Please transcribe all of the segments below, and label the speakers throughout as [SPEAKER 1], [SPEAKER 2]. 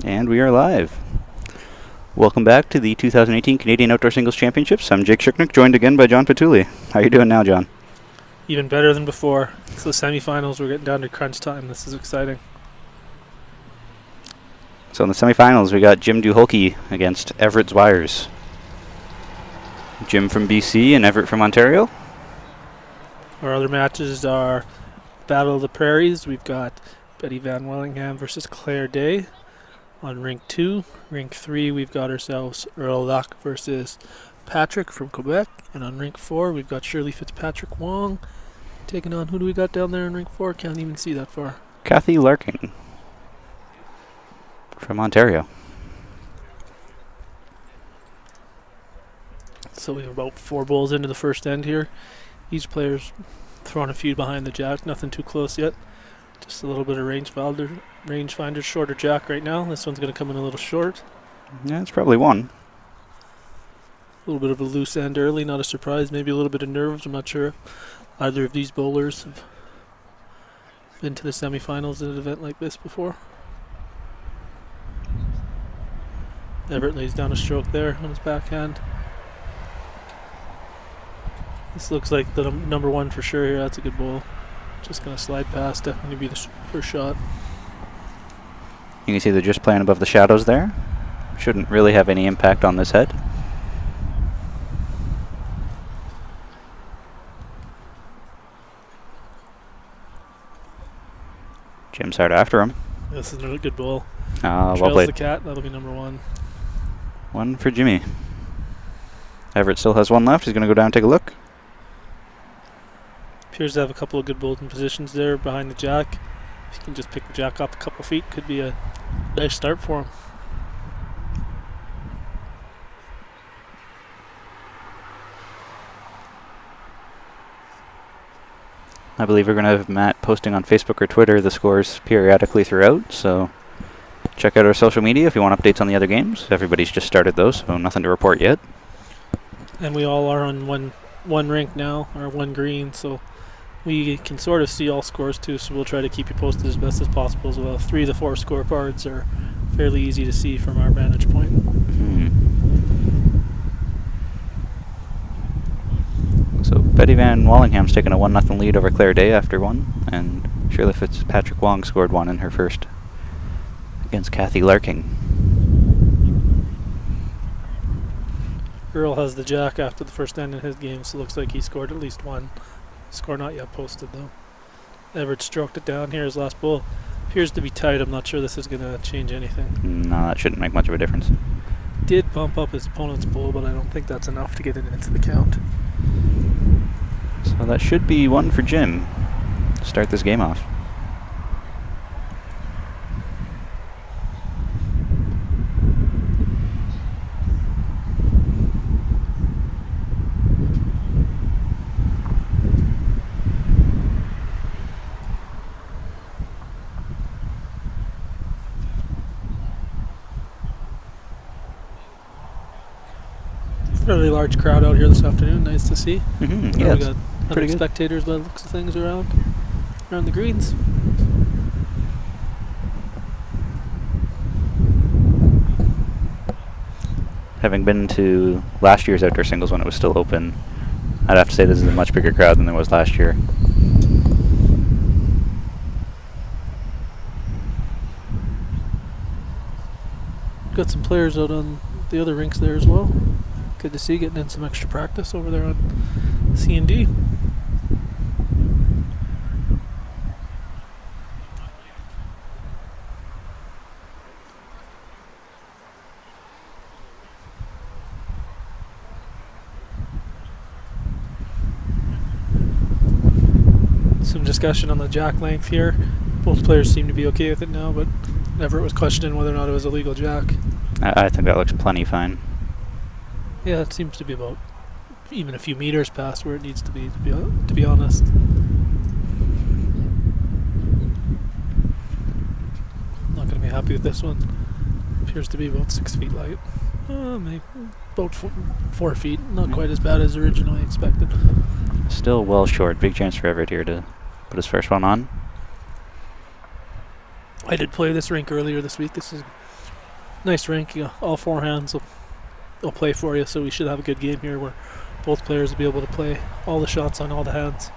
[SPEAKER 1] And we are live. Welcome back to the 2018 Canadian Outdoor Singles Championships. I'm Jake Shuknik, joined again by John Patulli. How are you doing now, John?
[SPEAKER 2] Even better than before. It's the semifinals. We're getting down to crunch time. This is exciting.
[SPEAKER 1] So in the semifinals, we got Jim Duholke against Everett Zwiers. Jim from BC and Everett from Ontario.
[SPEAKER 2] Our other matches are Battle of the Prairies. We've got Betty Van Wellingham versus Claire Day. On Rink 2. Rink 3, we've got ourselves Earl Luck versus Patrick from Quebec. And on Rink 4, we've got Shirley Fitzpatrick Wong taking on, who do we got down there in Rink 4? Can't even see that far.
[SPEAKER 1] Kathy Larkin from Ontario.
[SPEAKER 2] So we have about 4 bowls into the first end here. Each player's throwing a few behind the jack. Nothing too close yet. Just a little bit of rangefinder, shorter jack right now. This one's going to come in a little short.
[SPEAKER 1] Yeah, it's probably one.
[SPEAKER 2] A little bit of a loose end early, not a surprise. Maybe a little bit of nerves. I'm not sure if either of these bowlers have been to the semifinals at an event like this before. Everett lays down a stroke there on his backhand. This looks like the number one for sure here. That's a good bowl. Just going to slide past, definitely be the first shot.
[SPEAKER 1] You can see they're just playing above the shadows there. Shouldn't really have any impact on this head. Jim's hard after him.
[SPEAKER 2] This is a good bowl.
[SPEAKER 1] Well
[SPEAKER 2] Trails
[SPEAKER 1] played.
[SPEAKER 2] the cat, that'll be number one.
[SPEAKER 1] One for Jimmy. Everett still has one left. He's going to go down and take a look.
[SPEAKER 2] Appears to have a couple of good bowling positions there behind the jack. If he can just pick the jack up a couple of feet, could be a nice start for him.
[SPEAKER 1] I believe we're going to have Matt posting on Facebook or Twitter the scores periodically throughout, so check out our social media if you want updates on the other games. Everybody's just started those, so nothing to report yet.
[SPEAKER 2] And we all are on one rink now, or one green, so we can sort of see all scores too, so we'll try to keep you posted as best as possible as well. 3 of the 4 scorecards are fairly easy to see from our vantage point.
[SPEAKER 1] So Betty Van Wallingham's taken a 1-0 lead over Claire Day after one, and Shirley Fitzpatrick Wong scored one in her first against Kathy Larkin.
[SPEAKER 2] Earl has the jack after the first end in his game, so it looks like he scored at least one. Score not yet posted though. Everett stroked it down here. His last bowl appears to be tight. I'm not sure this is going to change anything.
[SPEAKER 1] No, that shouldn't make much of a difference.
[SPEAKER 2] Did bump up his opponent's bowl, but I don't think that's enough to get it into the count.
[SPEAKER 1] So that should be one for Jim to start this game off.
[SPEAKER 2] Fairly large crowd out here this afternoon. Nice to see.
[SPEAKER 1] Yeah,
[SPEAKER 2] We got
[SPEAKER 1] pretty
[SPEAKER 2] 100
[SPEAKER 1] good.
[SPEAKER 2] spectators by the looks of things around the greens.
[SPEAKER 1] Having been to last year's outdoor singles when it was still open, I'd have to say this is a much bigger crowd than there was last year.
[SPEAKER 2] Got some players out on the other rinks there as well. Good to see, getting in some extra practice over there on C&D. Some discussion on the jack length here. Both players seem to be okay with it now, but Everett was questioning whether or not it was a legal jack.
[SPEAKER 1] I think that looks plenty fine.
[SPEAKER 2] Yeah, it seems to be about even a few meters past where it needs to be honest. Not going to be happy with this one. Appears to be about 6 feet light. Maybe about 4 feet. Not quite as bad as originally expected.
[SPEAKER 1] Still well short. Big chance for Everett here to put his first one on.
[SPEAKER 2] I did play this rink earlier this week. This is nice rink. All four hands will play for you, so we should have a good game here where both players will be able to play all the shots on all the hands.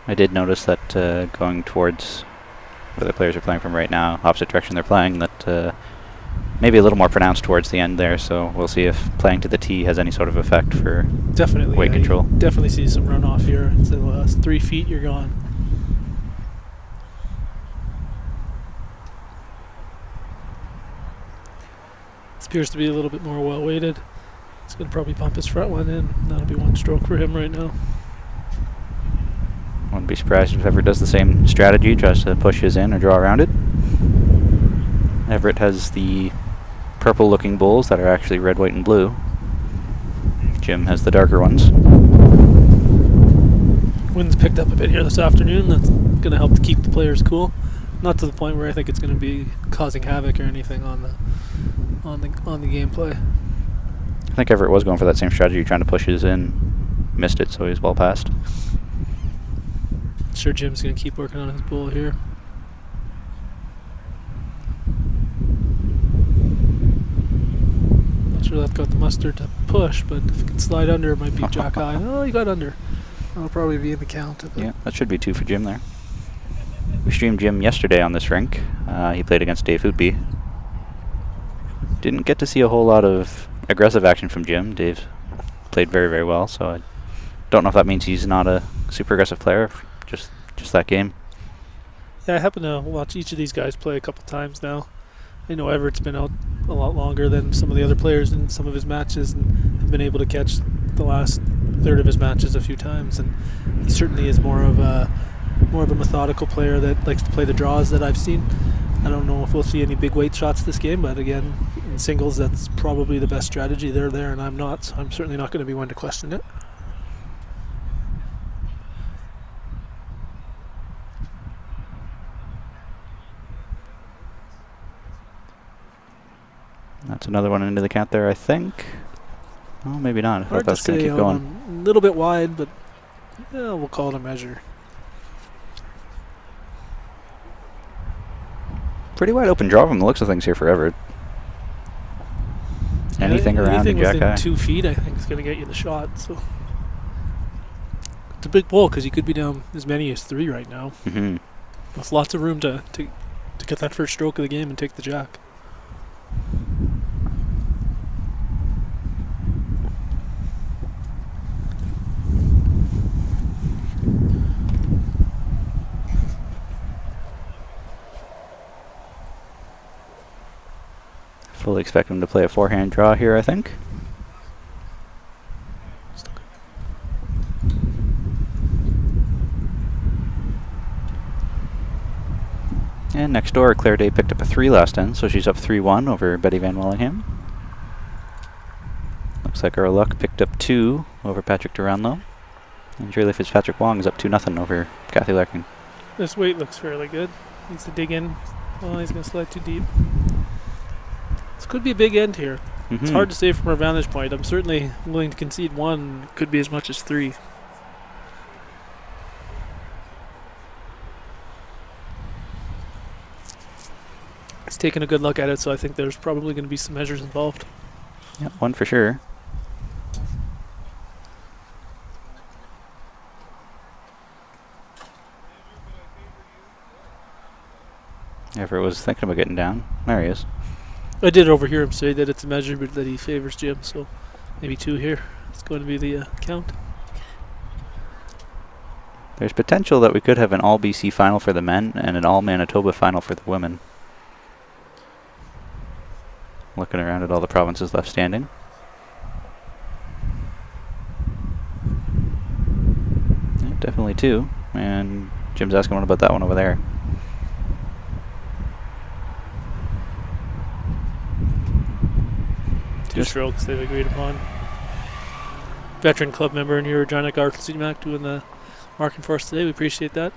[SPEAKER 1] I did notice that going towards where the players are playing from right now, opposite direction they're playing, that maybe a little more pronounced towards the end there, so we'll see if playing to the tee has any sort of effect for
[SPEAKER 2] definitely
[SPEAKER 1] weight control.
[SPEAKER 2] Definitely see some runoff here. It's the last 3 feet, you're gone. This appears to be a little bit more well weighted. It's going to probably pump his front one in. That'll be one stroke for him right now.
[SPEAKER 1] Wouldn't be surprised if Everett does the same strategy, tries to push his in or draw around it. Everett has the purple looking bowls that are actually red, white, and blue. Jim has the darker ones.
[SPEAKER 2] Wind's picked up a bit here this afternoon. That's going to help to keep the players cool. Not to the point where I think it's going to be causing havoc or anything on the gameplay.
[SPEAKER 1] I think Everett was going for that same strategy, trying to push his in. Missed it, so he's well past.
[SPEAKER 2] Sure, Jim's going to keep working on his bowl here. Not sure that's got the mustard to push, but if it can slide under, it might be jack high. Oh, he got under. That'll probably be in the count.
[SPEAKER 1] Yeah, that should be 2 for Jim there. We streamed Jim yesterday on this rink. He played against Dave Hootby. Didn't get to see a whole lot of aggressive action from Jim. Dave played very, very well, so I don't know if that means he's not a super aggressive player, just that game.
[SPEAKER 2] Yeah, I happen to watch each of these guys play a couple times now. I know Everett's been out a lot longer than some of the other players in some of his matches and have been able to catch the last third of his matches a few times, and he certainly is more of a methodical player that likes to play the draws that I've seen. I don't know if we'll see any big weight shots this game, but again, in singles, that's probably the best strategy. They're there and I'm not, so I'm certainly not going to be one to question it.
[SPEAKER 1] That's another one into the count there, I think. Oh, maybe not. I thought that was going to keep going.
[SPEAKER 2] A little bit wide, but yeah, we'll call it a measure.
[SPEAKER 1] Pretty wide open draw from the looks of things here for Everett. Anything around
[SPEAKER 2] anything
[SPEAKER 1] jack
[SPEAKER 2] within
[SPEAKER 1] high.
[SPEAKER 2] 2 feet, I think, is going to get you the shot. So it's a big ball because you could be down as many as 3 right now.
[SPEAKER 1] Mm-hmm.
[SPEAKER 2] With lots of room to get that first stroke of the game and take the jack.
[SPEAKER 1] Fully expect him to play a forehand draw here, I think. And next door, Claire Day picked up a 3 last end, so she's up 3-1 over Betty Van Wellingham. Looks like Earl Luck picked up 2 over Patrick Duranlo. And Julie Fitzpatrick-Wong is up 2-0 over Kathy Larkin.
[SPEAKER 2] This weight looks fairly good. Needs to dig in. Oh, he's going to slide too deep. This could be a big end here.
[SPEAKER 1] Mm-hmm.
[SPEAKER 2] It's hard to say from our vantage point. I'm certainly willing to concede 1. Could be as much as 3. He's taking a good look at it, so I think there's probably going to be some measures involved.
[SPEAKER 1] Yeah, 1 for sure. Everett was thinking about getting down. There he is.
[SPEAKER 2] I did overhear him say that it's a measure, but that he favors Jim, so maybe 2 here. It's going to be the count.
[SPEAKER 1] There's potential that we could have an all-BC final for the men and an all-Manitoba final for the women. Looking around at all the provinces left standing. Yeah, definitely 2. And Jim's asking what about that one over there.
[SPEAKER 2] Two strokes they've agreed upon. Veteran club member in your Regina, Garth Sumac, doing the marking for us today. We appreciate that.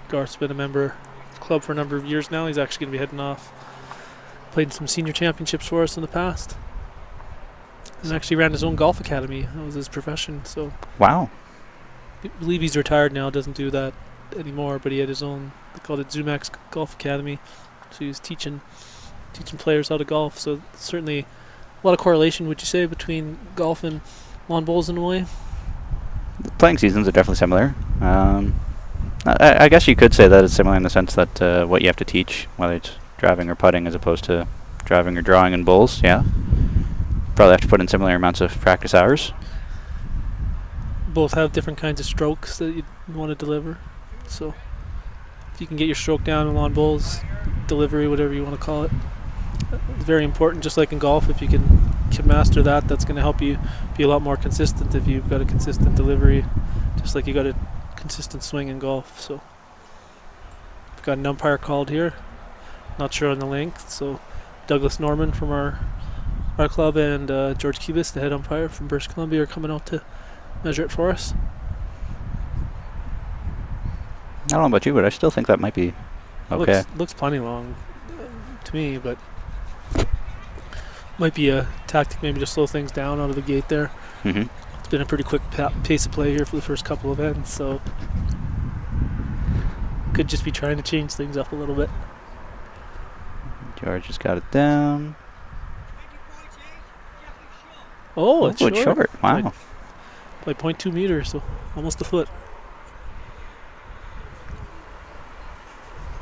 [SPEAKER 2] Garth's been a member of the club for a number of years now. He's actually going to be heading off. Played some senior championships for us in the past. And actually ran his own golf academy. That was his profession. So
[SPEAKER 1] Wow.
[SPEAKER 2] I believe he's retired now, doesn't do that anymore, but he had his own, they called it Zumac's Golf Academy. So he was teaching teaching players how to golf. So certainly a lot of correlation, would you say, between golf and lawn bowls in a way?
[SPEAKER 1] The playing seasons are definitely similar. I guess you could say that it's similar in the sense that what you have to teach, whether it's driving or putting as opposed to driving or drawing in bowls, yeah. Probably have to put in similar amounts of practice hours.
[SPEAKER 2] Both have different kinds of strokes that you want to deliver. So if you can get your stroke down in lawn bowls, delivery, whatever you want to call it, it's very important. Just like in golf, if you can master that, that's going to help you be a lot more consistent if you've got a consistent delivery, just like you got a consistent swing in golf. So we've got an umpire called here, not sure on the length. So Douglas Norman from our club and George Kibis, the head umpire from British Columbia, are coming out to measure it for us.
[SPEAKER 1] I don't know about you, but I still think that might be okay.
[SPEAKER 2] Looks plenty long to me, but might be a tactic maybe to slow things down out of the gate there.
[SPEAKER 1] Mm-hmm.
[SPEAKER 2] It's been a pretty quick pace of play here for the first couple of ends, so could just be trying to change things up a little bit.
[SPEAKER 1] George has got it down.
[SPEAKER 2] Oh, it's short.
[SPEAKER 1] Wow.
[SPEAKER 2] By 0.2 meters, so almost a foot.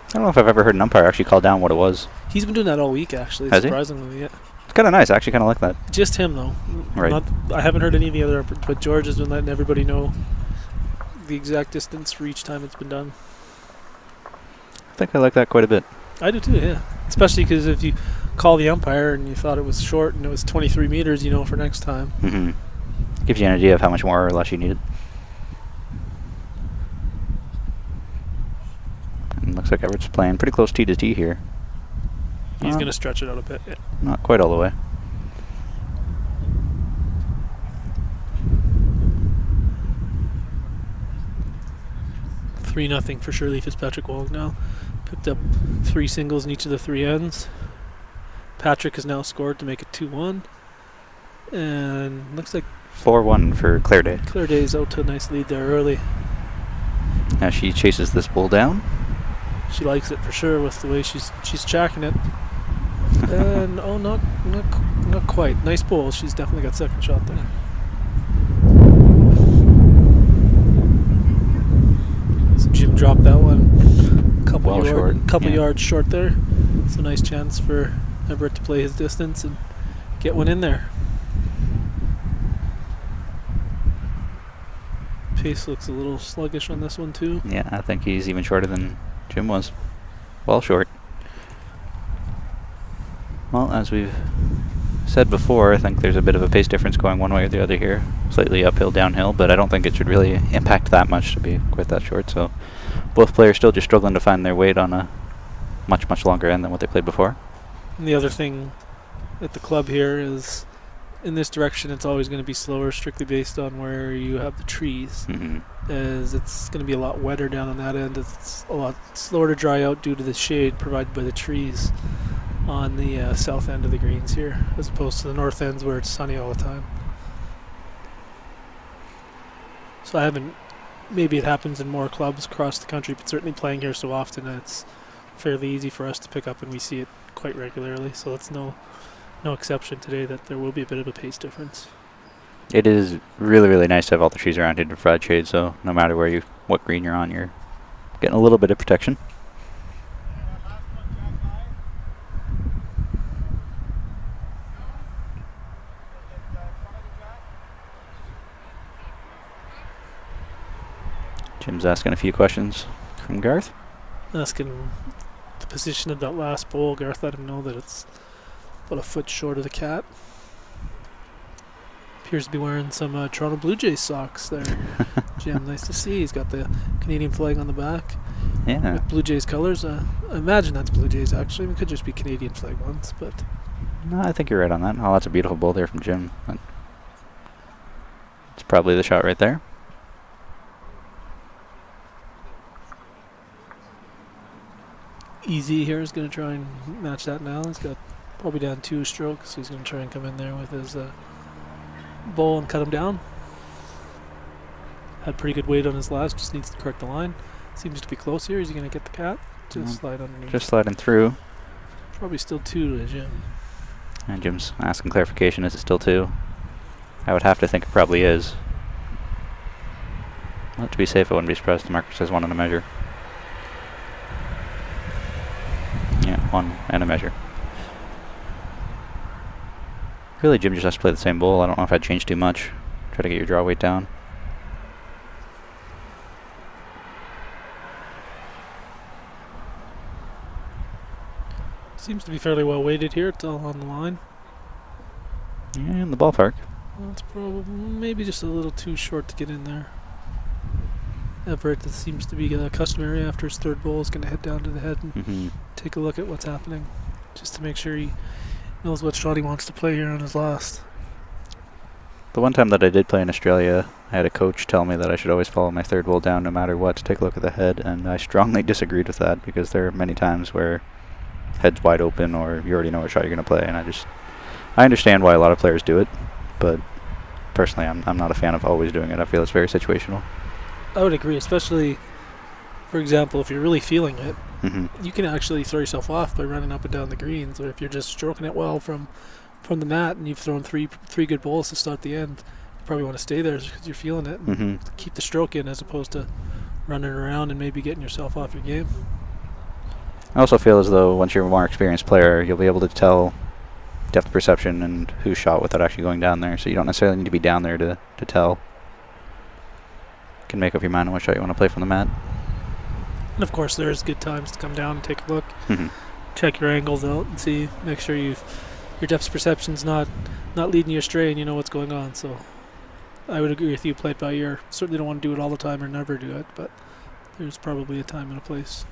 [SPEAKER 1] I don't know if I've ever heard an umpire actually call down what it was.
[SPEAKER 2] He's been doing that all week, actually,
[SPEAKER 1] Has he?
[SPEAKER 2] surprisingly. Yeah.
[SPEAKER 1] It's kind of nice. I actually kind of like that.
[SPEAKER 2] Just him, though.
[SPEAKER 1] Right.
[SPEAKER 2] I haven't heard any of the other, but George has been letting everybody know the exact distance for each time it's been done.
[SPEAKER 1] I think I like that quite a bit.
[SPEAKER 2] I do too, yeah. Especially because if you call the umpire and you thought it was short and it was 23 meters, you know, for next time.
[SPEAKER 1] Mm-hmm. Gives you an idea of how much more or less you needed. And looks like Everett's playing pretty close tee to tee here.
[SPEAKER 2] He's going to stretch it out a bit. Yeah.
[SPEAKER 1] Not quite all the way.
[SPEAKER 2] Three nothing for Shirley Fitzpatrick Wong now. Picked up 3 singles in each of the 3 ends. Patrick has now scored to make it 2-1. And looks like
[SPEAKER 1] 4-1 for Claire Day.
[SPEAKER 2] Claire Day's out to a nice lead there early.
[SPEAKER 1] Now she chases this bull down.
[SPEAKER 2] She likes it for sure with the way she's jacking it. And not quite. Nice bowl. She's definitely got second shot there. So Jim dropped that one. Couple yards short there. It's a nice chance for Everett to play his distance and get one in there. Pace looks a little sluggish on this one too.
[SPEAKER 1] Yeah, I think he's even shorter than Jim was. Well short. Well, as we've said before, I think there's a bit of a pace difference going one way or the other here. Slightly uphill, downhill, but I don't think it should really impact that much to be quite that short. So both players still just struggling to find their weight on a much, much longer end than what they played before.
[SPEAKER 2] And the other thing at the club here is in this direction it's always going to be slower, strictly based on where you have the trees.
[SPEAKER 1] Mm-hmm.
[SPEAKER 2] As it's going to be a lot wetter down on that end. It's a lot slower to dry out due to the shade provided by the trees on the south end of the greens here, as opposed to the north ends where it's sunny all the time. So I haven't, maybe it happens in more clubs across the country, but certainly playing here so often it's fairly easy for us to pick up and we see it quite regularly. So it's no exception today that there will be a bit of a pace difference.
[SPEAKER 1] It is really, really nice to have all the trees around here to provide shade, so no matter what green you're on, you're getting a little bit of protection. Jim's asking a few questions from Garth.
[SPEAKER 2] Asking the position of that last bowl. Garth let him know that it's about a foot short of the cat. Appears to be wearing some Toronto Blue Jays socks there. Jim, nice to see. He's got the Canadian flag on the back.
[SPEAKER 1] Yeah.
[SPEAKER 2] With Blue Jays colors. I imagine that's Blue Jays actually. It could just be Canadian flag ones, but
[SPEAKER 1] No, I think you're right on that. Oh, that's a beautiful bowl there from Jim. It's probably the shot right there.
[SPEAKER 2] Easy here is going to try and match that now. He's got probably down 2 strokes. So he's going to try and come in there with his bowl and cut him down. Had pretty good weight on his last, just needs to correct the line. Seems to be close here. Is he going to get the cat? Just slide underneath.
[SPEAKER 1] Just sliding through.
[SPEAKER 2] Probably still 2 to Jim.
[SPEAKER 1] And Jim's asking clarification, is it still 2? I would have to think it probably is. Well, to be safe, I wouldn't be surprised if Marcus has 1 and a measure. Yeah, 1 and a measure. Really, Jim just has to play the same bowl. I don't know if I'd change too much. Try to get your draw weight down.
[SPEAKER 2] Seems to be fairly well weighted here. It's all on the line.
[SPEAKER 1] Yeah, in the ballpark.
[SPEAKER 2] Well, it's probably maybe just a little too short to get in there. Everett, that seems to be customary after his 3rd bowl, is going to head down to the head and take a look at what's happening, just to make sure he knows what shot he wants to play here on his last.
[SPEAKER 1] The one time that I did play in Australia, I had a coach tell me that I should always follow my 3rd bowl down no matter what to take a look at the head, and I strongly disagreed with that because there are many times where head's wide open or you already know what shot you're going to play, and I understand why a lot of players do it, but personally I'm not a fan of always doing it. I feel it's very situational.
[SPEAKER 2] I would agree, especially, for example, if you're really feeling it, you can actually throw yourself off by running up and down the greens, or if you're just stroking it well from the mat and you've thrown three good balls to start the end, you probably want to stay there because you're feeling it and keep the stroke in as opposed to running around and maybe getting yourself off your game.
[SPEAKER 1] I also feel as though once you're a more experienced player, you'll be able to tell depth perception and who shot without actually going down there, so you don't necessarily need to be down there to tell. You can make up your mind on what shot you want to play from the mat.
[SPEAKER 2] And of course there's good times to come down and take a look, check your angles out and see, make sure your depth perception's not leading you astray and you know what's going on. So I would agree with you, play it by ear. Certainly don't want to do it all the time or never do it, but there's probably a time and a place.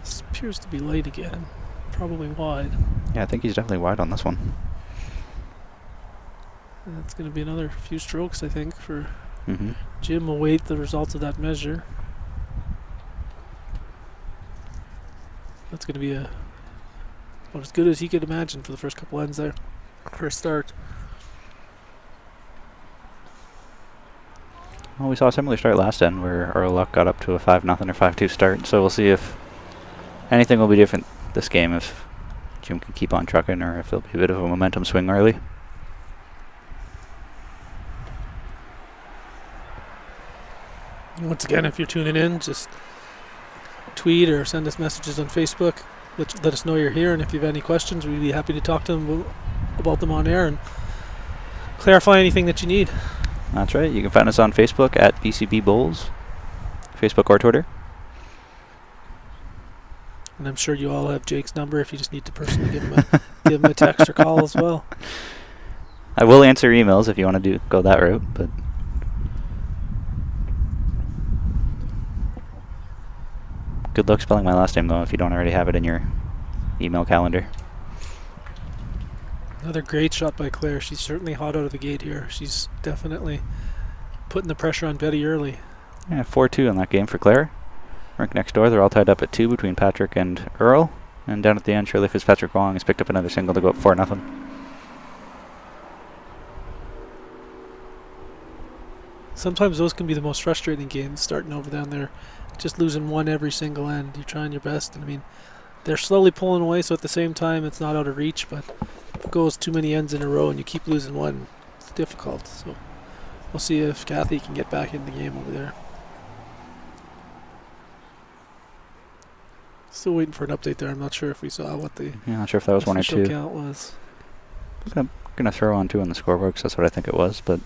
[SPEAKER 2] This appears to be late again, probably wide.
[SPEAKER 1] Yeah, I think he's definitely wide on this one.
[SPEAKER 2] And that's going to be another few strokes, I think, for Jim. Will wait the results of that measure. That's going to be about as good as he could imagine for the first couple ends there, for a start.
[SPEAKER 1] Well, we saw a similar start last end where Earl Luck got up to a 5-0 or 5-2 start, so we'll see if anything will be different this game, if Jim can keep on trucking or if there'll be a bit of a momentum swing early.
[SPEAKER 2] Once again, if you're tuning in, just tweet or send us messages on Facebook. Let us know you're here, and if you have any questions, we'd be happy to talk to them about them on air and clarify anything that you need.
[SPEAKER 1] That's right. You can find us on Facebook at BCB Bowls, Facebook or Twitter.
[SPEAKER 2] And I'm sure you all have Jake's number if you just need to personally give him a text or call as well.
[SPEAKER 1] I will answer emails if you want to go that route, but good luck spelling my last name though if you don't already have it in your email calendar.
[SPEAKER 2] Another great shot by Claire. She's certainly hot out of the gate here. She's definitely putting the pressure on Betty early.
[SPEAKER 1] Yeah, 4-2 in that game for Claire. Rink next door, they're all tied up at 2 between Patrick and Earl. And down at the end, Shirley Fitzpatrick-Wong has picked up another single to go up 4-0.
[SPEAKER 2] Sometimes those can be the most frustrating games, starting over down there, just losing one every single end. You're trying your best, and I mean, they're slowly pulling away, so at the same time, it's not out of reach, but if it goes too many ends in a row and you keep losing one, it's difficult. So we'll see if Kathy can get back in the game over there. Still waiting for an update there. I'm not sure if we saw what the
[SPEAKER 1] not sure if that was 1 or 2.
[SPEAKER 2] count was.
[SPEAKER 1] I'm gonna throw on 2 on the scoreboard because that's what I think it was, but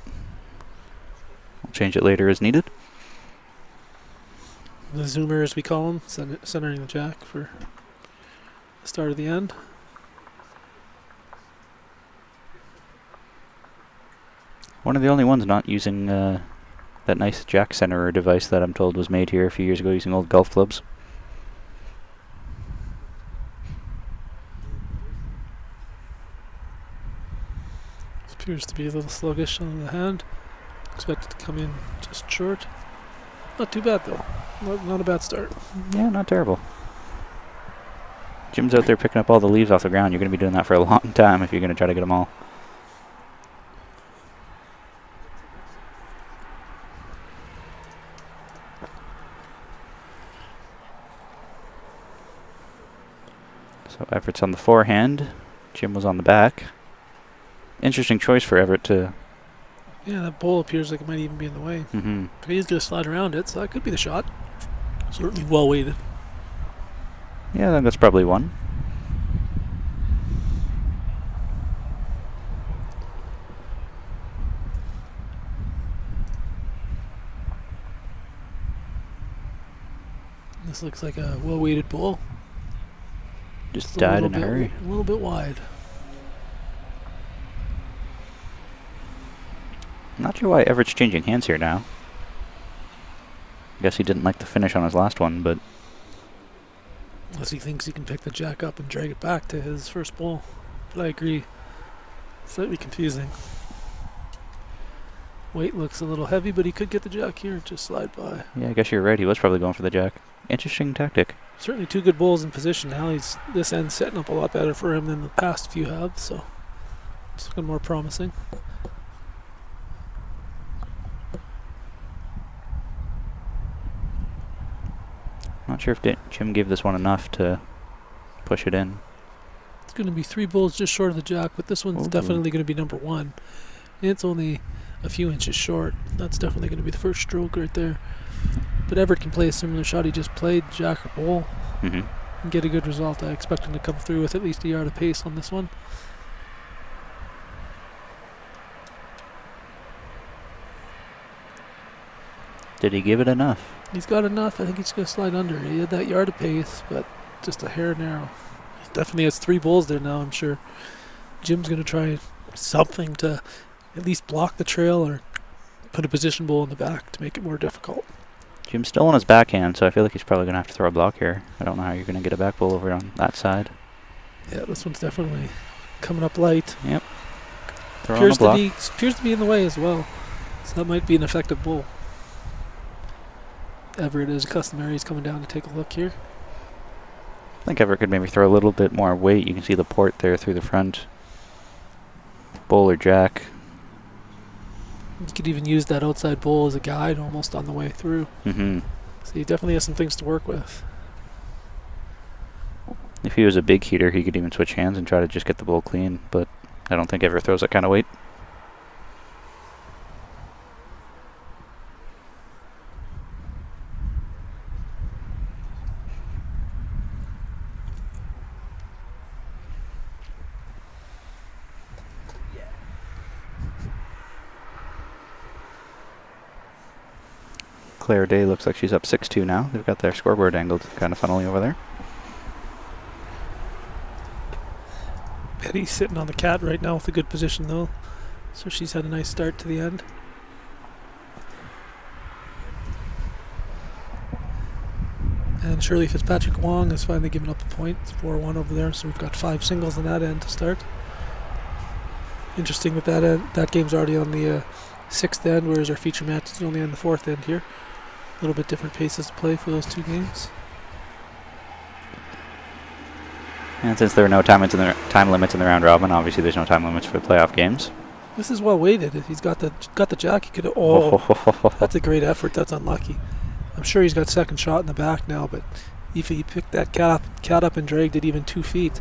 [SPEAKER 1] we'll change it later as needed.
[SPEAKER 2] The zoomer, as we call him, centering the jack for the start of the end.
[SPEAKER 1] One of the only ones not using that nice jack centerer device that I'm told was made here a few years ago using old golf clubs.
[SPEAKER 2] Appears to be a little sluggish on the hand. Expected to come in just short. Not too bad though. Not a bad start.
[SPEAKER 1] Yeah, not terrible. Jim's out there picking up all the leaves off the ground. You're going to be doing that for a long time if you're going to try to get them all. So Everett's on the forehand. Jim was on the back. Interesting choice for Everett to...
[SPEAKER 2] Yeah, that bowl appears like it might even be in the way.
[SPEAKER 1] Mm-hmm.
[SPEAKER 2] But he's going to slide around it, so that could be the shot. Certainly well weighted.
[SPEAKER 1] Yeah, I think that's probably one.
[SPEAKER 2] This looks like a well-weighted bowl.
[SPEAKER 1] Just died in a hurry.
[SPEAKER 2] A little bit wide.
[SPEAKER 1] Not sure why Everett's changing hands here now. I guess he didn't like the finish on his last one, but...
[SPEAKER 2] Unless he thinks he can pick the jack up and drag it back to his first bowl. But I agree. Slightly confusing. Weight looks a little heavy, but he could get the jack here and just slide by.
[SPEAKER 1] Yeah, I guess you're right. He was probably going for the jack. Interesting tactic.
[SPEAKER 2] Certainly two good bowls in position. Now this end's setting up a lot better for him than the past few have, so it's looking more promising.
[SPEAKER 1] Not sure if Jim gave this one enough to push it in.
[SPEAKER 2] It's going to be 3 bowls just short of the jack, but this one's definitely going to be number 1. It's only a few inches short. That's definitely going to be the first stroke right there. But Everett can play a similar shot he just played, jack or bowl, and get a good result. I expect him to come through with at least a yard of pace on this one.
[SPEAKER 1] Did he give it enough?
[SPEAKER 2] He's got enough. I think he's going to slide under. He had that yard of pace, but just a hair narrow. He definitely has 3 bowls there now, I'm sure. Jim's going to try something to at least block the trail or put a position bowl in the back to make it more difficult.
[SPEAKER 1] Jim's still on his backhand, so I feel like he's probably going to have to throw a block here. I don't know how you're going to get a back bowl over on that side.
[SPEAKER 2] Yeah, this one's definitely coming up light.
[SPEAKER 1] Yep.
[SPEAKER 2] Appears to be in the way as well. So that might be an effective bowl. Everett is customary. He's coming down to take a look here.
[SPEAKER 1] I think Everett could maybe throw a little bit more weight. You can see the port there through the front. Bowl or jack.
[SPEAKER 2] You could even use that outside bowl as a guide almost on the way through. So he definitely has some things to work with.
[SPEAKER 1] If he was a big heater, he could even switch hands and try to just get the bowl clean, but I don't think Everett throws that kind of weight. Claire Day looks like she's up 6-2 now. They've got their scoreboard angled kind of funnily over there.
[SPEAKER 2] Betty's sitting on the cat right now with a good position though. So she's had a nice start to the end. And Shirley Fitzpatrick Wong has finally given up a point. It's 4-1 over there, so we've got 5 singles on that end to start. Interesting that that game's already on the 6th end, whereas our feature match is only on the 4th end here. A little bit different paces to play for those 2 games.
[SPEAKER 1] And since there are no time limits in the round robin, obviously there's no time limits for the playoff games.
[SPEAKER 2] This is well weighted. If he's got the jack, he could. Oh, that's a great effort. That's unlucky. I'm sure he's got second shot in the back now, but if he picked that cat up and dragged it even 2 feet,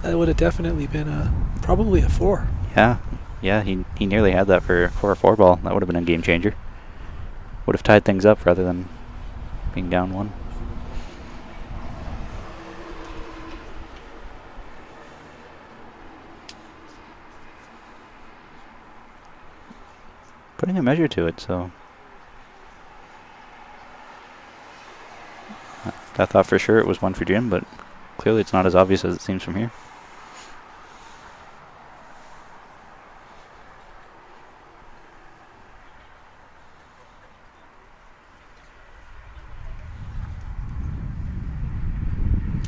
[SPEAKER 2] that would have definitely been probably a 4.
[SPEAKER 1] Yeah, he nearly had that for a 4 ball. That would have been a game changer. Would have tied things up rather than being down 1. Putting a measure to it, so I thought for sure it was 1 for Jim, but clearly it's not as obvious as it seems from here.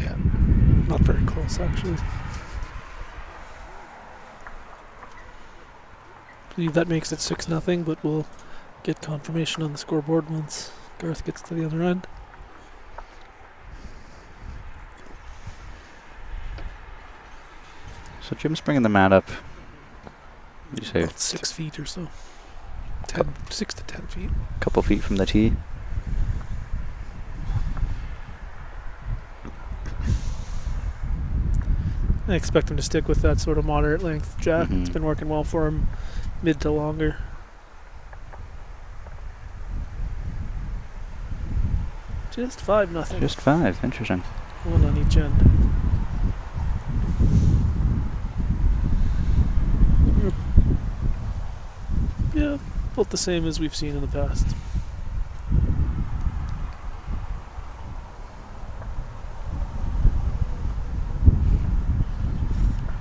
[SPEAKER 2] Yeah, not very close actually. I believe that makes it 6-0, but we'll get confirmation on the scoreboard once Garth gets to the other end.
[SPEAKER 1] So Jim's bringing the mat up. You say
[SPEAKER 2] about 6 feet or so. 6 to 10 feet.
[SPEAKER 1] A couple feet from the tee.
[SPEAKER 2] I expect him to stick with that sort of moderate length jack.
[SPEAKER 1] Mm-hmm.
[SPEAKER 2] It's been working well for him, mid to longer. Just 5-0.
[SPEAKER 1] Just 5. Interesting.
[SPEAKER 2] One on each end. Yeah, about the same as we've seen in the past.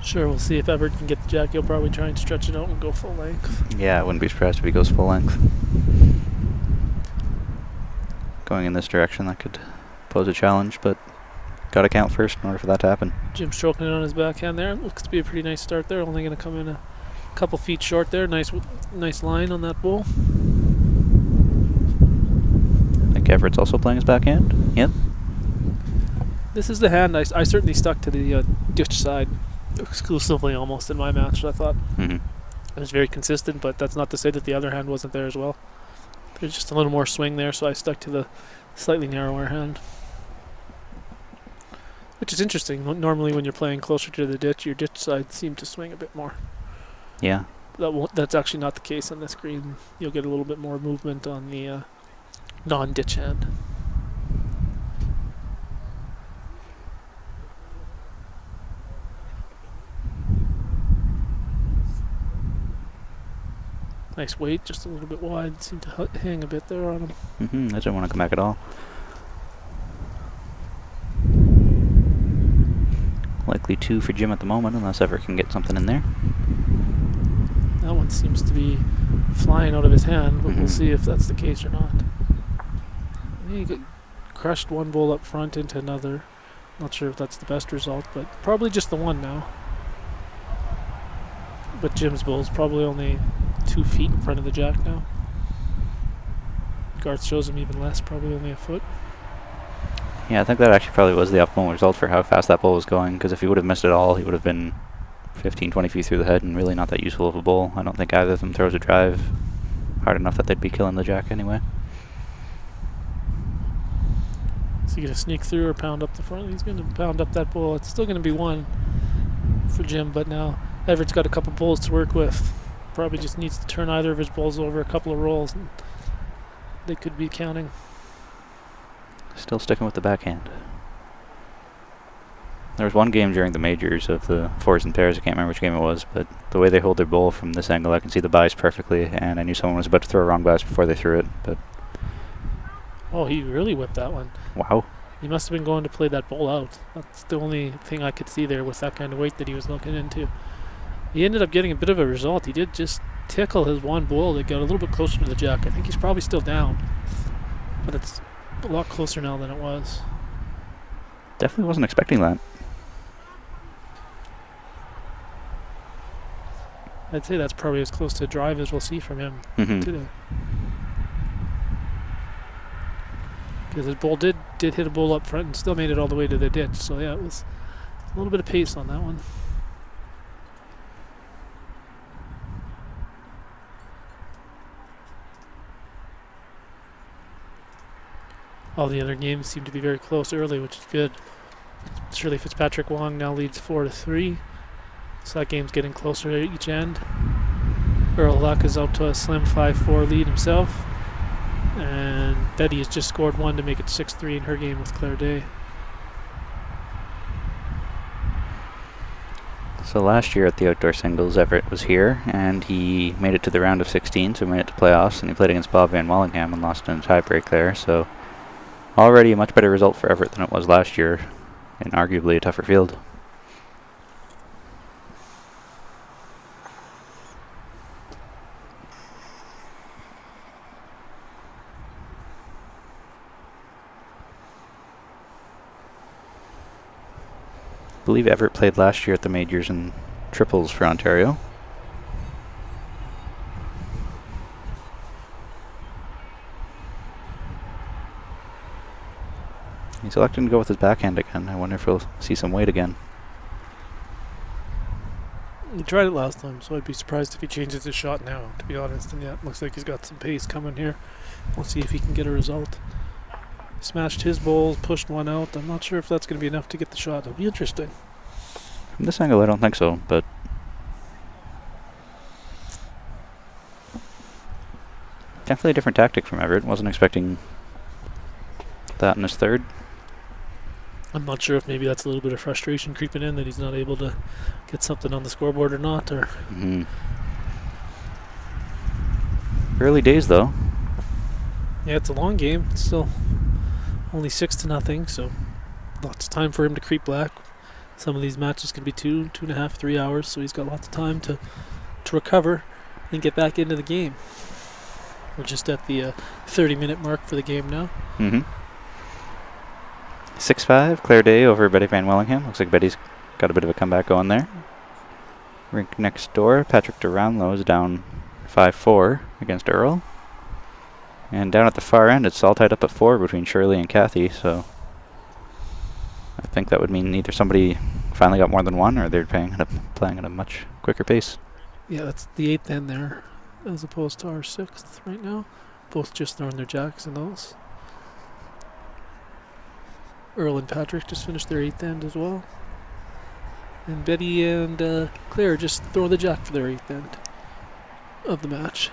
[SPEAKER 2] Sure, we'll see if Everett can get the jack. He'll probably try and stretch it out and go full length.
[SPEAKER 1] Yeah, I wouldn't be surprised if he goes full length. Going in this direction, that could pose a challenge, but got to count first in order for that to happen.
[SPEAKER 2] Jim stroking it on his backhand there. Looks to be a pretty nice start there. Only going to come in a couple feet short there. Nice line on that bowl.
[SPEAKER 1] I think Everett's also playing his backhand. Yep.
[SPEAKER 2] This is the hand I certainly stuck to the ditch side exclusively almost in my match. I thought it was very consistent, but that's not to say that the other hand wasn't there as well. There's just a little more swing there, so I stuck to the slightly narrower hand. Which is interesting. Normally when you're playing closer to the ditch, your ditch side seems to swing a bit more.
[SPEAKER 1] Yeah.
[SPEAKER 2] That's actually not the case on this green. You'll get a little bit more movement on the non-ditch hand. Nice weight, just a little bit wide. Seemed to hang a bit there on him.
[SPEAKER 1] I didn't want to come back at all. Likely 2 for Jim at the moment, unless Everett can get something in there.
[SPEAKER 2] That one seems to be flying out of his hand, but we'll see if that's the case or not. He crushed one bowl up front into another. Not sure if that's the best result, but probably just the one now. But Jim's bowl is probably only 2 feet in front of the jack now. Garth shows him even less, probably only a foot.
[SPEAKER 1] Yeah, I think that actually probably was the optimal result for how fast that bowl was going, because if he would have missed it all, he would have been 15, 20 feet through the head and really not that useful of a bowl. I don't think either of them throws a drive hard enough that they'd be killing the jack anyway.
[SPEAKER 2] Is he going to sneak through or pound up the front? He's going to pound up that bowl. It's still going to be 1 for Jim, but now Everett's got a couple bowls to work with. Probably just needs to turn either of his bowls over a couple of rolls, and they could be counting.
[SPEAKER 1] Still sticking with the backhand. There was one game during the majors of the 4s and pairs, I can't remember which game it was, but the way they hold their bowl from this angle, I can see the bias perfectly, and I knew someone was about to throw a wrong bias before they threw it, but...
[SPEAKER 2] Oh, he really whipped that one.
[SPEAKER 1] Wow.
[SPEAKER 2] He must have been going to play that bowl out. That's the only thing I could see there with that kind of weight that he was looking into. He ended up getting a bit of a result. He did just tickle his one bowl that got a little bit closer to the jack. I think he's probably still down, but it's a lot closer now than it was.
[SPEAKER 1] Definitely wasn't expecting that.
[SPEAKER 2] I'd say that's probably as close to drive as we'll see from him today. Because his bowl did hit a bowl up front and still made it all the way to the ditch. So yeah, it was a little bit of pace on that one. All the other games seem to be very close early, which is good. Shirley Fitzpatrick Wong now leads 4-3. So that game's getting closer at each end. Earl Luck is out to a slim 5-4 lead himself. And Betty has just scored 1 to make it 6-3 in her game with Claire Day.
[SPEAKER 1] So last year at the outdoor singles, Everett was here, and he made it to the round of 16, so he made it to playoffs, and he played against Bob Van Wellingham and lost in a tiebreak there. So already a much better result for Everett than it was last year, in arguably a tougher field. I believe Everett played last year at the majors in triples for Ontario. He's electing to go with his backhand again. I wonder if we'll see some weight again.
[SPEAKER 2] He tried it last time, so I'd be surprised if he changes his shot now, to be honest. And yeah, it looks like he's got some pace coming here. We'll see if he can get a result. Smashed his bowl, pushed one out. I'm not sure if that's going to be enough to get the shot. It'll be interesting.
[SPEAKER 1] From this angle, I don't think so, but definitely a different tactic from Everett. Wasn't expecting that in his third.
[SPEAKER 2] I'm not sure if maybe that's a little bit of frustration creeping in that he's not able to get something on the scoreboard or not. Or
[SPEAKER 1] Early days, though.
[SPEAKER 2] yeah, it's a long game. It's still only 6-0, so lots of time for him to creep back. Some of these matches can be 2.5, 3 hours, so he's got lots of time to recover and get back into the game. We're just at the 30-minute mark for the game now.
[SPEAKER 1] 6-5, Claire Day over Betty Van Wellingham. Looks like Betty's got a bit of a comeback going there. Rink next door, Patrick Duranlo is down 5-4 against Earl. And down at the far end, it's all tied up at 4 between Shirley and Kathy, so I think that would mean either somebody finally got more than one or they're playing at a much quicker pace.
[SPEAKER 2] Yeah, that's the 8th end there, as opposed to our 6th right now. Both just throwing their jacks in those. Earl and Patrick just finished their 8th end as well. And Betty and Claire just throw the jack for their 8th end of the match.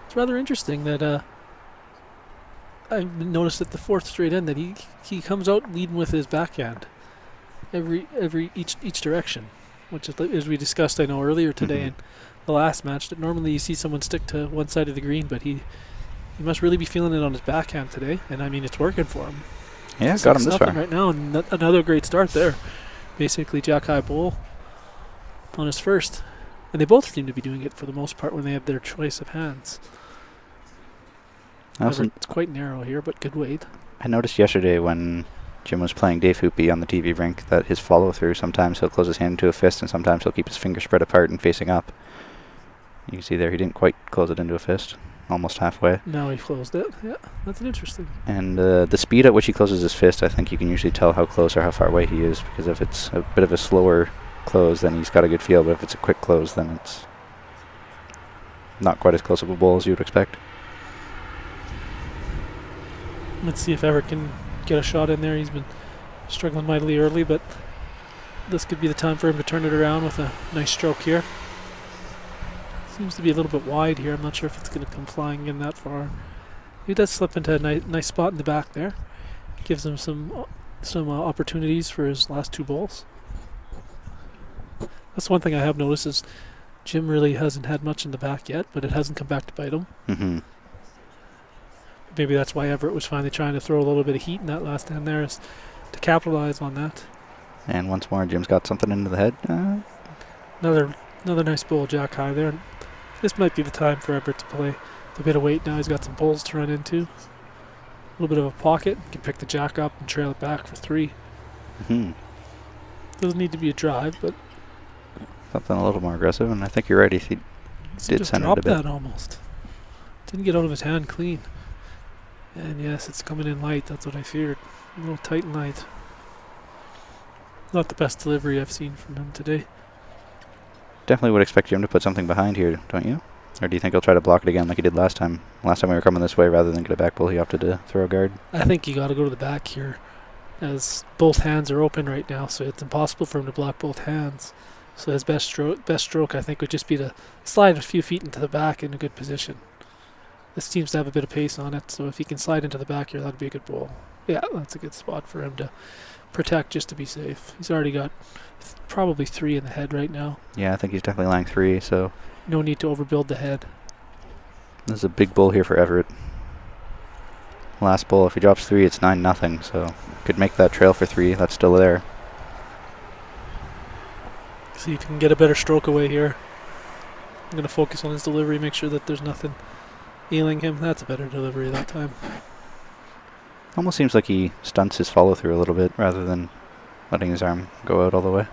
[SPEAKER 2] It's rather interesting that I've noticed at the 4th straight end that he comes out leading with his backhand each direction, which is, as we discussed, I know earlier today in the last match, that normally you see someone stick to one side of the green, but he must really be feeling it on his backhand today, and I mean it's working for him.
[SPEAKER 1] Yeah, got him this far
[SPEAKER 2] right now, and another great start there. Basically, jack high bowl on his first, and they both seem to be doing it for the most part when they have their choice of hands. It's quite narrow here, but good weight.
[SPEAKER 1] I noticed yesterday when Jim was playing Dave Hoopy on the TV rink that his follow-through, sometimes he'll close his hand into a fist and sometimes he'll keep his fingers spread apart and facing up. You can see there he didn't quite close it into a fist, almost halfway.
[SPEAKER 2] Now he closed it. Yeah, that's an interesting.
[SPEAKER 1] And the speed at which he closes his fist, I think you can usually tell how close or how far away he is, because if it's a bit of a slower close, then he's got a good feel, but if it's a quick close, then it's not quite as close of a bowl as you would expect.
[SPEAKER 2] Let's see if Everett can get a shot in there. He's been struggling mightily early, but this could be the time for him to turn it around with a nice stroke here. Seems to be a little bit wide here. I'm not sure if it's going to come flying in that far. He does slip into a nice spot in the back there. Gives him some opportunities for his last 2 bowls. That's one thing I have noticed is Jim really hasn't had much in the back yet, but it hasn't come back to bite him. Maybe that's why Everett was finally trying to throw a little bit of heat in that last end there, is to capitalize on that.
[SPEAKER 1] And once more, Jim's got something into the head.
[SPEAKER 2] Another nice bowl jack high there. And this might be the time for Everett to play a bit of weight now. He's got some bowls to run into. A little bit of a pocket. He can pick the jack up and trail it back for 3. Doesn't need to be a drive, but
[SPEAKER 1] something a little more aggressive, and I think you're right. He did send it a bit.
[SPEAKER 2] That almost. Didn't get out of his hand clean. And yes, it's coming in light. That's what I feared. A little tight and light. Not the best delivery I've seen from him today.
[SPEAKER 1] Definitely would expect Jim to put something behind here, don't you? Or do you think he'll try to block it again like he did last time? Last time we were coming this way, rather than get a back pull, he opted to throw a guard.
[SPEAKER 2] I think you got to go to the back here, as both hands are open right now, so it's impossible for him to block both hands. So his best stroke, I think, would just be to slide a few feet into the back in a good position. This seems to have a bit of pace on it, so if he can slide into the back here, that'd be a good bowl. Yeah, that's a good spot for him to protect just to be safe. He's already got probably 3 in the head right now.
[SPEAKER 1] Yeah, I think he's definitely lying 3, so
[SPEAKER 2] no need to overbuild the head.
[SPEAKER 1] This is a big bowl here for Everett. Last bowl, if he drops 3, it's 9-0, so could make that trail for 3. That's still there.
[SPEAKER 2] See if he can get a better stroke away here. I'm going to focus on his delivery, make sure that there's nothing ailing him. That's a better delivery that time.
[SPEAKER 1] Almost seems like he stunts his follow-through a little bit rather than letting his arm go out all the way.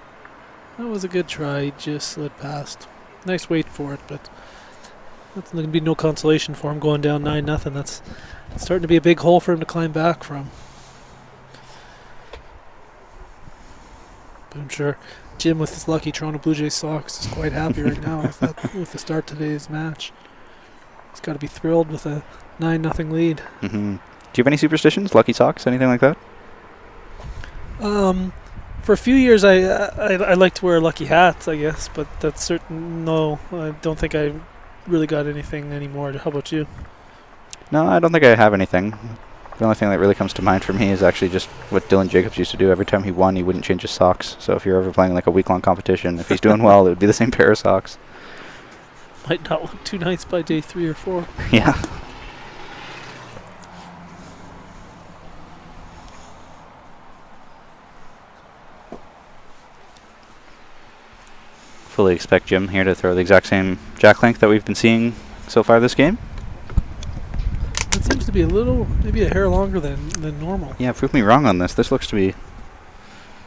[SPEAKER 2] That was a good try. He just slid past. Nice wait for it, but that's going to be no consolation for him going down 9-0. That's starting to be a big hole for him to climb back from. But I'm sure Jim, with his lucky Toronto Blue Jays socks, is quite happy right now with the start to today's match. He's got to be thrilled with a 9-0 lead.
[SPEAKER 1] Mm-hmm. Do you have any superstitions? Lucky socks? Anything like that?
[SPEAKER 2] For a few years, I like to wear lucky hats, I guess, but that's certain. No, I don't think I really got anything anymore. How about you?
[SPEAKER 1] No, I don't think I have anything. The only thing that really comes to mind for me is actually just what Dylan Jacobs used to do. Every time he won, he wouldn't change his socks. So if you're ever playing like a week-long competition, if he's doing well, it would be the same pair of socks.
[SPEAKER 2] Might not look too nice by day 3 or 4.
[SPEAKER 1] Yeah. Fully expect Jim here to throw the exact same jack length that we've been seeing so far this game.
[SPEAKER 2] That seems to be maybe a hair longer than normal.
[SPEAKER 1] Yeah, prove me wrong on this. This looks to be...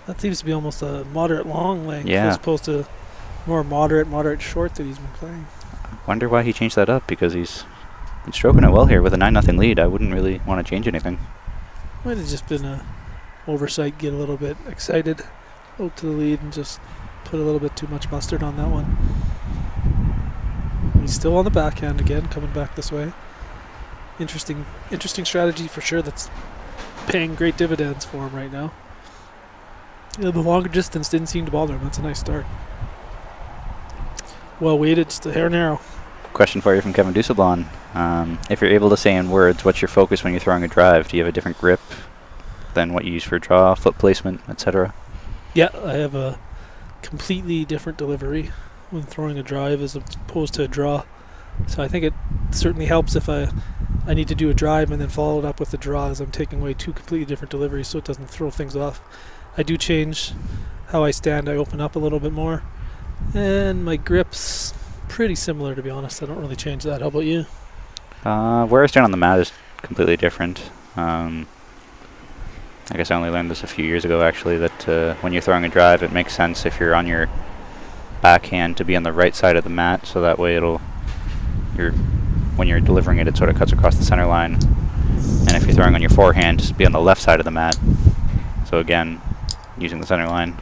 [SPEAKER 2] That seems to be almost a moderate long length
[SPEAKER 1] Yeah.
[SPEAKER 2] as opposed to more moderate short that he's been playing.
[SPEAKER 1] Wonder why he changed that up, because he's been stroking it well here with a 9-0 lead. I wouldn't really want to change anything.
[SPEAKER 2] Might have just been a oversight, get a little bit excited out to the lead and just put a little bit too much mustard on that one. He's still on the backhand again, coming back this way. Interesting strategy for sure. That's paying great dividends for him right now. Yeah, the longer distance didn't seem to bother him. That's a nice start. Well weighted, just a hair narrow.
[SPEAKER 1] Question for you from Kevin Dusselbaum. If you're able to say in words, what's your focus when you're throwing a drive? Do you have a different grip than what you use for draw, foot placement, etc.?
[SPEAKER 2] Yeah, I have a completely different delivery when throwing a drive as opposed to a draw. So I think it certainly helps if I need to do a drive and then follow it up with a draw, as I'm taking away 2 completely different deliveries so it doesn't throw things off. I do change how I stand. I open up a little bit more. And my grip's pretty similar, to be honest. I don't really change that. How about you?
[SPEAKER 1] Where I stand on the mat is completely different. I guess I only learned this a few years ago, actually, that when you're throwing a drive, it makes sense if you're on your backhand to be on the right side of the mat, so that way when you're delivering it, it sort of cuts across the center line. And if you're throwing on your forehand, just be on the left side of the mat. So again, using the center line.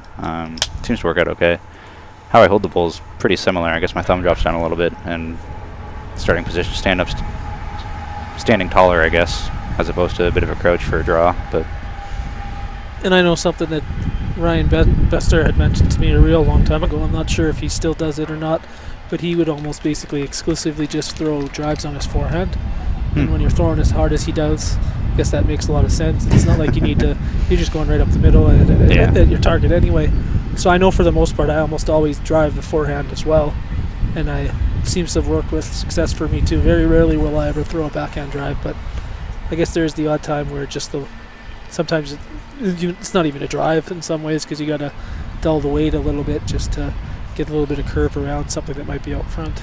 [SPEAKER 1] Seems to work out okay. How I hold the ball is pretty similar. I guess my thumb drops down a little bit, and starting position, standing taller, I guess, as opposed to a bit of a crouch for a draw.
[SPEAKER 2] And I know something that Ryan Bester had mentioned to me a real long time ago. I'm not sure if he still does it or not, but he would almost basically exclusively just throw drives on his forehand. And when you're throwing as hard as he does, I guess that makes a lot of sense. It's not like you're just going right up the middle at your target anyway. So I know for the most part I almost always drive the forehand as well, and it seems to have worked with success for me too. Very rarely will I ever throw a backhand drive, but I guess there's the odd time where sometimes it's not even a drive in some ways, because you got to dull the weight a little bit just to get a little bit of curve around something that might be out front.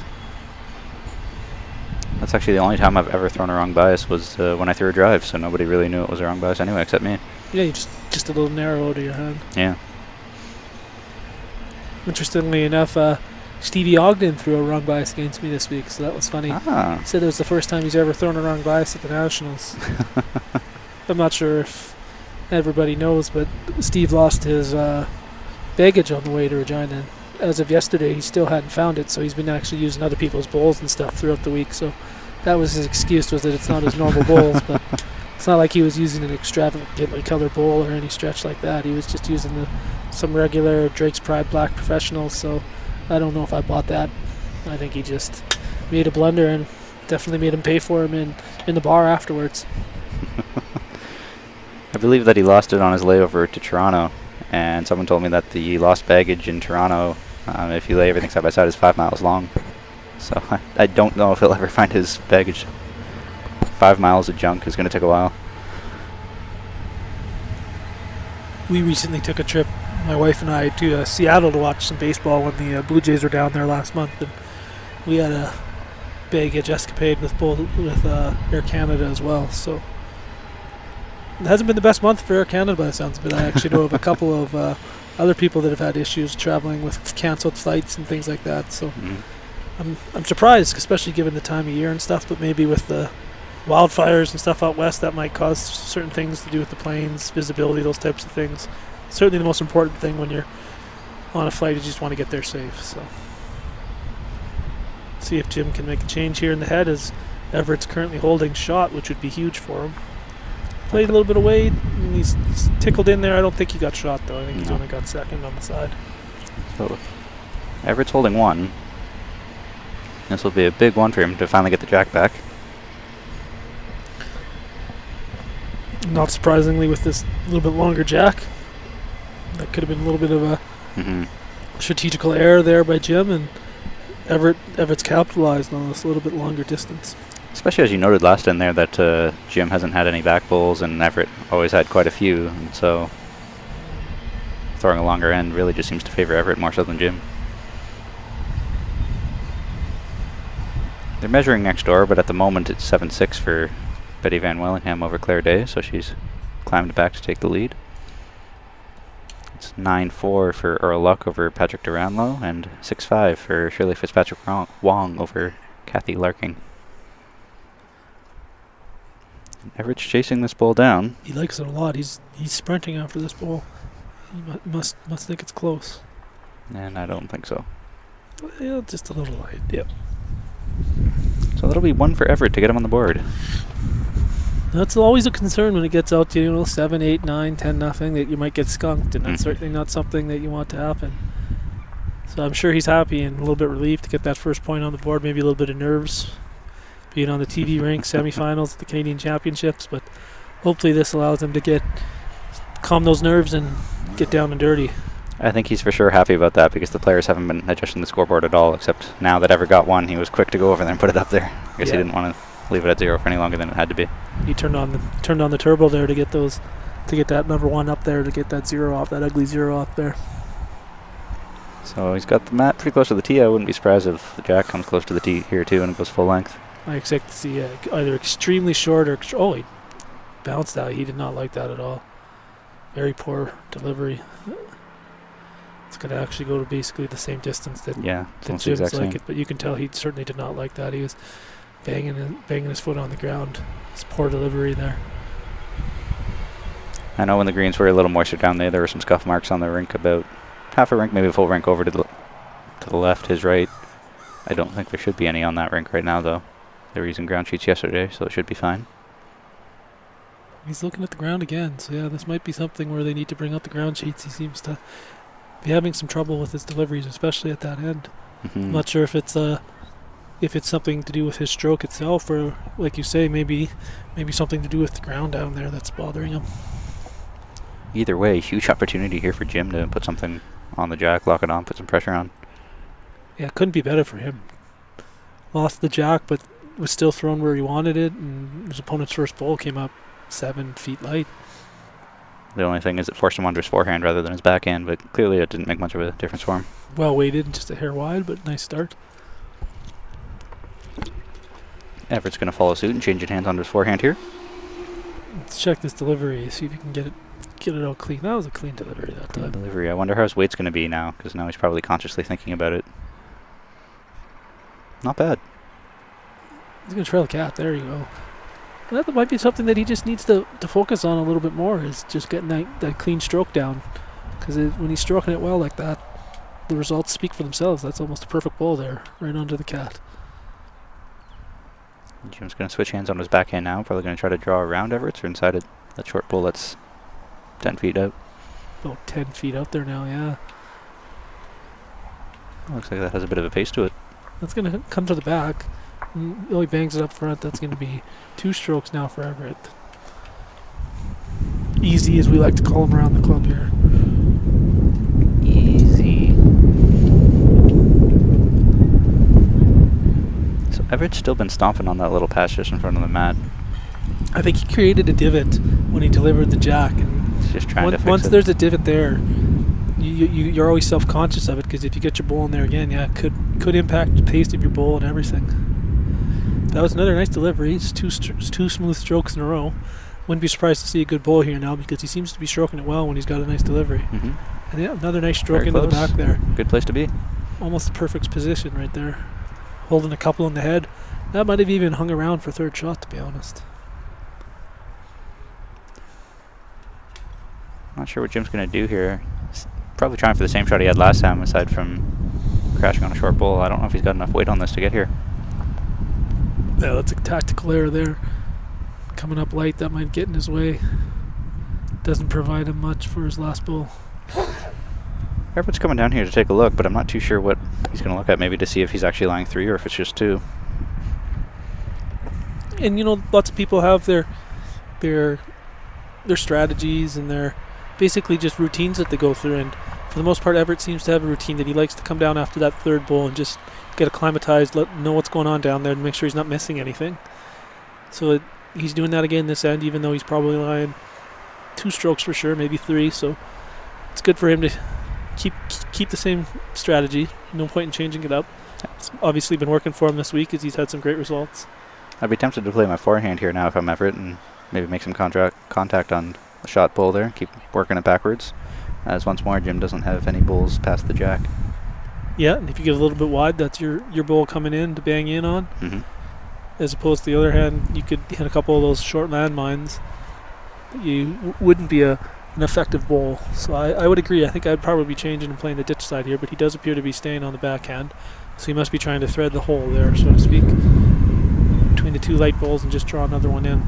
[SPEAKER 1] That's actually the only time I've ever thrown a wrong bias was when I threw a drive, so nobody really knew it was a wrong bias anyway except me.
[SPEAKER 2] Yeah, you just a little narrow out of your hand.
[SPEAKER 1] Yeah.
[SPEAKER 2] Interestingly enough, Stevie Ogden threw a wrong bias against me this week, so that was funny.
[SPEAKER 1] Ah.
[SPEAKER 2] He said it was the first time he's ever thrown a wrong bias at the Nationals. I'm not sure if everybody knows, but Steve lost his baggage on the way to Regina. As of yesterday, he still hadn't found it, so he's been actually using other people's bowls and stuff throughout the week. So that was his excuse, was that it's not his normal bowls, but it's not like he was using an extravagantly colored bowl or any stretch like that. He was just using some regular Drake's Pride Black Professionals, so I don't know if I bought that. I think he just made a blunder and definitely made him pay for him in the bar afterwards.
[SPEAKER 1] I believe that he lost it on his layover to Toronto, and someone told me that the lost baggage in Toronto, if you lay everything side by side, is 5 miles long. So I don't know if he'll ever find his baggage. 5 miles of junk is going to take a while.
[SPEAKER 2] We recently took a trip, my wife and I, to Seattle to watch some baseball when the Blue Jays were down there last month, and we had a baggage escapade with Air Canada as well. So it hasn't been the best month for Air Canada by the sounds of it. I actually know of a couple of other people that have had issues traveling with canceled flights and things like that. So I'm surprised, especially given the time of year and stuff, but maybe with the wildfires and stuff out west, that might cause certain things to do with the planes, visibility, those types of things. Certainly the most important thing when you're on a flight is you just want to get there safe. So see if Jim can make a change here in the head, as Everett's currently holding shot, which would be huge for him. Played a little bit of weight, and he's tickled in there. I don't think he got shot, though. I think he's only got second on the side.
[SPEAKER 1] So Everett's holding 1. This will be a big one for him to finally get the jack back.
[SPEAKER 2] Not surprisingly, with this little bit longer jack, that could have been a little bit of a strategical error there by Jim, and Everett's capitalized on this little bit longer distance.
[SPEAKER 1] Especially as you noted last in there that Jim hasn't had any back bowls and Everett always had quite a few, and so throwing a longer end really just seems to favor Everett more so than Jim. They're measuring next door, but at the moment it's 7-6 for Betty Van Wellingham over Claire Day, so she's climbed back to take the lead. It's 9-4 for Earl Luck over Patrick Duranlo, and 6-5 for Shirley Fitzpatrick Wong over Kathy Larking. Everett's chasing this ball down.
[SPEAKER 2] He likes it a lot. He's sprinting after this ball. He must think it's close.
[SPEAKER 1] And I don't think so.
[SPEAKER 2] Yeah, just a little light. Yep.
[SPEAKER 1] So that'll be 1 for Everett to get him on the board.
[SPEAKER 2] That's always a concern when it gets out to 7, 8, 9, 10 nothing that you might get skunked, and that's certainly not something that you want to happen. So I'm sure he's happy and a little bit relieved to get that first point on the board. Maybe a little bit of nerves being on the TV rink, semifinals at the Canadian Championships, but hopefully this allows him to calm those nerves and get down and dirty.
[SPEAKER 1] I think he's for sure happy about that because the players haven't been adjusting the scoreboard at all, except now that Everett got 1, he was quick to go over there and put it up there. I guess he didn't want to leave it at 0 for any longer than it had to be.
[SPEAKER 2] He turned on the turbo there to get that number 1 up there, to get that 0 off, that ugly 0 off there.
[SPEAKER 1] So he's got the mat pretty close to the tee. I wouldn't be surprised if the jack comes close to the tee here too and it goes full length. I
[SPEAKER 2] expect to see either extremely short or he bounced out. He did not like that at all. Very poor delivery. It's going to actually go to basically the same distance that Jim's like it, but you can tell he certainly did not like that. He was banging his foot on the ground. It's poor delivery there.
[SPEAKER 1] I know when the greens were a little moister down there were some scuff marks on the rink, about half a rink, maybe a full rink over to the left, his right. I don't think there should be any on that rink right now, though. They were using ground sheets yesterday, so it should be fine.
[SPEAKER 2] He's looking at the ground again, so yeah, this might be something where they need to bring out the ground sheets. He seems to be having some trouble with his deliveries, especially at that end. I'm not sure if it's something to do with his stroke itself, or like you say, maybe something to do with the ground down there that's bothering him.
[SPEAKER 1] Either way, huge opportunity here for Jim to put something on the jack, lock it on, put some pressure on.
[SPEAKER 2] Yeah, it couldn't be better for him. Lost the jack, but was still thrown where he wanted it, and his opponent's first bowl came up 7 feet light.
[SPEAKER 1] The only thing is it forced him onto his forehand rather than his backhand, but clearly it didn't make much of a difference for him.
[SPEAKER 2] Well weighted, just a hair wide, but nice start.
[SPEAKER 1] Everett's going to follow suit and change his hands onto his forehand here.
[SPEAKER 2] Let's check this delivery, see if you can get it all clean. That was a clean delivery that time.
[SPEAKER 1] Delivery. I wonder how his weight's going to be now, because now he's probably consciously thinking about it. Not bad.
[SPEAKER 2] He's going to trail the cat. There you go. And that might be something that he just needs to focus on a little bit more, is just getting that clean stroke down. Because when he's stroking it well like that, the results speak for themselves. That's almost a perfect ball there, right onto the cat.
[SPEAKER 1] Jim's going to switch hands on his backhand now. Probably going to try to draw around Everett or inside it. That short ball that's 10 feet out.
[SPEAKER 2] About 10 feet out there now, yeah.
[SPEAKER 1] Looks like that has a bit of a pace to it.
[SPEAKER 2] That's going to come to the back. Oh, he bangs it up front. That's going to be 2 strokes now for Everett. Easy, as we like to call him around the club here.
[SPEAKER 1] Easy. So Everett's still been stomping on that little patch just in front of the mat.
[SPEAKER 2] I think he created a divot when he delivered the jack, and
[SPEAKER 1] he's just trying to fix
[SPEAKER 2] once
[SPEAKER 1] it.
[SPEAKER 2] There's a divot there, you're always self-conscious of it, because if you get your bowl in there again, yeah, it could impact the pace of your bowl and everything. That was another nice delivery. It's two smooth strokes in a row. Wouldn't be surprised to see a good bowl here now, because he seems to be stroking it well when he's got a nice delivery. And yeah, another nice stroke into the back there.
[SPEAKER 1] Good place to be.
[SPEAKER 2] Almost the perfect position right there. Holding a couple in the head. That might have even hung around for third shot, to be honest.
[SPEAKER 1] Not sure what Jim's going to do here. He's probably trying for the same shot he had last time, aside from crashing on a short ball. I don't know if he's got enough weight on this to get here.
[SPEAKER 2] Yeah, that's a tactical error there. Coming up light, that might get in his way. Doesn't provide him much for his last bowl.
[SPEAKER 1] Everyone's coming down here to take a look, but I'm not too sure what he's going to look at, maybe to see if he's actually lying 3 or if it's just 2.
[SPEAKER 2] And you know, lots of people have their strategies and their basically just routines that they go through, and for the most part Everett seems to have a routine that he likes to come down after that 3rd bowl and just get acclimatized, know what's going on down there and make sure he's not missing anything. So he's doing that again this end, even though he's probably lying 2 strokes for sure, maybe 3, so it's good for him to keep the same strategy. No point in changing it up. It's obviously been working for him this week as he's had some great results.
[SPEAKER 1] I'd be tempted to play my forehand here now if I'm Everett and maybe make some contact on the shot bull there, keep working it backwards, as once more Jim doesn't have any bulls past the jack.
[SPEAKER 2] Yeah, and if you get a little bit wide, that's your bull coming in to bang in on.
[SPEAKER 1] Mm-hmm.
[SPEAKER 2] As opposed to the other hand, you could hit a couple of those short landmines. You wouldn't be an effective bowl. So I would agree. I think I'd probably be changing and playing the ditch side here, but he does appear to be staying on the backhand. So he must be trying to thread the hole there, so to speak, between the 2 light bowls and just draw another one in.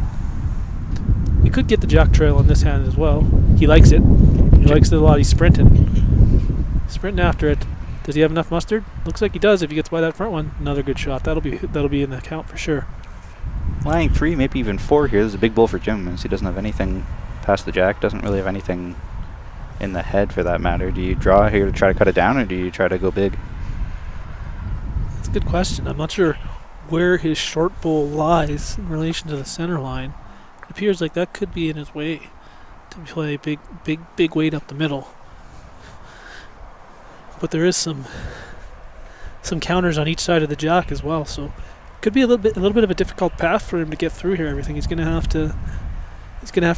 [SPEAKER 2] You could get the jack trail on this hand as well. He likes it. He likes it a lot. He's sprinting. Sprinting after it. Does he have enough mustard? Looks like he does if he gets by that front one. Another good shot. That'll be in the count for sure.
[SPEAKER 1] Lying 3, maybe even 4 here. This is a big bull for Jim, as he doesn't have anything past the jack, doesn't really have anything in the head for that matter. Do you draw here to try to cut it down, or do you try to go big?
[SPEAKER 2] That's a good question. I'm not sure where his short bull lies in relation to the center line. It appears like that could be in his way to play big weight up the middle. But there is some counters on each side of the jack as well, so it could be a little bit of a difficult path for him to get through here. Everything he's going to have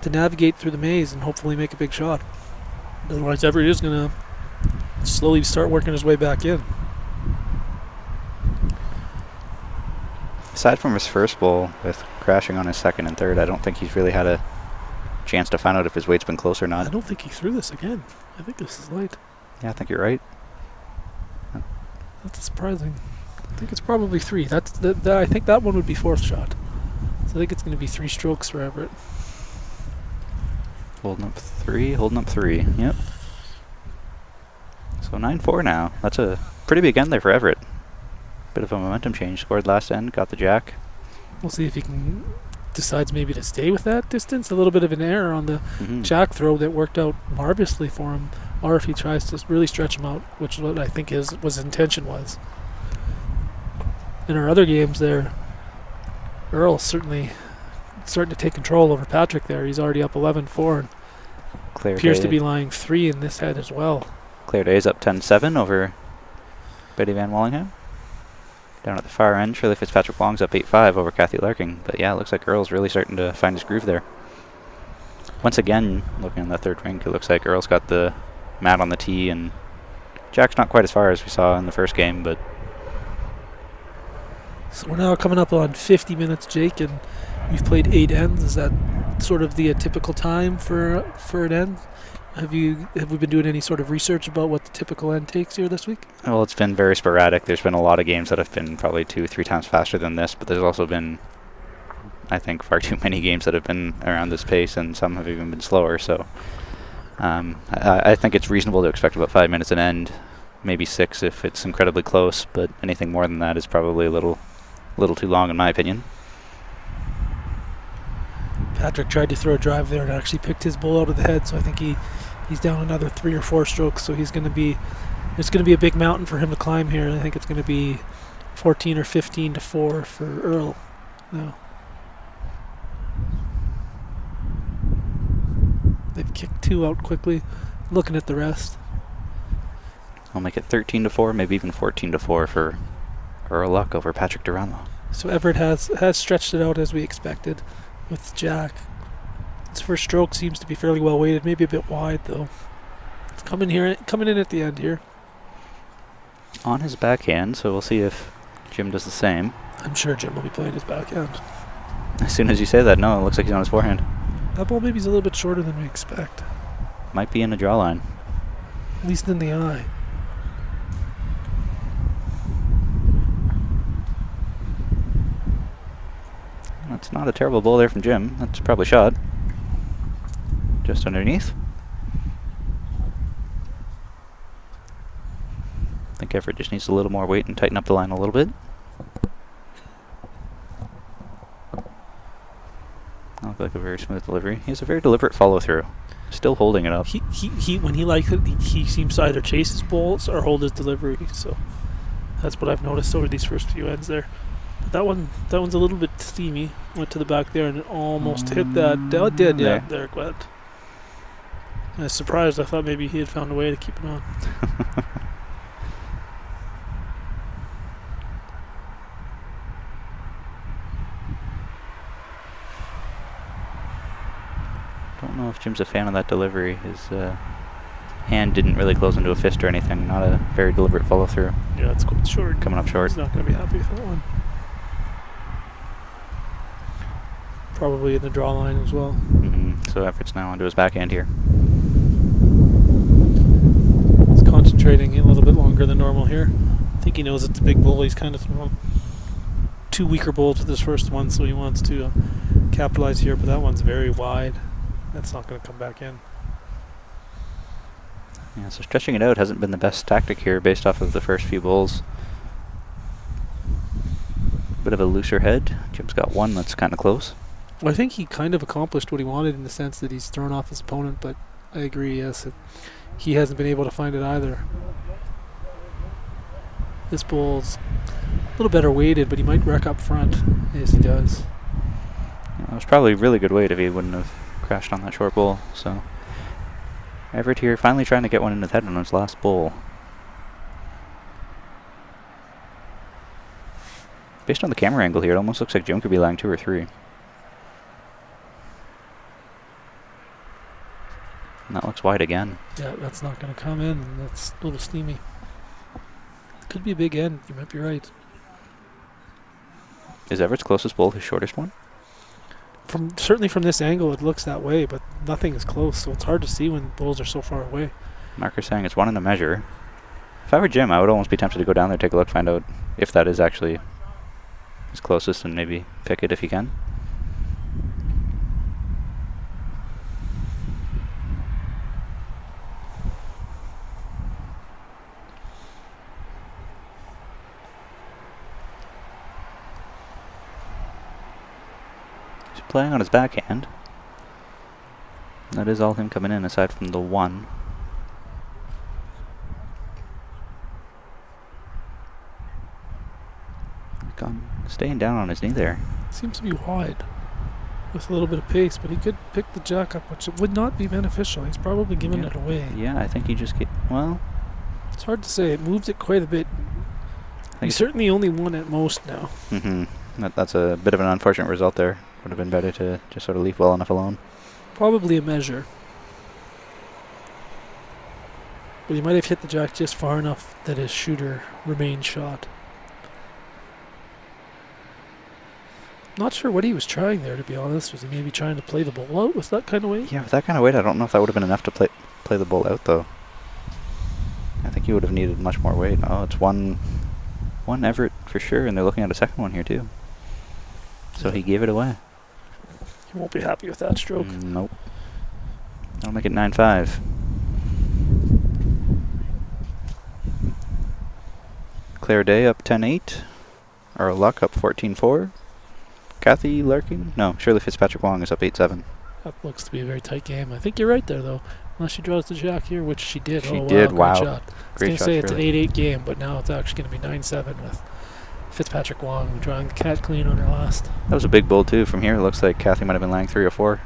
[SPEAKER 2] to navigate through the maze and hopefully make a big shot. Otherwise, Everett is going to slowly start working his way back in.
[SPEAKER 1] Aside from his first bowl, with crashing on his 2nd and 3rd, I don't think he's really had a chance to find out if his weight's been close or not.
[SPEAKER 2] I don't think he threw this again. I think this is light.
[SPEAKER 1] Yeah, I think you're right.
[SPEAKER 2] That's surprising. I think it's probably 3. I think that one would be 4th shot. So I think it's going to be 3 strokes for Everett.
[SPEAKER 1] Holding up 3, yep. So 9-4 now. That's a pretty big end there for Everett. Bit of a momentum change. Scored last end, got the jack.
[SPEAKER 2] We'll see if he decides maybe to stay with that distance. A little bit of an error on the jack throw that worked out marvelously for him, or if he tries to really stretch him out, which is what I think his intention was. In our other games there, Earl's certainly starting to take control over Patrick there. He's already up 11-4 and appears to be lying 3 in this head as well.
[SPEAKER 1] Claire Day's up 10-7 over Betty Van Wallingham. Down at the far end, Shirley Fitzpatrick Wong's up 8-5 over Kathy Larking. But yeah, it looks like Earl's really starting to find his groove there. Once again, looking on the 3rd rink, it looks like Earl's got the mat on the tee, and Jack's not quite as far as we saw in the first game, but...
[SPEAKER 2] So we're now coming up on 50 minutes, Jake, and we've played 8 ends. Is that sort of the typical time for an end? Have we been doing any sort of research about what the typical end takes here this week?
[SPEAKER 1] Well, it's been very sporadic. There's been a lot of games that have been probably 2-3 times faster than this, but there's also been, I think, far too many games that have been around this pace, and some have even been slower. So I think it's reasonable to expect about 5 minutes an end, maybe 6 if it's incredibly close, but anything more than that is probably a little too long in my opinion.
[SPEAKER 2] Patrick tried to throw a drive there and actually picked his bull out of the head, so I think he's down another 3 or 4 strokes, so it's going to be a big mountain for him to climb here. I think it's going to be 14 or 15-4 for Earl now. They've kicked 2 out quickly. Looking at the rest.
[SPEAKER 1] I'll make it 13-4, maybe even 14-4 for Earl Luck over Patrick Duranlo.
[SPEAKER 2] So Everett has stretched it out as we expected with Jack. His first stroke seems to be fairly well weighted, maybe a bit wide though. It's coming in at the end here.
[SPEAKER 1] On his backhand, so we'll see if Jim does the same.
[SPEAKER 2] I'm sure Jim will be playing his backhand.
[SPEAKER 1] As soon as you say that, no, it looks like he's on his forehand.
[SPEAKER 2] That ball maybe is a little bit shorter than we expect.
[SPEAKER 1] Might be in a draw line.
[SPEAKER 2] At least in the eye.
[SPEAKER 1] It's not a terrible bowl there from Jim. That's probably shot. Just underneath. I think Everett just needs a little more weight and tighten up the line a little bit. That looked like a very smooth delivery. He has a very deliberate follow-through. Still holding it up.
[SPEAKER 2] He when he likes it, he seems to either chase his balls or hold his delivery. So that's what I've noticed over these first few ends there. But that one's a little bit steamy. Went to the back there and it almost hit that. Oh, it did, yeah. There it went. I was surprised. I thought maybe he had found a way to keep it on.
[SPEAKER 1] Don't know if Jim's a fan of that delivery. His hand didn't really close into a fist or anything. Not a very deliberate follow-through.
[SPEAKER 2] Yeah, it's quite short.
[SPEAKER 1] Coming up short.
[SPEAKER 2] He's not going to be happy with that one. Probably in the draw line as well.
[SPEAKER 1] So Everett's now onto his backhand here.
[SPEAKER 2] He's concentrating a little bit longer than normal here. I think he knows it's a big bowl. He's kind of thrown 2 weaker bowls with this first one, so he wants to capitalize here, but that one's very wide. That's not going to come back in.
[SPEAKER 1] Yeah, so stretching it out hasn't been the best tactic here based off of the first few bowls. Bit of a looser head. Jim's got one that's kind of close.
[SPEAKER 2] Well, I think he kind of accomplished what he wanted in the sense that he's thrown off his opponent, but I agree, yes, he hasn't been able to find it either. This bowl's a little better weighted, but he might wreck up front. Yes, he does.
[SPEAKER 1] Yeah, it was probably really good weight if he wouldn't have crashed on that short bowl. So Everett here finally trying to get one in his head on his last bowl. Based on the camera angle here, it almost looks like Jim could be lying 2 or 3. And that looks wide again.
[SPEAKER 2] Yeah, that's not going to come in, and that's a little steamy. Could be a big end. You might be right.
[SPEAKER 1] Is Everett's closest bowl his shortest one?
[SPEAKER 2] Certainly from this angle, it looks that way, but nothing is close, so it's hard to see when bowls are so far away.
[SPEAKER 1] Marker's saying it's 1 in a measure. If I were Jim, I would almost be tempted to go down there, take a look, find out if that is actually his closest, and maybe pick it if he can. Playing on his backhand. That is all him coming in aside from the 1. Staying down on his knee there.
[SPEAKER 2] Seems to be wide with a little bit of pace, but he could pick the jack up, which would not be beneficial. He's probably giving it away.
[SPEAKER 1] Yeah, I think he just well,
[SPEAKER 2] it's hard to say. It moved it quite a bit. He's certainly only 1 at most now.
[SPEAKER 1] That's a bit of an unfortunate result there. Would have been better to just sort of leave well enough alone.
[SPEAKER 2] Probably a measure. But he might have hit the jack just far enough that his shooter remained shot. Not sure what he was trying there, to be honest. Was he maybe trying to play the ball out with that kind of weight?
[SPEAKER 1] Yeah, with that kind of weight, I don't know if that would have been enough to play the ball out, though. I think he would have needed much more weight. Oh, it's one Everett for sure, and they're looking at a second one here, too. So he gave it away.
[SPEAKER 2] He won't be happy with that stroke.
[SPEAKER 1] Nope. That'll make it 9-5. Claire Day up 10-8. Earl Luck up 14-4. Kathy Larkin? No, Shirley Fitzpatrick Wong is up 8-7.
[SPEAKER 2] That looks to be a very tight game. I think you're right there, though. Unless she draws the jack here, which she did.
[SPEAKER 1] She did, wow.
[SPEAKER 2] Great shot. I was going to say it's an 8-8 game, but now it's actually going to be 9-7 with Fitzpatrick Wong drawing the cat clean on her last.
[SPEAKER 1] That was a big bull, too. From here, it looks like Kathy might have been laying 3 or 4.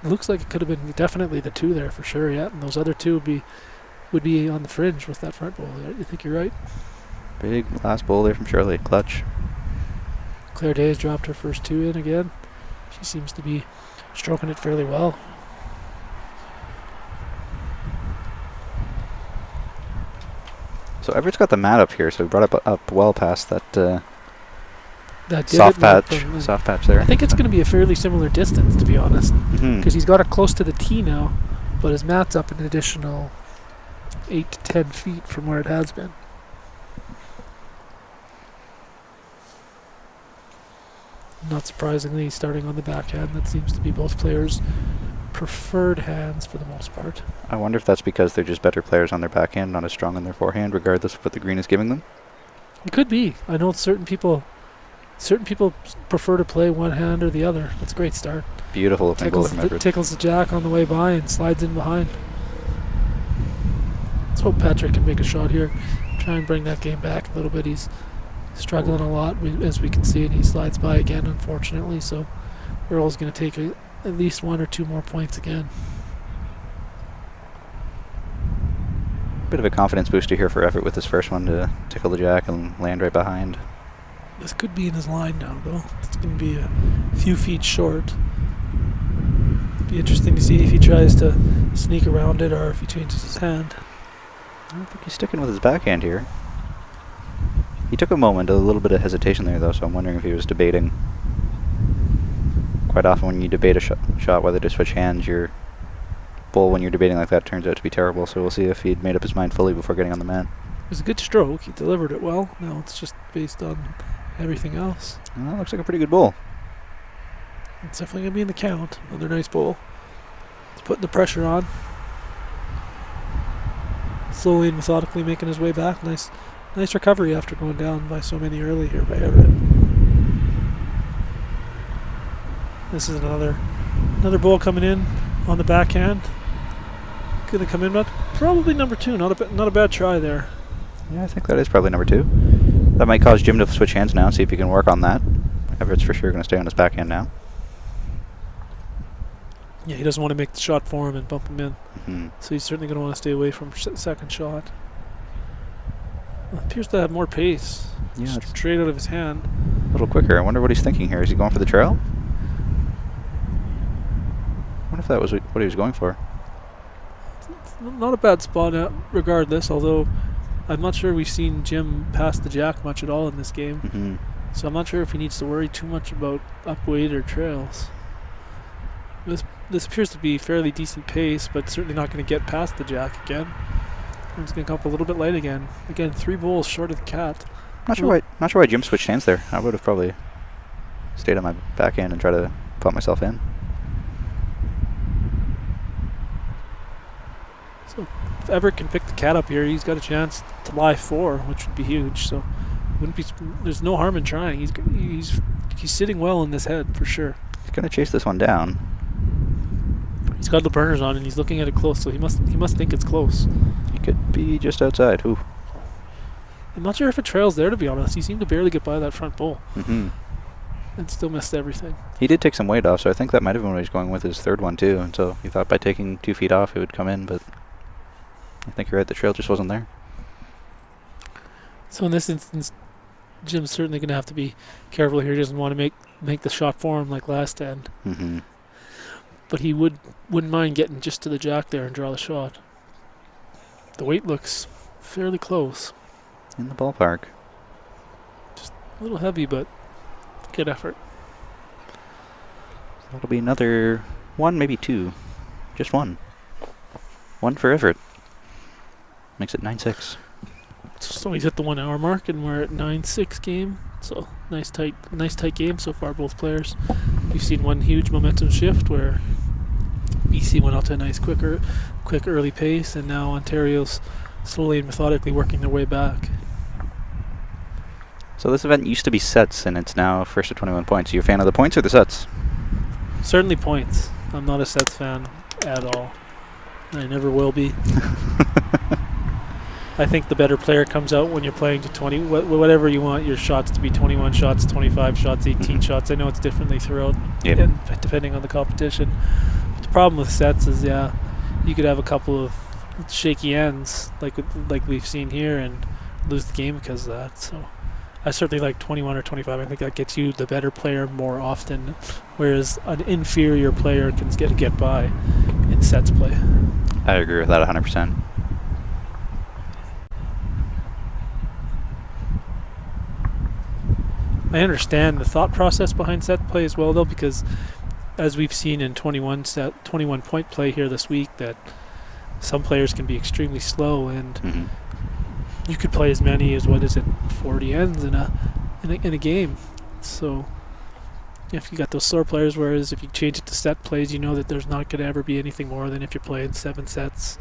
[SPEAKER 2] It looks like it could have been definitely the 2 there for sure, yeah. And those other 2 would be on the fringe with that front bull. You think you're right?
[SPEAKER 1] Big last bull there from Shirley. Clutch.
[SPEAKER 2] Claire Day has dropped her first 2 in again. She seems to be stroking it fairly well.
[SPEAKER 1] So Everett's got the mat up here, so he brought it up well past that
[SPEAKER 2] that
[SPEAKER 1] soft patch there.
[SPEAKER 2] I think it's going to be a fairly similar distance, to be honest, because he's got it close to the tee now, but his mat's up an additional 8 to 10 feet from where it has been. Not surprisingly, starting on the backhand. That seems to be both players' preferred hands for the most part.
[SPEAKER 1] I wonder if that's because they're just better players on their backhand, not as strong on their forehand, regardless of what the green is giving them.
[SPEAKER 2] It could be. I know certain people prefer to play one hand or the other. That's a great start.
[SPEAKER 1] Beautiful open goal from Everett.
[SPEAKER 2] Tickles the jack on the way by and slides in behind. Let's hope Patrick can make a shot here. Try and bring that game back a little bit. He's struggling a lot, as we can see, and he slides by again, unfortunately. So Earl's going to take at least 1 or 2 more points again.
[SPEAKER 1] Bit of a confidence booster here for Everett with his first one to tickle the jack and land right behind.
[SPEAKER 2] This could be in his line now, though. It's going to be a few feet short. Be interesting to see if he tries to sneak around it or if he changes his hand.
[SPEAKER 1] I don't think he's sticking with his backhand here. He took a moment, a little bit of hesitation there, though, so I'm wondering if he was debating. Quite often when you debate a shot whether to switch hands, your bowl, when you're debating like that, turns out to be terrible. So we'll see if he'd made up his mind fully before getting on the mat.
[SPEAKER 2] It was a good stroke. He delivered it well. Now it's just based on everything else.
[SPEAKER 1] Well, that looks like a pretty good bowl.
[SPEAKER 2] It's definitely going to be in the count. Another nice bowl. He's putting the pressure on. Slowly and methodically making his way back. Nice recovery after going down by so many early here by Everett. This is another bowl coming in on the backhand. Going to come in, but probably number 2. Not a bad try there.
[SPEAKER 1] Yeah, I think that is probably number 2. That might cause Jim to switch hands now and see if he can work on that. Everett's for sure going to stay on his backhand now.
[SPEAKER 2] Yeah, he doesn't want to make the shot for him and bump him in.
[SPEAKER 1] Mm-hmm.
[SPEAKER 2] So he's certainly going to want to stay away from second shot. Appears to have more pace.
[SPEAKER 1] Yeah,
[SPEAKER 2] Straight out of his hand.
[SPEAKER 1] A little quicker. I wonder what he's thinking here. Is he going for the trail? I wonder if that was what he was going for.
[SPEAKER 2] It's not a bad spot regardless, although I'm not sure we've seen Jim pass the jack much at all in this game.
[SPEAKER 1] Mm-hmm.
[SPEAKER 2] So I'm not sure if he needs to worry too much about upweight or trails. This appears to be fairly decent pace, but certainly not going to get past the jack again. It's going to come up a little bit light again. Again, 3 bowls short of the cat.
[SPEAKER 1] Not sure why Jim switched hands there. I would have probably stayed on my backhand and tried to put myself in.
[SPEAKER 2] So if Everett can pick the cat up here, he's got a chance to lie 4, which would be huge. So there's no harm in trying. He's sitting well in this head for sure.
[SPEAKER 1] He's going to chase this one down.
[SPEAKER 2] He's got the burners on and he's looking at it close, so he must think it's close.
[SPEAKER 1] He could be just outside. Ooh.
[SPEAKER 2] I'm not sure if it trails there, to be honest. He seemed to barely get by that front bowl.
[SPEAKER 1] Mm-hmm.
[SPEAKER 2] And still missed everything.
[SPEAKER 1] He did take some weight off, so I think that might have been what he was going with his third one too. And so he thought by taking 2 feet off it would come in, but I think you're right, the trail just wasn't there.
[SPEAKER 2] So in this instance, Jim's certainly going to have to be careful here. He doesn't want to make the shot for him like last end.
[SPEAKER 1] Mm-hmm.
[SPEAKER 2] But he wouldn't mind getting just to the jack there and draw the shot. The weight looks fairly close.
[SPEAKER 1] In the ballpark.
[SPEAKER 2] Just a little heavy, but good effort.
[SPEAKER 1] That'll be another 1, maybe 2. Just 1. 1 for Everett. Makes it 9-6.
[SPEAKER 2] So he's hit the 1 hour mark, and we're at 9-6 game. So nice tight game so far, both players. We've seen one huge momentum shift where BC went out to a nice quick early pace, and now Ontario's slowly and methodically working their way back.
[SPEAKER 1] So this event used to be sets, and it's now first to 21 points. Are you a fan of the points or the sets?
[SPEAKER 2] Certainly points. I'm not a sets fan at all. And I never will be. I think the better player comes out when you're playing to 20, whatever you want your shots to be, 21 shots, 25 shots, 18 shots. I know it's differently throughout, and depending on the competition. But the problem with sets is, you could have a couple of shaky ends, like we've seen here, and lose the game because of that. So I certainly like 21 or 25. I think that gets you the better player more often, whereas an inferior player can get by in sets play.
[SPEAKER 1] I agree with that 100%.
[SPEAKER 2] I understand the thought process behind set play as well, though, because as we've seen in 21 point play here this week, that some players can be extremely slow, and you could play as many as 40 ends in a game. So if you got those slower players, whereas if you change it to set plays, you know that there's not going to ever be anything more than if you're playing 7 end sets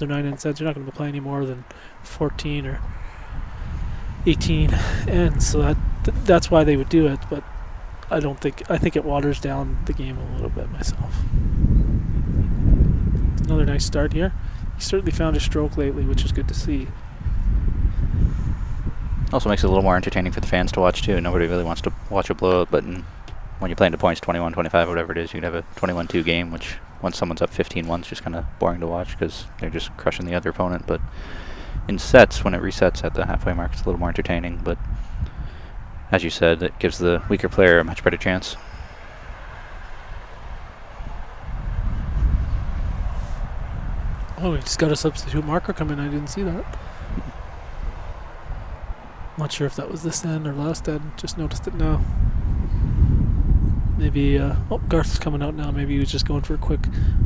[SPEAKER 2] or 9 end sets, you're not going to play any more than 14 or 18 ends. So that's why they would do it, but I think it waters down the game a little bit myself. Another nice start here. He certainly found his stroke lately, which is good to see.
[SPEAKER 1] Also makes it a little more entertaining for the fans to watch too. Nobody really wants to watch a blowout, but when you're playing to points 21-25 or whatever it is, you can have a 21-2 game, which once someone's up 15-1 is just kind of boring to watch because they're just crushing the other opponent. But in sets, when it resets at the halfway mark, it's a little more entertaining. But as you said, it gives the weaker player a much better chance.
[SPEAKER 2] Oh, we just got a substitute marker coming. I didn't see that. Not sure if that was this end or last end. Just noticed it now. Maybe, Garth's coming out now. Maybe he was just going for a quick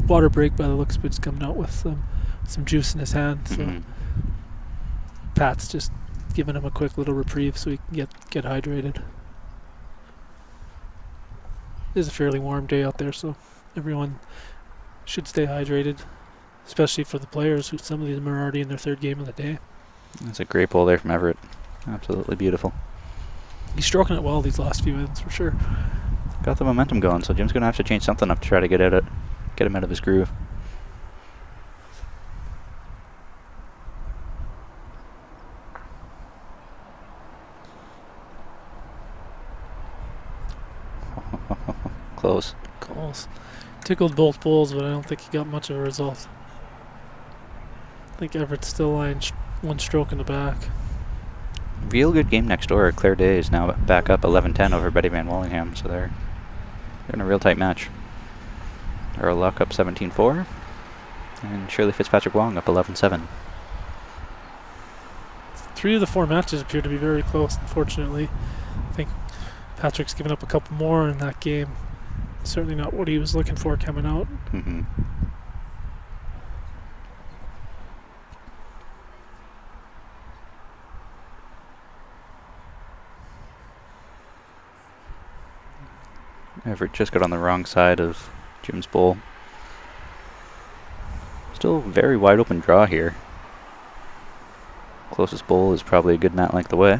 [SPEAKER 2] water break by the looks, but he's coming out with some juice in his hand. So Pat's just giving him a quick little reprieve so he can get hydrated. It is a fairly warm day out there, so everyone should stay hydrated, especially for the players, who some of them are already in their 3rd game of the day.
[SPEAKER 1] That's a great ball there from Everett. Absolutely beautiful.
[SPEAKER 2] He's stroking it well these last few minutes for sure.
[SPEAKER 1] Got the momentum going, so Jim's going to have to change something up to try to get him out of his groove. Close.
[SPEAKER 2] Tickled both bowls, but I don't think he got much of a result. I think Everett's still lying one stroke in the back.
[SPEAKER 1] Real good game next door. Claire Day is now back up 11-10 over Betty Van Wallingham, so they're in a real tight match. Earl Luck up 17-4, and Shirley Fitzpatrick Wong up 11-7.
[SPEAKER 2] 3 of the 4 matches appear to be very close, unfortunately. I think Patrick's given up a couple more in that game. Certainly not what he was looking for coming out.
[SPEAKER 1] Everett just got on the wrong side of Jim's bowl. Still very wide open draw here. Closest bowl is probably a good mat length away.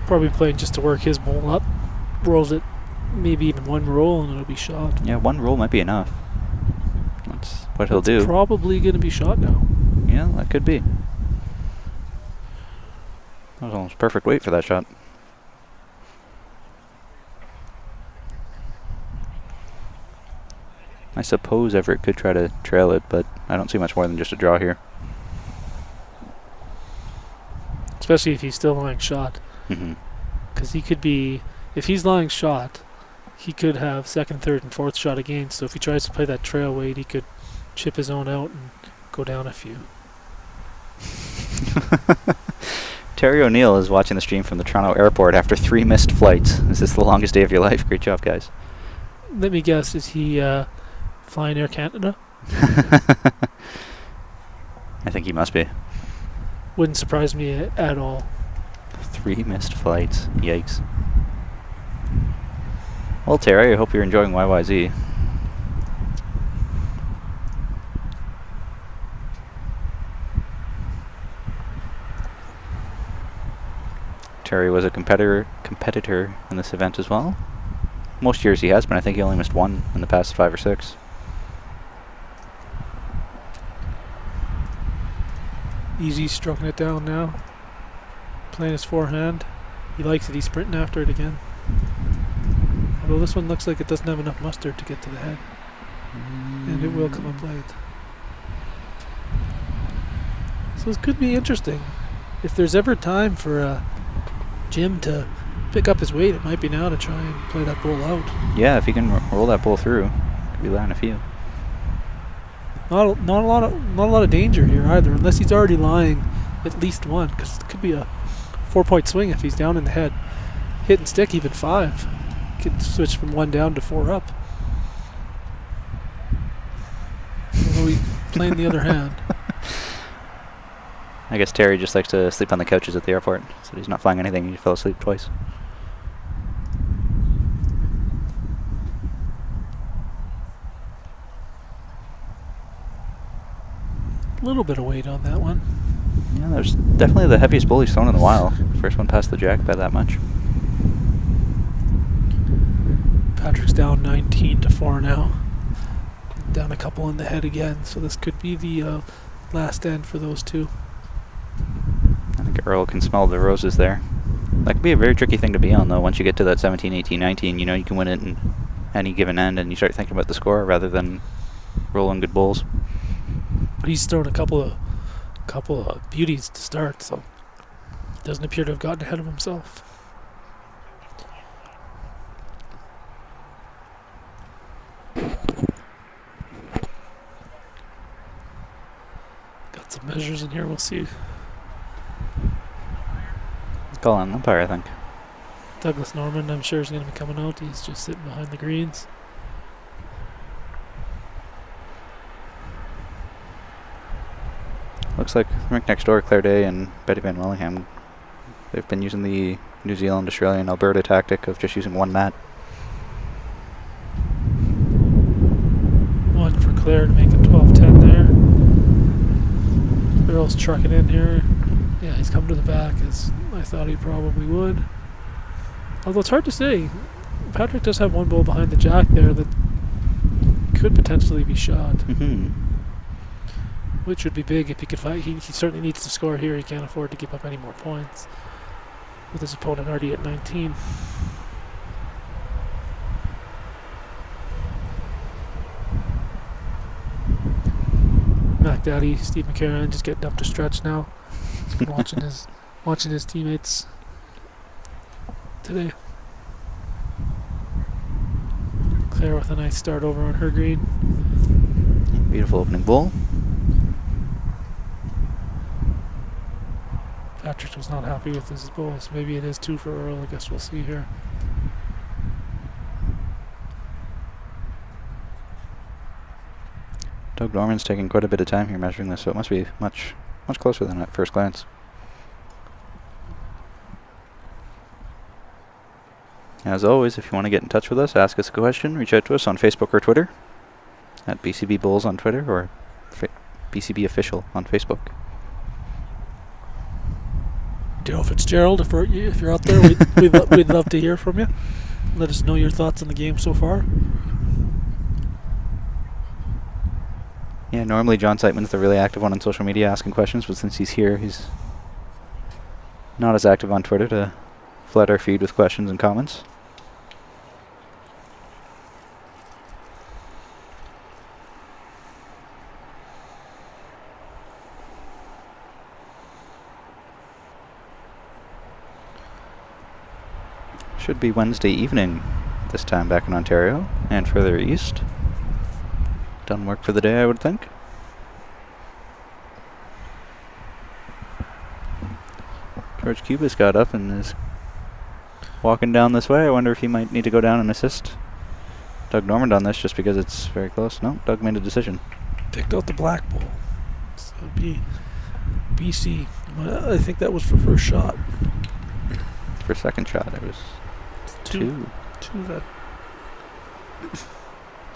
[SPEAKER 2] Probably playing just to work his bowl up. Rolls it, maybe even one roll, and it'll be shot.
[SPEAKER 1] Yeah, one roll might be enough. That's what he'll do.
[SPEAKER 2] Probably going to be shot now.
[SPEAKER 1] Yeah, that could be. That was almost perfect weight for that shot. I suppose Everett could try to trail it, but I don't see much more than just a draw here.
[SPEAKER 2] Especially if he's still lying shot. Because he could be, if he's lying shot, he could have 2nd, 3rd, and 4th shot again. So if he tries to play that trail weight, he could chip his own out and go down a few.
[SPEAKER 1] Terry O'Neill is watching the stream from the Toronto airport after 3 missed flights. Is this the longest day of your life? Great job, guys.
[SPEAKER 2] Let me guess, is he flying Air Canada?
[SPEAKER 1] I think he must be.
[SPEAKER 2] Wouldn't surprise me at all.
[SPEAKER 1] 3 missed flights. Yikes. Well, Terry, I hope you're enjoying YYZ. Terry was a competitor in this event as well. Most years he has been. I think he only missed 1 in the past 5 or 6.
[SPEAKER 2] Easy stroking it down now. Playing his forehand. He likes it. He's sprinting after it again. Although this one looks like it doesn't have enough mustard to get to the head. And it will come up late. So this could be interesting. If there's ever time for Jim to pick up his weight, it might be now to try and play that ball out.
[SPEAKER 1] Yeah, if he can roll that ball through, could be landing a few.
[SPEAKER 2] Not a lot of danger here either, unless he's already lying at least 1, because it could be a 4-point swing if he's down in the head. Hit and stick, even 5. Could switch from 1 down to 4 up. Although he's playing the other hand.
[SPEAKER 1] I guess Terry just likes to sleep on the couches at the airport, so he's not flying anything. He fell asleep twice.
[SPEAKER 2] A little bit of weight on that one.
[SPEAKER 1] Yeah, there's definitely the heaviest bull he's thrown in a while. First one past the jack by that much.
[SPEAKER 2] Patrick's down 19-4 now. Down a couple in the head again, so this could be the last end for those two.
[SPEAKER 1] I think Earl can smell the roses there. That could be a very tricky thing to be on, though. Once you get to that 17, 18, 19, you know you can win it in any given end, and you start thinking about the score rather than rolling good bulls.
[SPEAKER 2] But he's thrown a couple of beauties to start, so he doesn't appear to have gotten ahead of himself. Got some measures in here, we'll see.
[SPEAKER 1] Call on umpire, I think.
[SPEAKER 2] Douglas Norman, I'm sure, is going to be coming out. He's just sitting behind the greens.
[SPEAKER 1] Looks like rink next door, Claire Day and Betty Van Wellingham, they've been using the New Zealand, Australian, Alberta tactic of just using one mat.
[SPEAKER 2] One for Claire to make it 12-10 there. Earl's trucking in here. Yeah, he's come to the back as I thought he probably would. Although it's hard to say. Patrick does have one bull behind the jack there that could potentially be shot. Which would be big if he could fight. He certainly needs to score here. He can't afford to give up any more points with his opponent already at 19. Mac Daddy, Steve McCarron, just getting up to stretch now. He's been watching his teammates today. Claire with a nice start over on her green.
[SPEAKER 1] Beautiful opening bull.
[SPEAKER 2] Patrick was not happy with his bulls. Maybe it is 2 for Earl. I guess we'll see here.
[SPEAKER 1] Doug Norman's taking quite a bit of time here measuring this, so it must be much closer than at first glance. As always, if you want to get in touch with us, ask us a question, reach out to us on Facebook or Twitter, at BCB Bulls on Twitter or BCB Official on Facebook.
[SPEAKER 2] Daryl Fitzgerald, if you're out there, we'd love to hear from you. Let us know your thoughts on the game so far.
[SPEAKER 1] Yeah, normally John Siteman's the really active one on social media asking questions, but since he's here, he's not as active on Twitter to flood our feed with questions and comments. Should be Wednesday evening this time back in Ontario and further east. Done work for the day, I would think. George Cubas got up and is walking down this way. I wonder if he might need to go down and assist Doug Norman on this just because it's very close. No, Doug made a decision.
[SPEAKER 2] Picked out the black bull. So it'd be BC. I think that was for first shot.
[SPEAKER 1] For second shot, it was two.
[SPEAKER 2] That.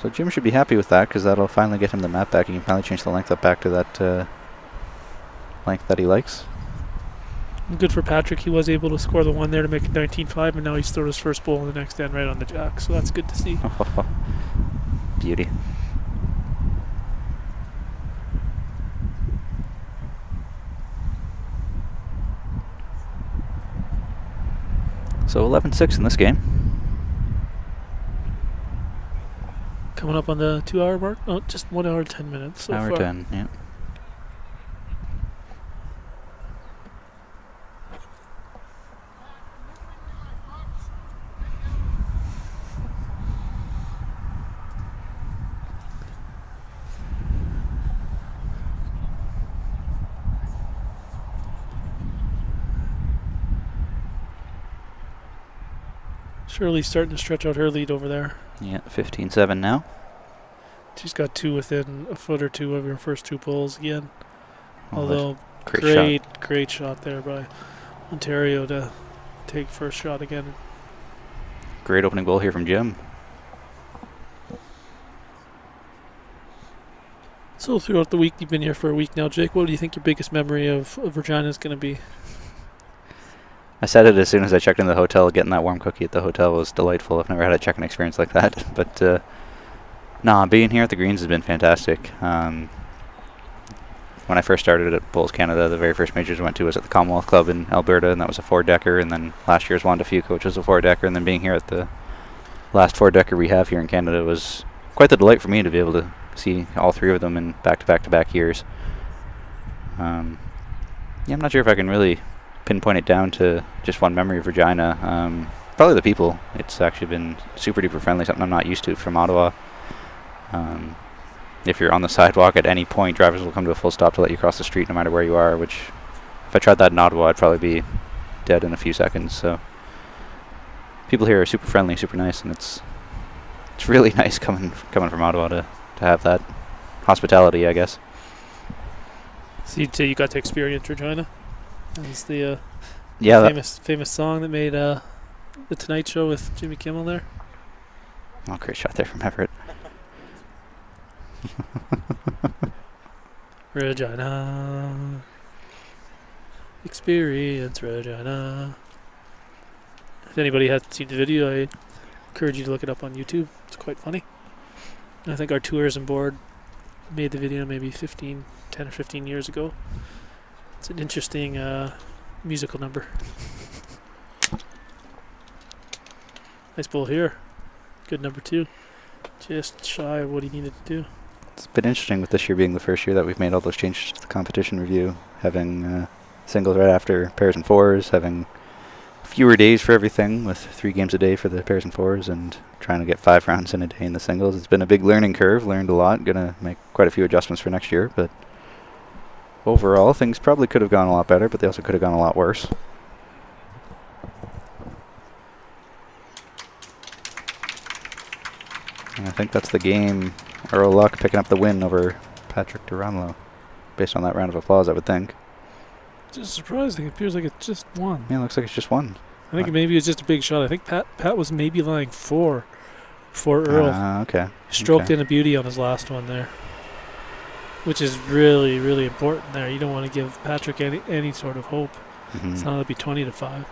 [SPEAKER 1] So Jim should be happy with that because that'll finally get him the map back. He can finally change the length up back to that length that he likes.
[SPEAKER 2] Good for Patrick. He was able to score the one there to make it 19-5, and now he's thrown his first bull in the next end right on the jack. So that's good to see.
[SPEAKER 1] Beauty. So 11-6 in this game.
[SPEAKER 2] Coming up on the 2-hour mark? Oh, just 1 hour 10 minutes so
[SPEAKER 1] Hour
[SPEAKER 2] far.
[SPEAKER 1] 10, yeah.
[SPEAKER 2] Shirley's starting to stretch out her lead over there.
[SPEAKER 1] Yeah, 15-7 now.
[SPEAKER 2] She's got 2 within a foot or two of her first 2 pulls again.
[SPEAKER 1] Oh,
[SPEAKER 2] Although Great shot there by Ontario to take first shot again.
[SPEAKER 1] Great opening goal here from Jim.
[SPEAKER 2] So throughout the week, you've been here for a week now, Jake. What do you think your biggest memory of Regina is going to be?
[SPEAKER 1] I said it as soon as I checked into the hotel. Getting that warm cookie at the hotel was delightful. I've never had a check-in experience like that. But being here at the Greens has been fantastic. When I first started at Bulls Canada, the very first majors I went to was at the Commonwealth Club in Alberta, and that was a 4-decker. And then last year's Wanda Fuca, which was a 4-decker. And then being here at the last 4-decker we have here in Canada was quite the delight for me to be able to see all three of them in back-to-back-to-back years. I'm not sure if I can really pinpoint it down to just one memory of Regina. Probably the people. It's actually been super duper friendly, something I'm not used to from Ottawa. If you're on the sidewalk at any point, drivers will come to a full stop to let you cross the street no matter where you are, which if I tried that in Ottawa, I'd probably be dead in a few seconds. So people here are super friendly, super nice, and it's really nice coming from Ottawa to have that hospitality, I guess.
[SPEAKER 2] So you'd say you got to experience Regina? That's the famous song that made the Tonight Show with Jimmy Kimmel there.
[SPEAKER 1] Oh, great shot there from Everett.
[SPEAKER 2] Regina. Experience Regina. If anybody hasn't seen the video, I encourage you to look it up on YouTube. It's quite funny. And I think our tourism board made the video maybe 10 or 15 years ago. It's an interesting musical number. Nice ball here. Good number 2. Just shy of what he needed to do.
[SPEAKER 1] It's been interesting with this year being the first year that we've made all those changes to the competition review, having singles right after pairs and fours, having fewer days for everything with 3 games a day for the pairs and fours, and trying to get 5 rounds in a day in the singles. It's been a big learning curve, learned a lot, gonna make quite a few adjustments for next year, but overall things probably could have gone a lot better, but they also could have gone a lot worse. And I think that's the game. Earl Luck picking up the win over Patrick Duranlo. Based on that round of applause, I would think.
[SPEAKER 2] Just surprising. It appears like it's just one.
[SPEAKER 1] Yeah, it looks like it's just one.
[SPEAKER 2] I think maybe it was just a big shot. I think Pat was maybe lying 4 for Earl.
[SPEAKER 1] Okay.
[SPEAKER 2] Stroked in a beauty on his last one there. Which is really, really important there. You don't want to give Patrick any sort of hope.
[SPEAKER 1] Mm-hmm.
[SPEAKER 2] So now it'll be 20-5.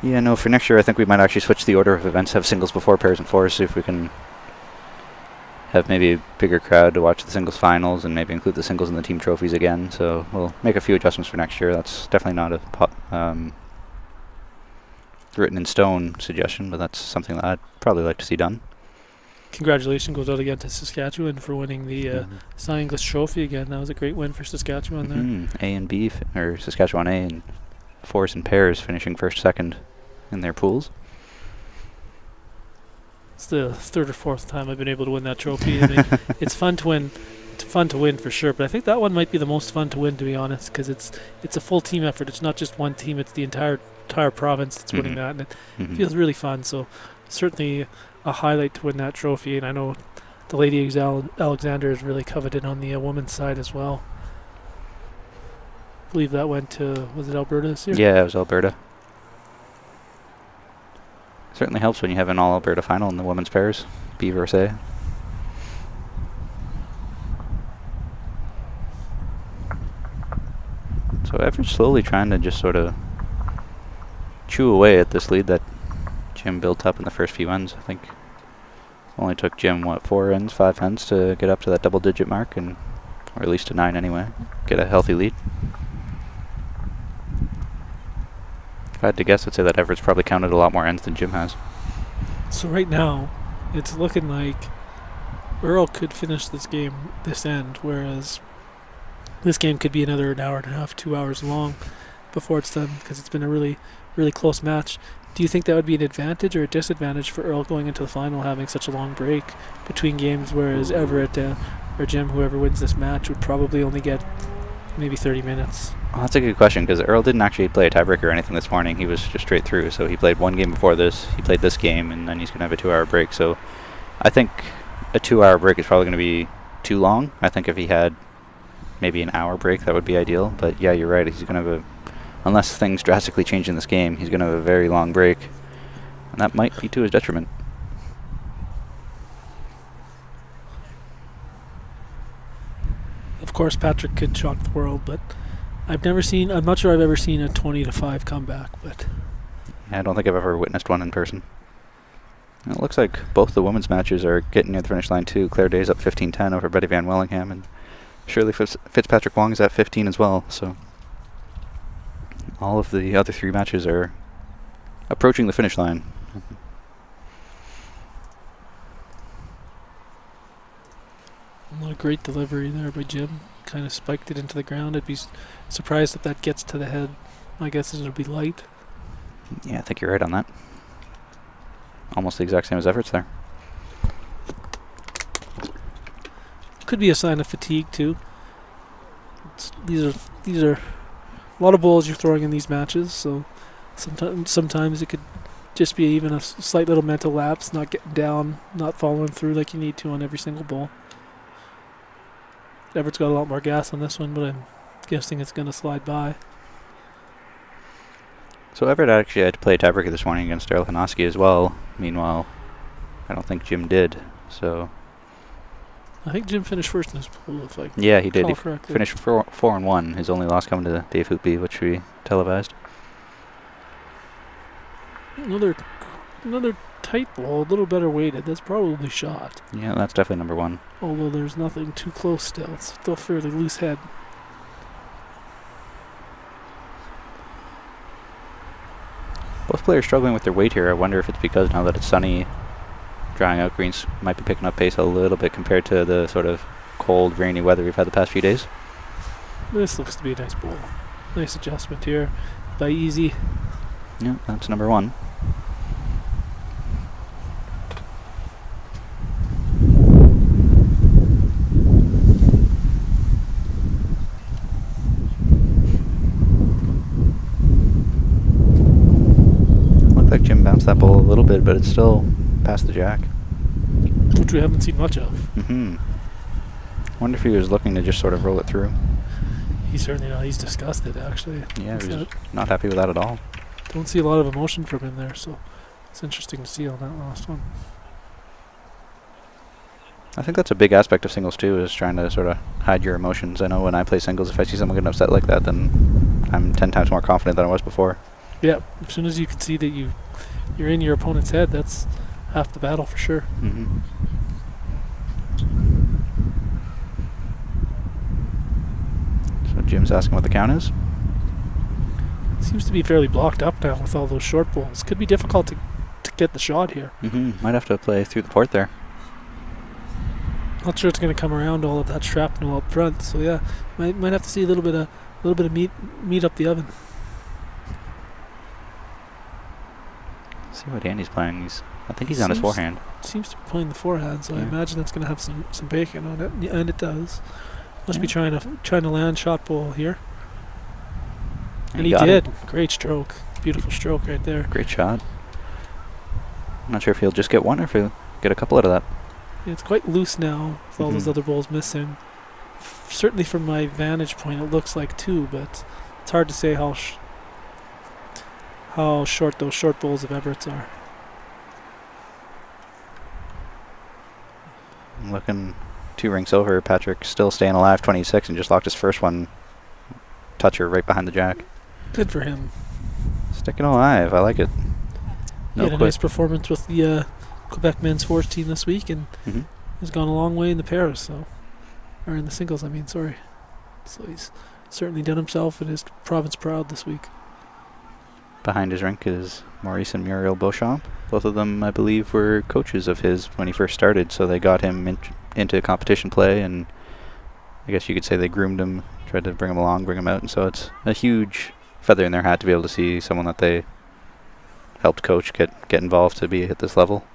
[SPEAKER 1] Yeah, no, for next year I think we might actually switch the order of events, have singles before pairs and fours, see if we can have maybe a bigger crowd to watch the singles finals and maybe include the singles in the team trophies again. So we'll make a few adjustments for next year. That's definitely not a written in stone suggestion, but that's something that I'd probably like to see done.
[SPEAKER 2] Congratulations goes out again to Saskatchewan for winning the Cy English Trophy again. That was a great win for Saskatchewan there.
[SPEAKER 1] A and B, or Saskatchewan A and fours and pairs finishing first, second in their pools.
[SPEAKER 2] It's the 3rd or 4th time I've been able to win that trophy. I mean, it's fun to win. It's fun to win for sure, but I think that one might be the most fun to win, to be honest, because it's a full team effort. It's not just one team; it's the entire province that's winning that, and it feels really fun. So certainly a highlight to win that trophy, and I know the Lady Alexander is really coveted on the women's side as well. I believe that went to, was it Alberta this year?
[SPEAKER 1] Yeah, it was Alberta. Certainly helps when you have an all-Alberta final in the women's pairs, B versus A. So Everett's slowly trying to just sort of chew away at this lead that Jim built up in the first few ends. I think only took Jim, 5 ends to get up to that double-digit mark, or at least to 9 anyway, get a healthy lead. If I had to guess, I'd say that Everett's probably counted a lot more ends than Jim has.
[SPEAKER 2] So right now, it's looking like Earl could finish this game this end, whereas this game could be another 1.5 hours, 2 hours long before it's done, because it's been a really, really close match. Do you think that would be an advantage or a disadvantage for Earl going into the final, having such a long break between games, whereas Everett or Jim, whoever wins this match, would probably only get maybe 30 minutes?
[SPEAKER 1] Well, that's a good question, because Earl didn't actually play a tiebreaker or anything this morning. He was just straight through. So he played one game before this, he played this game, and then he's going to have a 2-hour break. So I think a 2-hour break is probably going to be too long. I think if he had maybe an hour break, that would be ideal. But yeah, you're right. He's going to have unless things drastically change in this game, he's going to have a very long break. And that might be to his detriment.
[SPEAKER 2] Of course, Patrick could shock the world, but I'm not sure I've ever seen a 20-5 comeback, but
[SPEAKER 1] I don't think I've ever witnessed one in person. And it looks like both the women's matches are getting near the finish line too. Claire Day's up 15-10 over Betty Van Wellingham, and Shirley Fitzpatrick Wong is at 15 as well. So all of the other 3 matches are approaching the finish line.
[SPEAKER 2] What a great delivery there by Jim. Kind of spiked it into the ground. I'd be surprised if that gets to the head. My guess is it'll be light.
[SPEAKER 1] Yeah, I think you're right on that. Almost the exact same as Everett's there.
[SPEAKER 2] Could be a sign of fatigue too. These are a lot of balls you're throwing in these matches, so sometimes it could just be even a slight little mental lapse, not getting down, not following through like you need to on every single ball. Everett's got a lot more gas on this one, but I'm guessing it's going to slide by.
[SPEAKER 1] So Everett actually had to play a tiebreaker this morning against Daryl Hanoski as well. Meanwhile, I don't think Jim did. So
[SPEAKER 2] I think Jim finished first in his pool, if I
[SPEAKER 1] yeah, he did. He
[SPEAKER 2] correctly.
[SPEAKER 1] finished 4-1. His only loss coming to Dave Hoopy, which we televised.
[SPEAKER 2] Another tight ball, a little better weighted. That's probably shot.
[SPEAKER 1] Yeah, that's definitely number 1.
[SPEAKER 2] Although there's nothing too close still. It's still fairly loose head.
[SPEAKER 1] Both players struggling with their weight here. I wonder if it's because now that it's sunny, drying out greens might be picking up pace a little bit compared to the sort of cold, rainy weather we've had the past few days.
[SPEAKER 2] This looks to be a nice ball. Nice adjustment here by Easy.
[SPEAKER 1] Yeah, that's number 1. Like Jim bounced that ball a little bit, but it's still past the jack.
[SPEAKER 2] Which we haven't seen much of.
[SPEAKER 1] Mm-hmm. Wonder if he was looking to just sort of roll it through.
[SPEAKER 2] He's certainly not. He's disgusted, actually.
[SPEAKER 1] Yeah, he's not happy with that at all.
[SPEAKER 2] Don't see a lot of emotion from him there, so it's interesting to see on that last one.
[SPEAKER 1] I think that's a big aspect of singles too, is trying to sort of hide your emotions. I know when I play singles, if I see someone getting upset like that, then I'm 10 times more confident than I was before.
[SPEAKER 2] Yeah, as soon as you can see that you're in your opponent's head, that's half the battle for sure.
[SPEAKER 1] Mm-hmm. So Jim's asking what the count is.
[SPEAKER 2] Seems to be fairly blocked up now with all those short balls. Could be difficult to get the shot here.
[SPEAKER 1] Mm-hmm. Might have to play through the port there.
[SPEAKER 2] Not sure it's going to come around all of that shrapnel up front. So yeah, might have to see a little bit of meat up the oven.
[SPEAKER 1] See what hand he's playing. I think he's on his forehand.
[SPEAKER 2] Seems to be playing the forehand, so I imagine that's going to have some bacon on it, and it does. Must be trying to land shot ball here. And he did. Great stroke. Beautiful stroke right there.
[SPEAKER 1] Great shot. I'm not sure if he'll just get one or if he'll get a couple out of that.
[SPEAKER 2] Yeah, it's quite loose now with all those other balls missing. Certainly from my vantage point, it looks like 2, but it's hard to say how short those short balls of Everett's are.
[SPEAKER 1] Looking 2 rinks over, Patrick still staying alive, 26, and just locked his first one toucher right behind the jack.
[SPEAKER 2] Good for him.
[SPEAKER 1] Sticking alive, I like it.
[SPEAKER 2] He had a nice performance with the Quebec men's fours team this week, and he's gone a long way in the pairs, or in the singles, I mean, sorry. So he's certainly done himself and his province proud this week.
[SPEAKER 1] Behind his rink is Maurice and Muriel Beauchamp. Both of them, I believe, were coaches of his when he first started, so they got him into competition play, and I guess you could say they groomed him, tried to bring him along, bring him out, and so it's a huge feather in their hat to be able to see someone that they helped coach get involved to be at this level.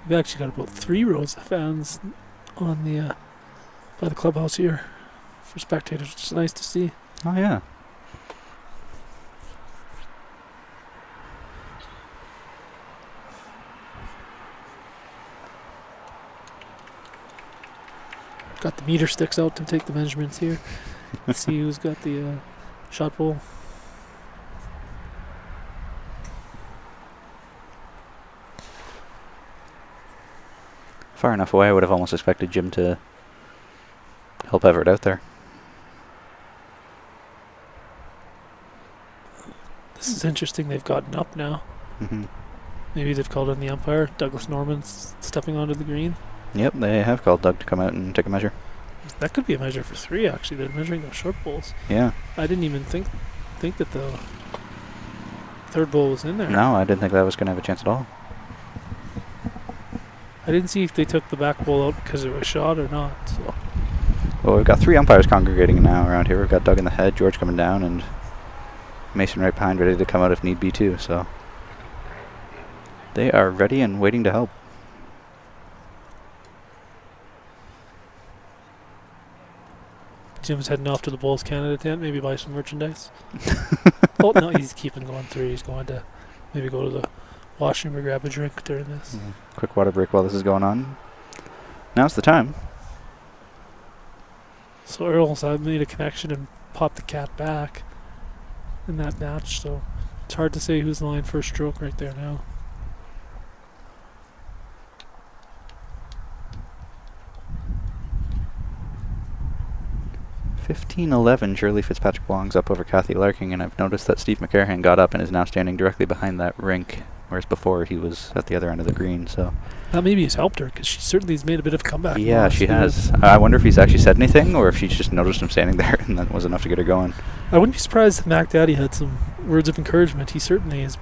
[SPEAKER 2] We've actually got about 3 rows of fans on the by the clubhouse here for spectators, which is nice to see.
[SPEAKER 1] Oh yeah.
[SPEAKER 2] got the meter sticks out to take the measurements here. Let's see who's got the shot pole.
[SPEAKER 1] Far enough away, I would have almost expected Jim to help Everett out there.
[SPEAKER 2] This is interesting. They've gotten up now.
[SPEAKER 1] Mm-hmm.
[SPEAKER 2] Maybe they've called on the umpire. Douglas Norman's stepping onto the green.
[SPEAKER 1] Yep, they have called Doug to come out and take a measure.
[SPEAKER 2] That could be a measure for 3, actually. They're measuring those short bowls.
[SPEAKER 1] Yeah.
[SPEAKER 2] I didn't even think that the third bowl was in there.
[SPEAKER 1] No, I didn't think that was going to have a chance at all.
[SPEAKER 2] I didn't see if they took the back bowl out because it was shot or not. So.
[SPEAKER 1] Well, we've got 3 umpires congregating now around here. We've got Doug in the head, George coming down, and Mason right behind, ready to come out if need be too. So they are ready and waiting to help.
[SPEAKER 2] Jim's heading off to the Bulls Canada tent, maybe buy some merchandise. Oh, no, he's keeping going through. He's going to maybe go to the washroom or grab a drink during this.
[SPEAKER 1] Quick water break while this is going on. Now's the time.
[SPEAKER 2] So Earl's made a connection and popped the cat back in that match, so it's hard to say who's in line for a stroke right there now.
[SPEAKER 1] (15-11). Shirley Fitzpatrick Wong's up over Kathy Larking, and I've noticed that Steve McCarahan got up and is now standing directly behind that rink, whereas before he was at the other end of the green. So
[SPEAKER 2] that maybe has helped her, because she certainly has made a bit of a comeback.
[SPEAKER 1] Yeah, she has. I wonder if he's actually said anything, or if she's just noticed him standing there and that was enough to get her going.
[SPEAKER 2] I wouldn't be surprised if Mac Daddy had some words of encouragement. He certainly has.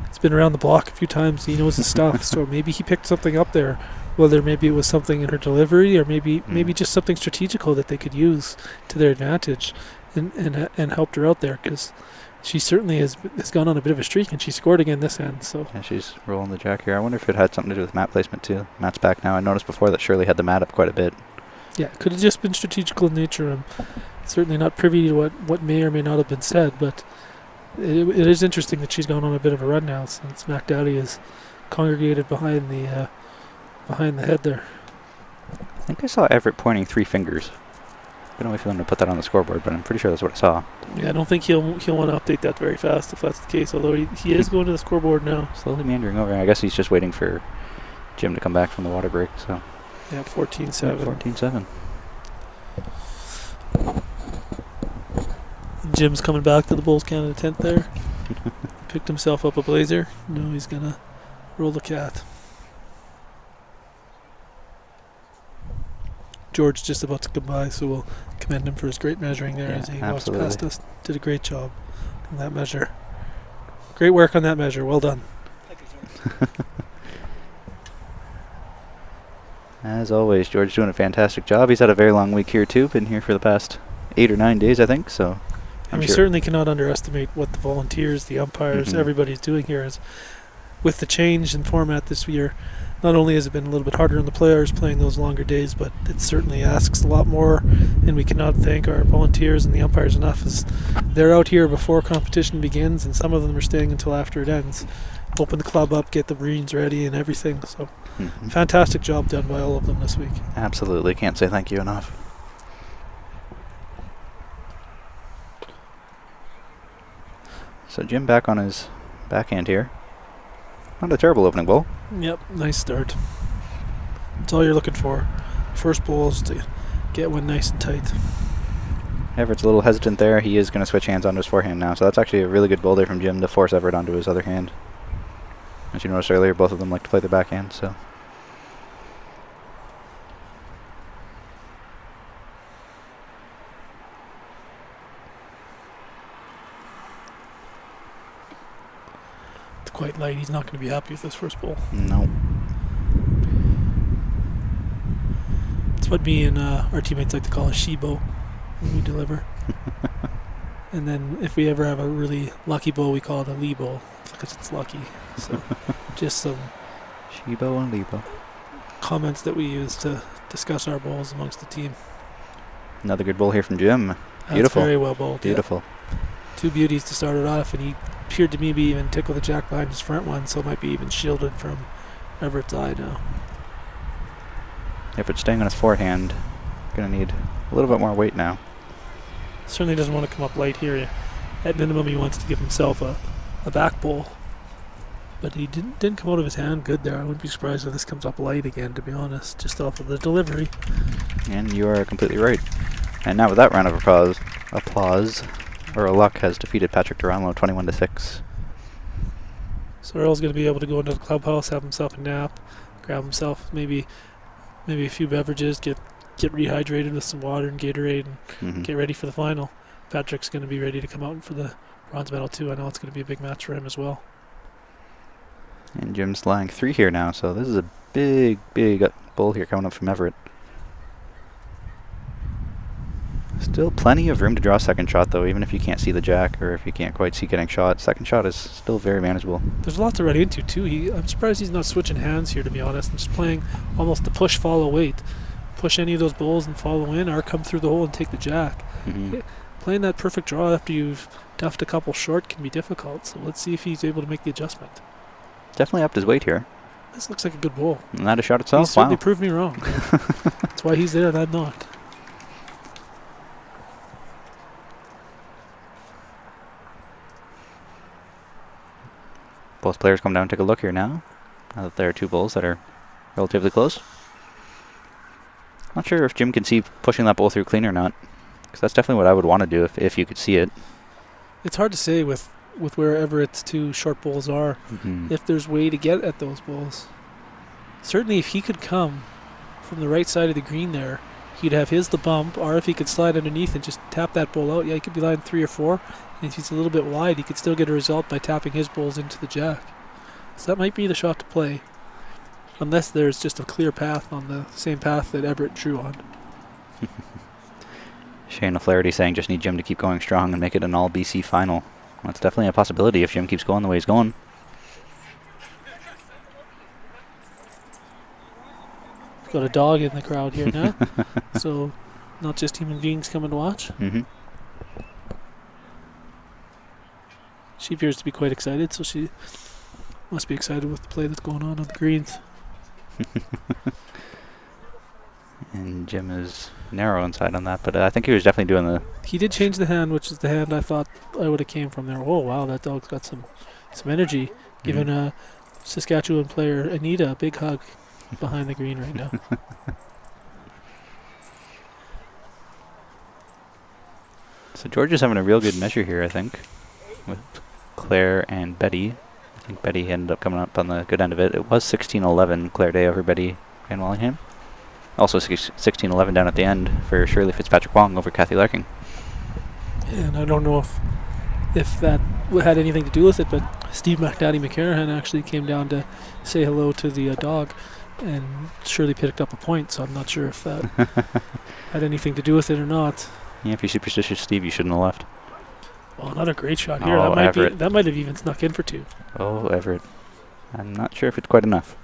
[SPEAKER 2] It's been around the block a few times. He knows his stuff, so maybe he picked something up there. Whether maybe it was something in her delivery, or maybe just something strategical that they could use to their advantage, and helped her out there, because she certainly has gone on a bit of a streak, and she scored again this end. So
[SPEAKER 1] yeah, she's rolling the jack here. I wonder if it had something to do with mat placement too. Matt's back now. I noticed before that Shirley had the mat up quite a bit.
[SPEAKER 2] Yeah, it could have just been strategical in nature. I'm certainly not privy to what may or may not have been said, but it is interesting that she's gone on a bit of a run now since Mac Daddy is congregated behind the head there.
[SPEAKER 1] I think I saw Everett pointing 3 fingers. I don't know if you want to put that on the scoreboard, but I'm pretty sure that's what I saw.
[SPEAKER 2] Yeah, I don't think he'll want to update that very fast if that's the case, although he is going to the scoreboard now.
[SPEAKER 1] Slowly meandering over. I guess he's just waiting for Jim to come back from the water break. So
[SPEAKER 2] yeah, 14-7.
[SPEAKER 1] 14-7.
[SPEAKER 2] Jim's coming back to the Bulls Canada tent there. Picked himself up a blazer. No, he's going to roll the cat. George just about to come by, so we'll commend him for his great measuring there as he walks past us. Did a great job on that measure. Great work on that measure. Well done.
[SPEAKER 1] As always, George doing a fantastic job. He's had a very long week here too. Been here for the past 8 or 9 days, I think. So,
[SPEAKER 2] and we certainly cannot underestimate what the volunteers, the umpires, everybody's doing here. Is with the change in format this year. Not only has it been a little bit harder on the players playing those longer days, but it certainly asks a lot more, and we cannot thank our volunteers and the umpires enough, as they're out here before competition begins, and some of them are staying until after it ends. Open the club up, get the greens ready and everything. So fantastic job done by all of them this week.
[SPEAKER 1] Absolutely. Can't say thank you enough. So Jim back on his backhand here. Not a terrible opening bowl.
[SPEAKER 2] Yep, nice start. That's all you're looking for. First bowl is to get one nice and tight.
[SPEAKER 1] Everett's a little hesitant there. He is going to switch hands onto his forehand now. So that's actually a really good bowl there from Jim to force Everett onto his other hand. As you noticed earlier, both of them like to play the backhand. So
[SPEAKER 2] quite light. He's not going to be happy with this first bowl.
[SPEAKER 1] No.
[SPEAKER 2] It's what me and our teammates like to call a she-bow when we deliver. And then if we ever have a really lucky bowl, we call it a Lee bowl because it's lucky. So just some
[SPEAKER 1] she-bow and Lee bow
[SPEAKER 2] comments that we use to discuss our bowls amongst the team.
[SPEAKER 1] Another good bowl here from Jim. Beautiful.
[SPEAKER 2] That's very well bowled.
[SPEAKER 1] Beautiful.
[SPEAKER 2] Yeah. 2 beauties to start it off, and he appeared to me be even tickle the jack behind his front one, so it might be even shielded from Everett's eye now.
[SPEAKER 1] Everett staying on his forehand, going to need a little bit more weight now.
[SPEAKER 2] Certainly doesn't want to come up light here. At minimum, he wants to give himself a back bowl. But he didn't come out of his hand good there. I wouldn't be surprised if this comes up light again, to be honest, just off of the delivery.
[SPEAKER 1] And you are completely right. And now with that round of applause, Earl Luck has defeated Patrick Duranlo 21-6.
[SPEAKER 2] So Earl's going to be able to go into the clubhouse, have himself a nap, grab himself maybe a few beverages, get rehydrated with some water and Gatorade, and get ready for the final. Patrick's going to be ready to come out for the bronze medal too. I know it's going to be a big match for him as well.
[SPEAKER 1] And Jim's lying 3 here now, so this is a big bull here coming up from Everett. Still plenty of room to draw a second shot, though, even if you can't see the jack or if you can't quite see getting shot. Second shot is still very manageable.
[SPEAKER 2] There's a lot to run into, too. I'm surprised he's not switching hands here, to be honest. I'm just playing almost the push-follow weight. Push any of those bulls and follow in, or come through the hole and take the jack. Playing that perfect draw after you've duffed a couple short can be difficult, so let's see if he's able to make the adjustment.
[SPEAKER 1] Definitely upped his weight here.
[SPEAKER 2] This looks like a good bull.
[SPEAKER 1] And that a shot itself?
[SPEAKER 2] He's certainly proved me wrong. That's why he's there and I'm not.
[SPEAKER 1] Both players come down and take a look here now that there are 2 bulls that are relatively close. Not sure if Jim can see pushing that bull through clean or not, because that's definitely what I would want to do if you could see it.
[SPEAKER 2] It's hard to say with wherever its 2 short bulls are, if there's way to get at those bulls. Certainly if he could come from the right side of the green there, he'd have the bump, or if he could slide underneath and just tap that bull out, yeah, he could be lying 3 or 4. And if he's a little bit wide, he could still get a result by tapping his bulls into the jack. So that might be the shot to play, unless there's just a clear path on the same path that Everett drew on.
[SPEAKER 1] Shane O'Flaherty saying just need Jim to keep going strong and make it an all-BC final. That's definitely a possibility if Jim keeps going the way he's going.
[SPEAKER 2] We've got a dog in the crowd here now, so not just human beings coming to watch. She appears to be quite excited, so she must be excited with the play that's going on the greens.
[SPEAKER 1] And Jim is narrow inside on that, but I think he was definitely doing the...
[SPEAKER 2] He did change the hand, which is the hand I thought I would have came from there. Oh, wow, that dog's got some energy. Giving a Saskatchewan player, Anita, a big hug behind the green right now.
[SPEAKER 1] So George is having a real good measure here, I think, with Claire and Betty. I think Betty ended up coming up on the good end of it. It was 16-11 Claire Day over Betty Van Wallingham. Also 16-11 down at the end for Shirley Fitzpatrick Wong over Kathy Larking.
[SPEAKER 2] And I don't know if that had anything to do with it, but Steve McDaddy McCarahan actually came down to say hello to the dog, and Shirley picked up a point, so I'm not sure if that had anything to do with it or not.
[SPEAKER 1] Yeah, if you're superstitious, Steve, you shouldn't have left.
[SPEAKER 2] Well, another great shot here.
[SPEAKER 1] Oh,
[SPEAKER 2] that might have even snuck in for 2.
[SPEAKER 1] Oh, Everett. I'm not sure if it's quite enough.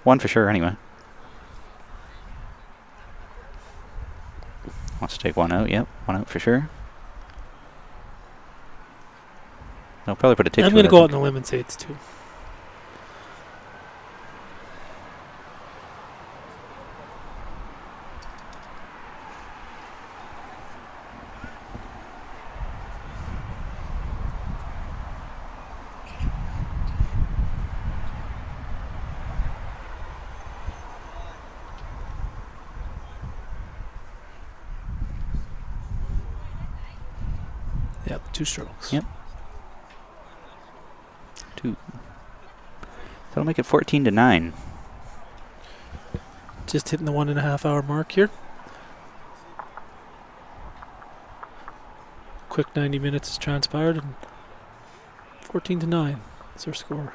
[SPEAKER 1] 1 for sure, anyway. Wants to take 1 out. Yep, 1 out for sure. They'll probably put a tick.
[SPEAKER 2] I'm going to go out on the limb and say it's 2. Yep, 2 strokes.
[SPEAKER 1] Yep. 2. That'll make it 14-9.
[SPEAKER 2] Just hitting the 1.5 hour mark here. Quick 90 minutes has transpired, and 14-9 is our score.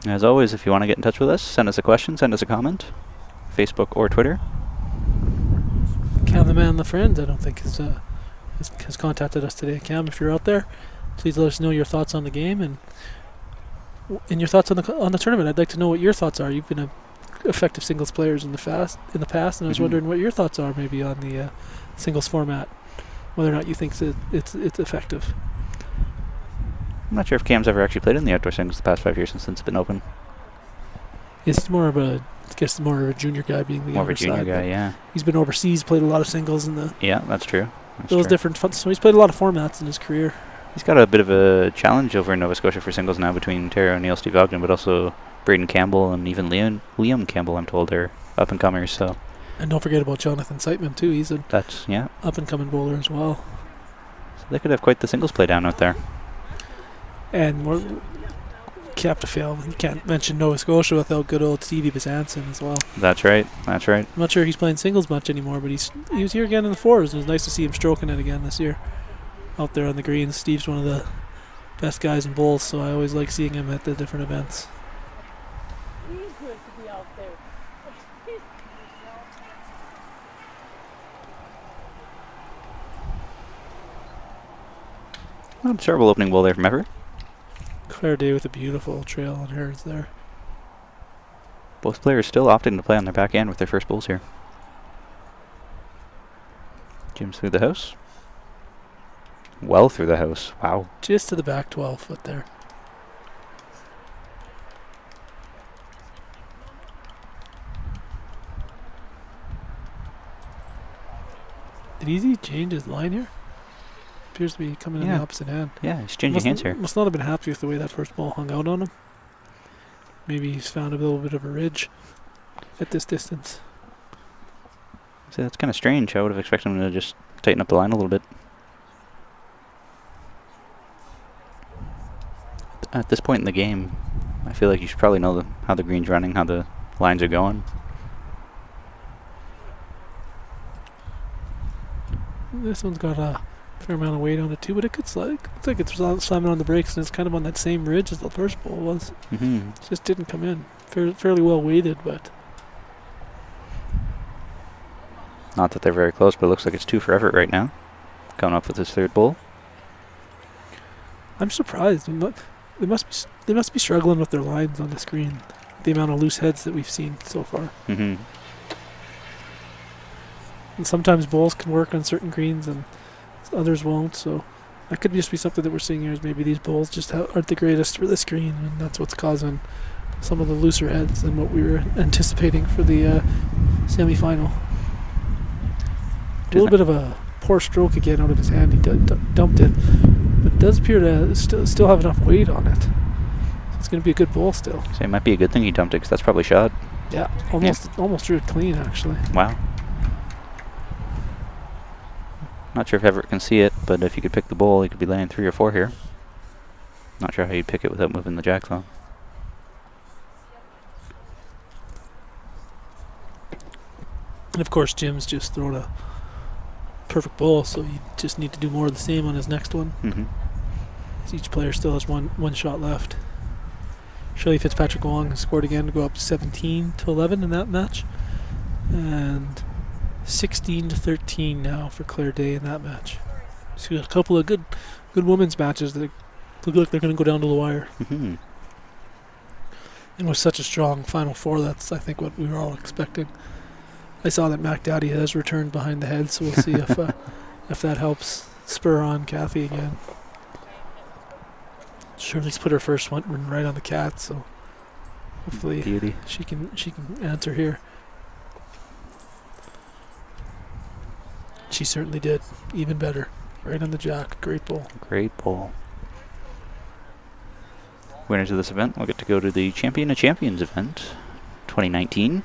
[SPEAKER 1] As always, if you want to get in touch with us, send us a question, send us a comment, Facebook or Twitter.
[SPEAKER 2] Cam the Man, the friend, I don't think has contacted us today. Cam, if you're out there, please let us know your thoughts on the game and your thoughts on the tournament. I'd like to know what your thoughts are. You've been effective singles players in the past, and I was wondering what your thoughts are maybe on the singles format, whether or not you think it's effective.
[SPEAKER 1] I'm not sure if Cam's ever actually played in the outdoor singles the past 5 years since it's been open.
[SPEAKER 2] It's more of a, I guess, more of a junior guy being the
[SPEAKER 1] More of a
[SPEAKER 2] younger
[SPEAKER 1] junior
[SPEAKER 2] side,
[SPEAKER 1] guy,
[SPEAKER 2] but
[SPEAKER 1] yeah.
[SPEAKER 2] he's been overseas, played a lot of singles in the
[SPEAKER 1] Yeah, that's true.
[SPEAKER 2] those different fun. So he's played a lot of formats in his career.
[SPEAKER 1] He's got a bit of a challenge over in Nova Scotia for singles now between Terry O'Neill, Steve Ogden, but also Braden Campbell and even Liam Campbell, I'm told, are up-and-comers. So.
[SPEAKER 2] And don't forget about Jonathan Siteman, too. He's an up-and-coming bowler as well.
[SPEAKER 1] So they could have quite the singles play down out there.
[SPEAKER 2] And you have to fail. You can't mention Nova Scotia without good old Stevie Bezanson as well.
[SPEAKER 1] That's right. That's right.
[SPEAKER 2] I'm not sure he's playing singles much anymore, but he was here again in the fours. It was nice to see him stroking it again this year. Out there on the greens. Steve's one of the best guys in bowls, so I always like seeing him at the different events.
[SPEAKER 1] Not a terrible opening bowl there from Everett.
[SPEAKER 2] Claire Day with a beautiful trail on hers there.
[SPEAKER 1] Both players still opting to play on their back end with their first bowls here. Jim's through the house. Well through the house. Wow.
[SPEAKER 2] Just to the back 12 foot there. Did Easy change his line here? Appears to be coming in the opposite hand.
[SPEAKER 1] Yeah, he's changing hands here.
[SPEAKER 2] Must not have been happy with the way that first ball hung out on him. Maybe he's found a little bit of a ridge at this distance.
[SPEAKER 1] See, that's kind of strange. I would have expected him to just tighten up the line a little bit. At this point in the game, I feel like you should probably know how the green's running, how the lines are going.
[SPEAKER 2] This one's got a fair amount of weight on it too, but it looks like it's slamming on the brakes, and it's kind of on that same ridge as the first ball was.
[SPEAKER 1] Mm-hmm.
[SPEAKER 2] It just didn't come in. Fairly well weighted, but
[SPEAKER 1] not that they're very close, but it looks like it's 2 for Everett right now. Coming up with his third bowl.
[SPEAKER 2] I'm surprised. They must be struggling with their lines on the screen. The amount of loose heads that we've seen so far.
[SPEAKER 1] Mm-hmm.
[SPEAKER 2] And sometimes bowls can work on certain greens and others won't. So that could just be something that we're seeing here. Is maybe these bowls just aren't the greatest for this green, and that's what's causing some of the looser heads than what we were anticipating for the semi-final. A little bit of a poor stroke again out of his hand. He dumped it, but it does appear to still have enough weight on it. So it's going to be a good bowl still.
[SPEAKER 1] So it might be a good thing he dumped it, because that's probably shot.
[SPEAKER 2] Yeah, almost drew it clean actually.
[SPEAKER 1] Wow. Not sure if Everett can see it, but if he could pick the bowl, he could be laying 3 or 4 here. Not sure how you'd pick it without moving the jack though.
[SPEAKER 2] And of course, Jim's just thrown a perfect bowl, so you just need to do more of the same on his next one.
[SPEAKER 1] Mm-hmm.
[SPEAKER 2] Each player still has one shot left. Shirley Fitzpatrick Wong has scored again to go up 17-11 in that match, and 16-13 now for Claire Day in that match. So a couple of good women's matches that look like they're going to go down to the wire.
[SPEAKER 1] Mm-hmm.
[SPEAKER 2] And with such a strong Final Four, that's I think what we were all expecting. I saw that Mac Dowdy has returned behind the head, so we'll see if that helps spur on Kathy again. Shirley's put her first one right on the cat, so hopefully
[SPEAKER 1] Beauty.
[SPEAKER 2] she can answer here. She certainly did. Even better. Right on the jack. Great bowl.
[SPEAKER 1] Great bowl. Winners of this event will get to go to the Champion of Champions event 2019.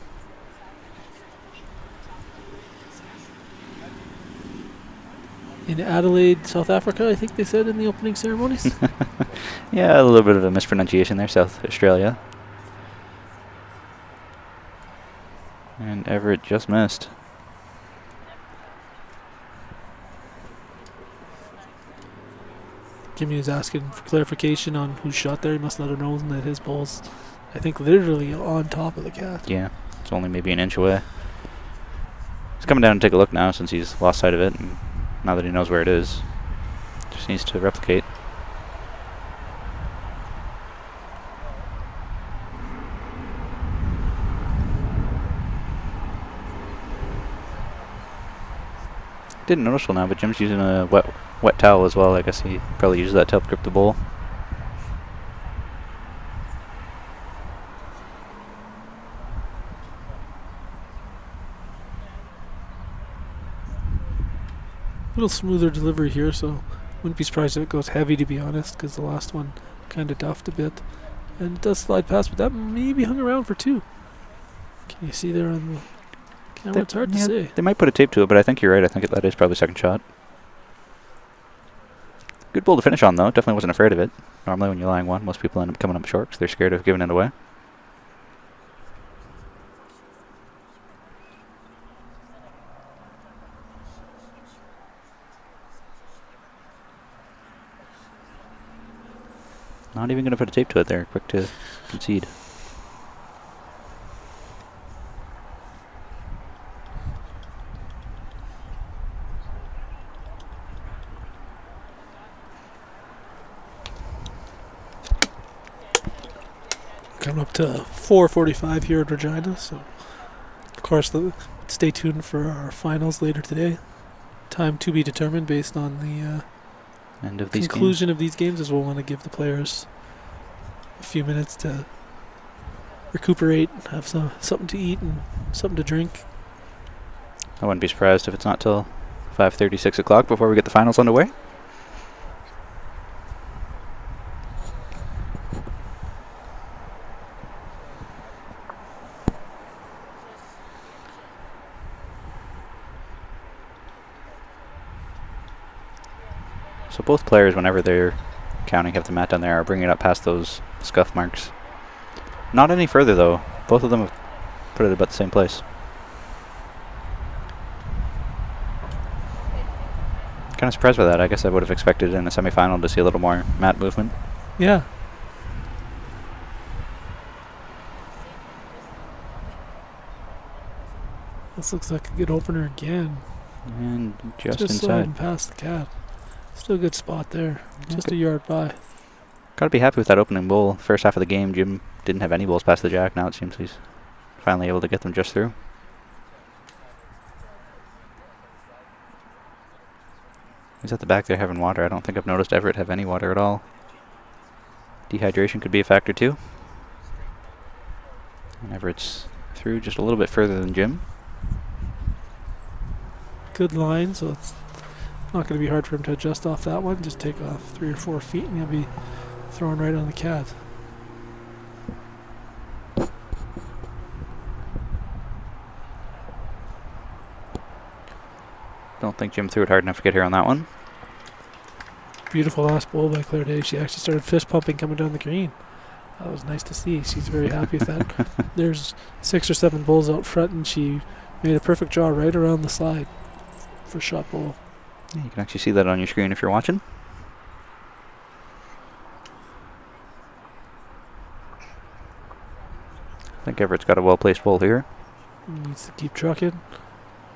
[SPEAKER 2] In Adelaide, South Africa, I think they said in the opening ceremonies.
[SPEAKER 1] Yeah, a little bit of a mispronunciation there, South Australia. And Everett just missed.
[SPEAKER 2] Jimmy was asking for clarification on who shot there. He must not have known that his ball's, I think, literally on top of the cat.
[SPEAKER 1] Yeah, it's only maybe an inch away. He's coming down to take a look now since he's lost sight of it, and now that he knows where it is, just needs to replicate. Didn't notice till now, but Jim's using a wet towel as well. I guess he probably uses that to help grip the bowl.
[SPEAKER 2] little smoother delivery here, so wouldn't be surprised if it goes heavy, to be honest, because the last one kind of duffed a bit. And it does slide past, but that maybe hung around for 2. Can you see there on the camera? It's hard to say.
[SPEAKER 1] They might put a tape to it, but I think you're right. I think that is probably second shot. Good ball to finish on, though. Definitely wasn't afraid of it. Normally when you're lying one, most people end up coming up short because they're scared of giving it away. Not even going to put a tape to it there. Quick to concede.
[SPEAKER 2] Coming up to 4:45 here at Regina, so of course stay tuned for our finals later today. Time to be determined based on the
[SPEAKER 1] end of these
[SPEAKER 2] conclusion of these games, as we'll want to give the players a few minutes to recuperate, have something to eat and something to drink.
[SPEAKER 1] I wouldn't be surprised if it's not till 5:30, 6 o'clock before we get the finals underway. So both players, whenever they're counting, have the mat down there, are bringing it up past those scuff marks. Not any further, though. Both of them have put it about the same place. Kind of surprised by that. I guess I would have expected in a semifinal to see a little more mat movement.
[SPEAKER 2] Yeah. This looks like a good opener again.
[SPEAKER 1] And just
[SPEAKER 2] inside.
[SPEAKER 1] Sliding
[SPEAKER 2] past the cat. Still a good spot there.
[SPEAKER 1] Yeah,
[SPEAKER 2] just a yard by.
[SPEAKER 1] Gotta be happy with that opening bowl. First half of the game, Jim didn't have any bowls past the jack. Now it seems he's finally able to get them just through. He's at the back there having water. I don't think I've noticed Everett have any water at all. Dehydration could be a factor too. And Everett's through just a little bit further than Jim.
[SPEAKER 2] Good line, so it's not going to be hard for him to adjust off that one. Just take off 3 or 4 feet and he'll be throwing right on the cat.
[SPEAKER 1] Don't think Jim threw it hard enough to get here on that one.
[SPEAKER 2] Beautiful last bowl by Claire Day. She actually started fist pumping coming down the green. That was nice to see. She's very happy with that. There's 6 or 7 bowls out front and she made a perfect draw right around the slide for shot bowl.
[SPEAKER 1] Yeah, you can actually see that on your screen if you're watching. I think Everett's got a well-placed bowl here.
[SPEAKER 2] Needs to keep trucking.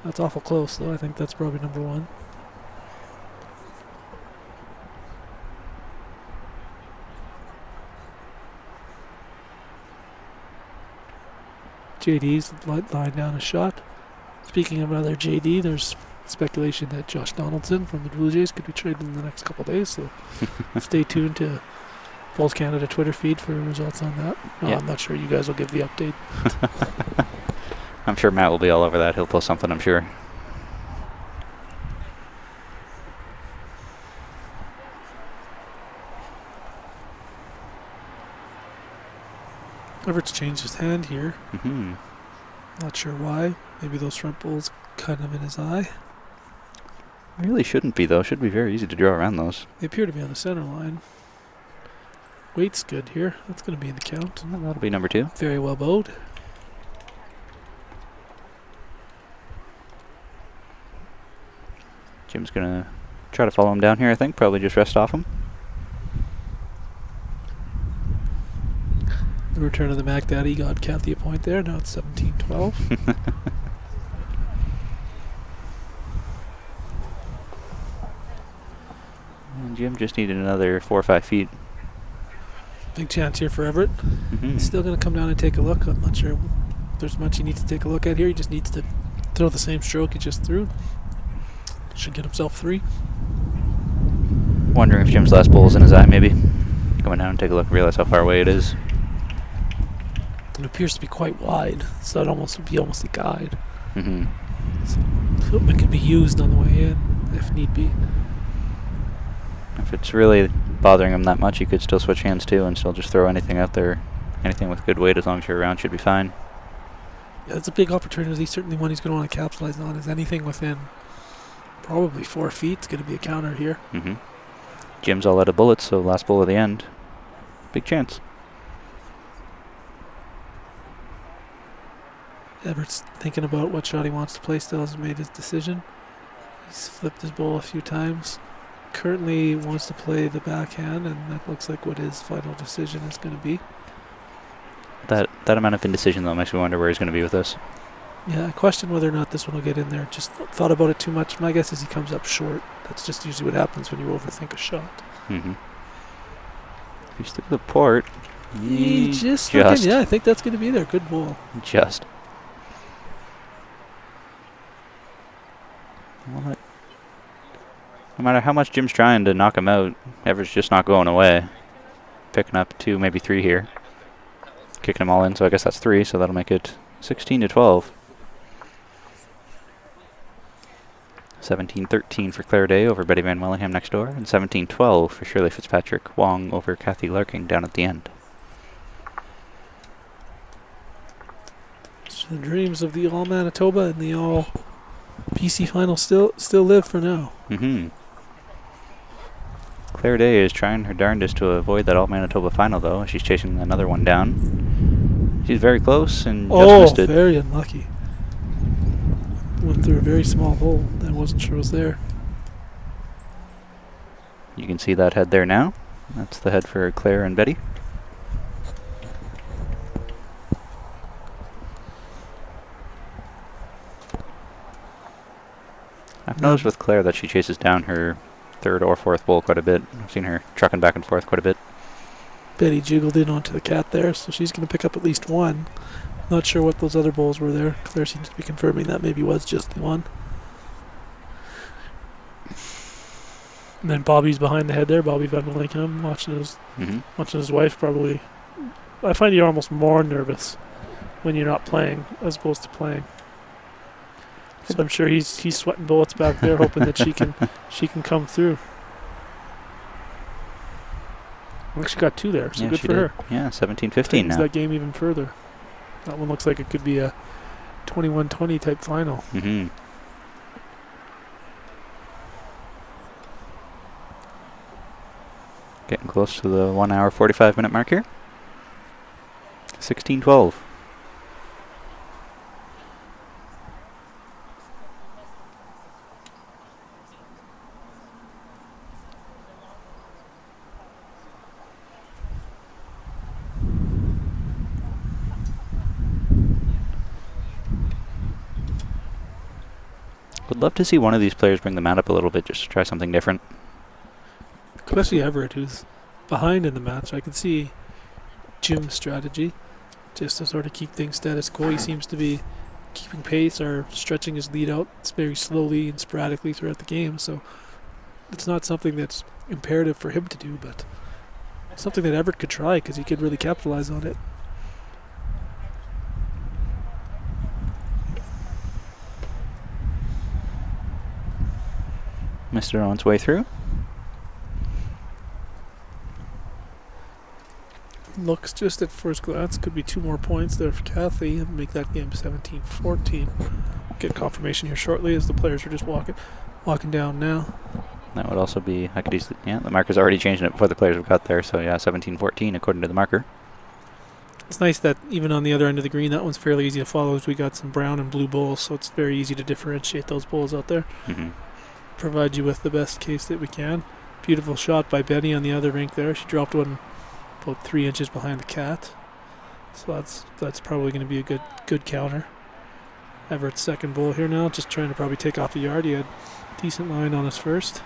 [SPEAKER 2] That's awful close, though. I think that's probably number 1. JD's lying down a shot. Speaking of another JD, there's speculation that Josh Donaldson from the Blue Jays could be traded in the next couple days, so stay tuned to Bulls Canada Twitter feed for results on that. No,
[SPEAKER 1] yeah.
[SPEAKER 2] I'm not sure you guys will give the update.
[SPEAKER 1] I'm sure Matt will be all over that. He'll post something, I'm sure.
[SPEAKER 2] Everett's changed his hand here.
[SPEAKER 1] Mm-hmm.
[SPEAKER 2] Not sure why. Maybe those front bowls kind of in his eye.
[SPEAKER 1] Really shouldn't be, though. Should be very easy to draw around those.
[SPEAKER 2] They appear to be on the center line. Weight's good here. That's going to be in the count.
[SPEAKER 1] Well, that'll be number 2.
[SPEAKER 2] Very well bowed.
[SPEAKER 1] Jim's going to try to follow him down here, I think. Probably just rest off him.
[SPEAKER 2] The return of the Mac Daddy got Kathy a point there. Now it's 17-12.
[SPEAKER 1] And Jim just needed another 4 or 5 feet.
[SPEAKER 2] Big chance here for Everett.
[SPEAKER 1] Mm-hmm.
[SPEAKER 2] He's still going to come down and take a look. I'm not sure if there's much he needs to take a look at here. He just needs to throw the same stroke he just threw. Should get himself 3.
[SPEAKER 1] Wondering if Jim's last bowl is in his eye, maybe. Going down and take a look, realize how far away it is.
[SPEAKER 2] It appears to be quite wide, so that would be almost a guide.
[SPEAKER 1] Mm-hmm.
[SPEAKER 2] So it could be used on the way in. if need be.
[SPEAKER 1] If it's really bothering him that much, you could still switch hands too and still just throw anything out there. Anything with good weight, as long as you're around, should be fine.
[SPEAKER 2] Yeah, it's a big opportunity. Certainly one he's going to want to capitalize on. Is anything within probably 4 feet. It's going to be a counter here.
[SPEAKER 1] Jim's all out of bullets, so last bull of the end. Big chance.
[SPEAKER 2] Everett's thinking about what shot he wants to play. Still hasn't made his decision. He's flipped his ball a few times. Currently wants to play the backhand, and that looks like what his final decision is going to be.
[SPEAKER 1] That amount of indecision, though, makes me wonder where he's going to be with this.
[SPEAKER 2] Yeah, I question whether or not this one will get in there. Just thought about it too much. My guess is he comes up short. That's just usually what happens when you overthink a shot.
[SPEAKER 1] If he's through the port,
[SPEAKER 2] just. Yeah, I think that's going to be there. Good ball.
[SPEAKER 1] Just. Well, no matter how much Jim's trying to knock him out, Everett's just not going away. Picking up 2, maybe 3 here. Kicking them all in, so I guess that's 3, so that'll make it 16-12. 17-13 for Claire Day over Betty Van Wellingham next door, and 17-12 for Shirley Fitzpatrick Wong over Kathy Larking down at the end.
[SPEAKER 2] So the dreams of the All Manitoba and the All BC final still live for now.
[SPEAKER 1] Claire Day is trying her darndest to avoid that All Manitoba final, though. She's chasing another one down. She's very close and just missed it.
[SPEAKER 2] Very unlucky. Went through a very small hole that I wasn't sure was there.
[SPEAKER 1] You can see that head there now. That's the head for Claire and Betty. I've noticed with Claire that she chases down her 3rd or 4th bowl quite a bit. I've seen her trucking back and forth quite a bit.
[SPEAKER 2] Betty jiggled in onto the cat there, so she's going to pick up at least 1. Not sure what those other bowls were there. Claire seems to be confirming that maybe was just the 1. And then Bobby's behind the head there. Bobby Van Wellingham watching his wife probably. I find you're almost more nervous when you're not playing as opposed to playing. So I'm sure he's sweating bullets back there, hoping that she can come through. Well, she got 2 there, so good for her.
[SPEAKER 1] Yeah, 17-15 now.
[SPEAKER 2] That game even further. That one looks like it could be a 21-20 type final.
[SPEAKER 1] Getting close to the 1 hour 45 minute mark here. 16-12. Would love to see one of these players bring the mat up a little bit just to try something different.
[SPEAKER 2] Especially Everett, who's behind in the match. I can see Jim's strategy just to sort of keep things status quo. He seems to be keeping pace or stretching his lead out. It's very slowly and sporadically throughout the game, so it's not something that's imperative for him to do, but something that Everett could try because he could really capitalize on it.
[SPEAKER 1] Missed it on its way through.
[SPEAKER 2] Looks just at first glance could be 2 more points there for Kathy and make that game 17-14. Get confirmation here shortly as the players are just walking down now.
[SPEAKER 1] That would also be, I could easily, the marker's already changing it before the players have got there, so yeah, 17-14 according to the marker.
[SPEAKER 2] It's nice that even on the other end of the green, that one's fairly easy to follow as we got some brown and blue bowls, so it's very easy to differentiate those bowls out there. Provide you with the best case that we can. Beautiful shot by Betty on the other rink there. She dropped one about 3 inches behind the cat. So that's probably going to be a good counter. Everett's second bowl here now, just trying to probably take off the yard. He had decent line on his first.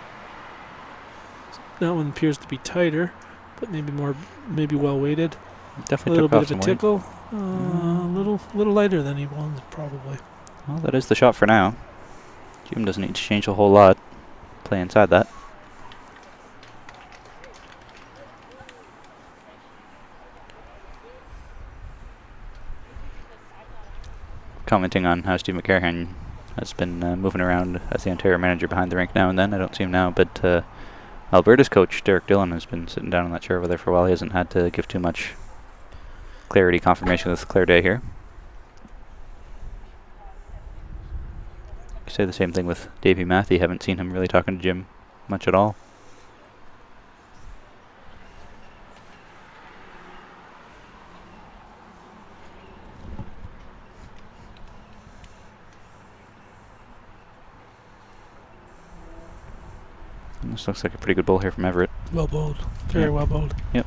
[SPEAKER 2] That one appears to be tighter, but maybe well weighted.
[SPEAKER 1] Definitely
[SPEAKER 2] a little bit
[SPEAKER 1] of
[SPEAKER 2] a tickle. A little lighter than he wanted probably.
[SPEAKER 1] Well, that is the shot for now. Jim doesn't need to change a whole lot. Play inside that. Commenting on how Steve McCarahan has been moving around as the Ontario manager behind the rink now and then. I don't see him now, but Alberta's coach, Derek Dillon, has been sitting down in that chair over there for a while. He hasn't had to give too much clarity confirmation with Claire Day here. Say the same thing with Davey Matthew. Haven't seen him really talking to Jim much at all. And this looks like a pretty good bowl here from Everett.
[SPEAKER 2] Well bowled. Very well bowled.
[SPEAKER 1] Yep.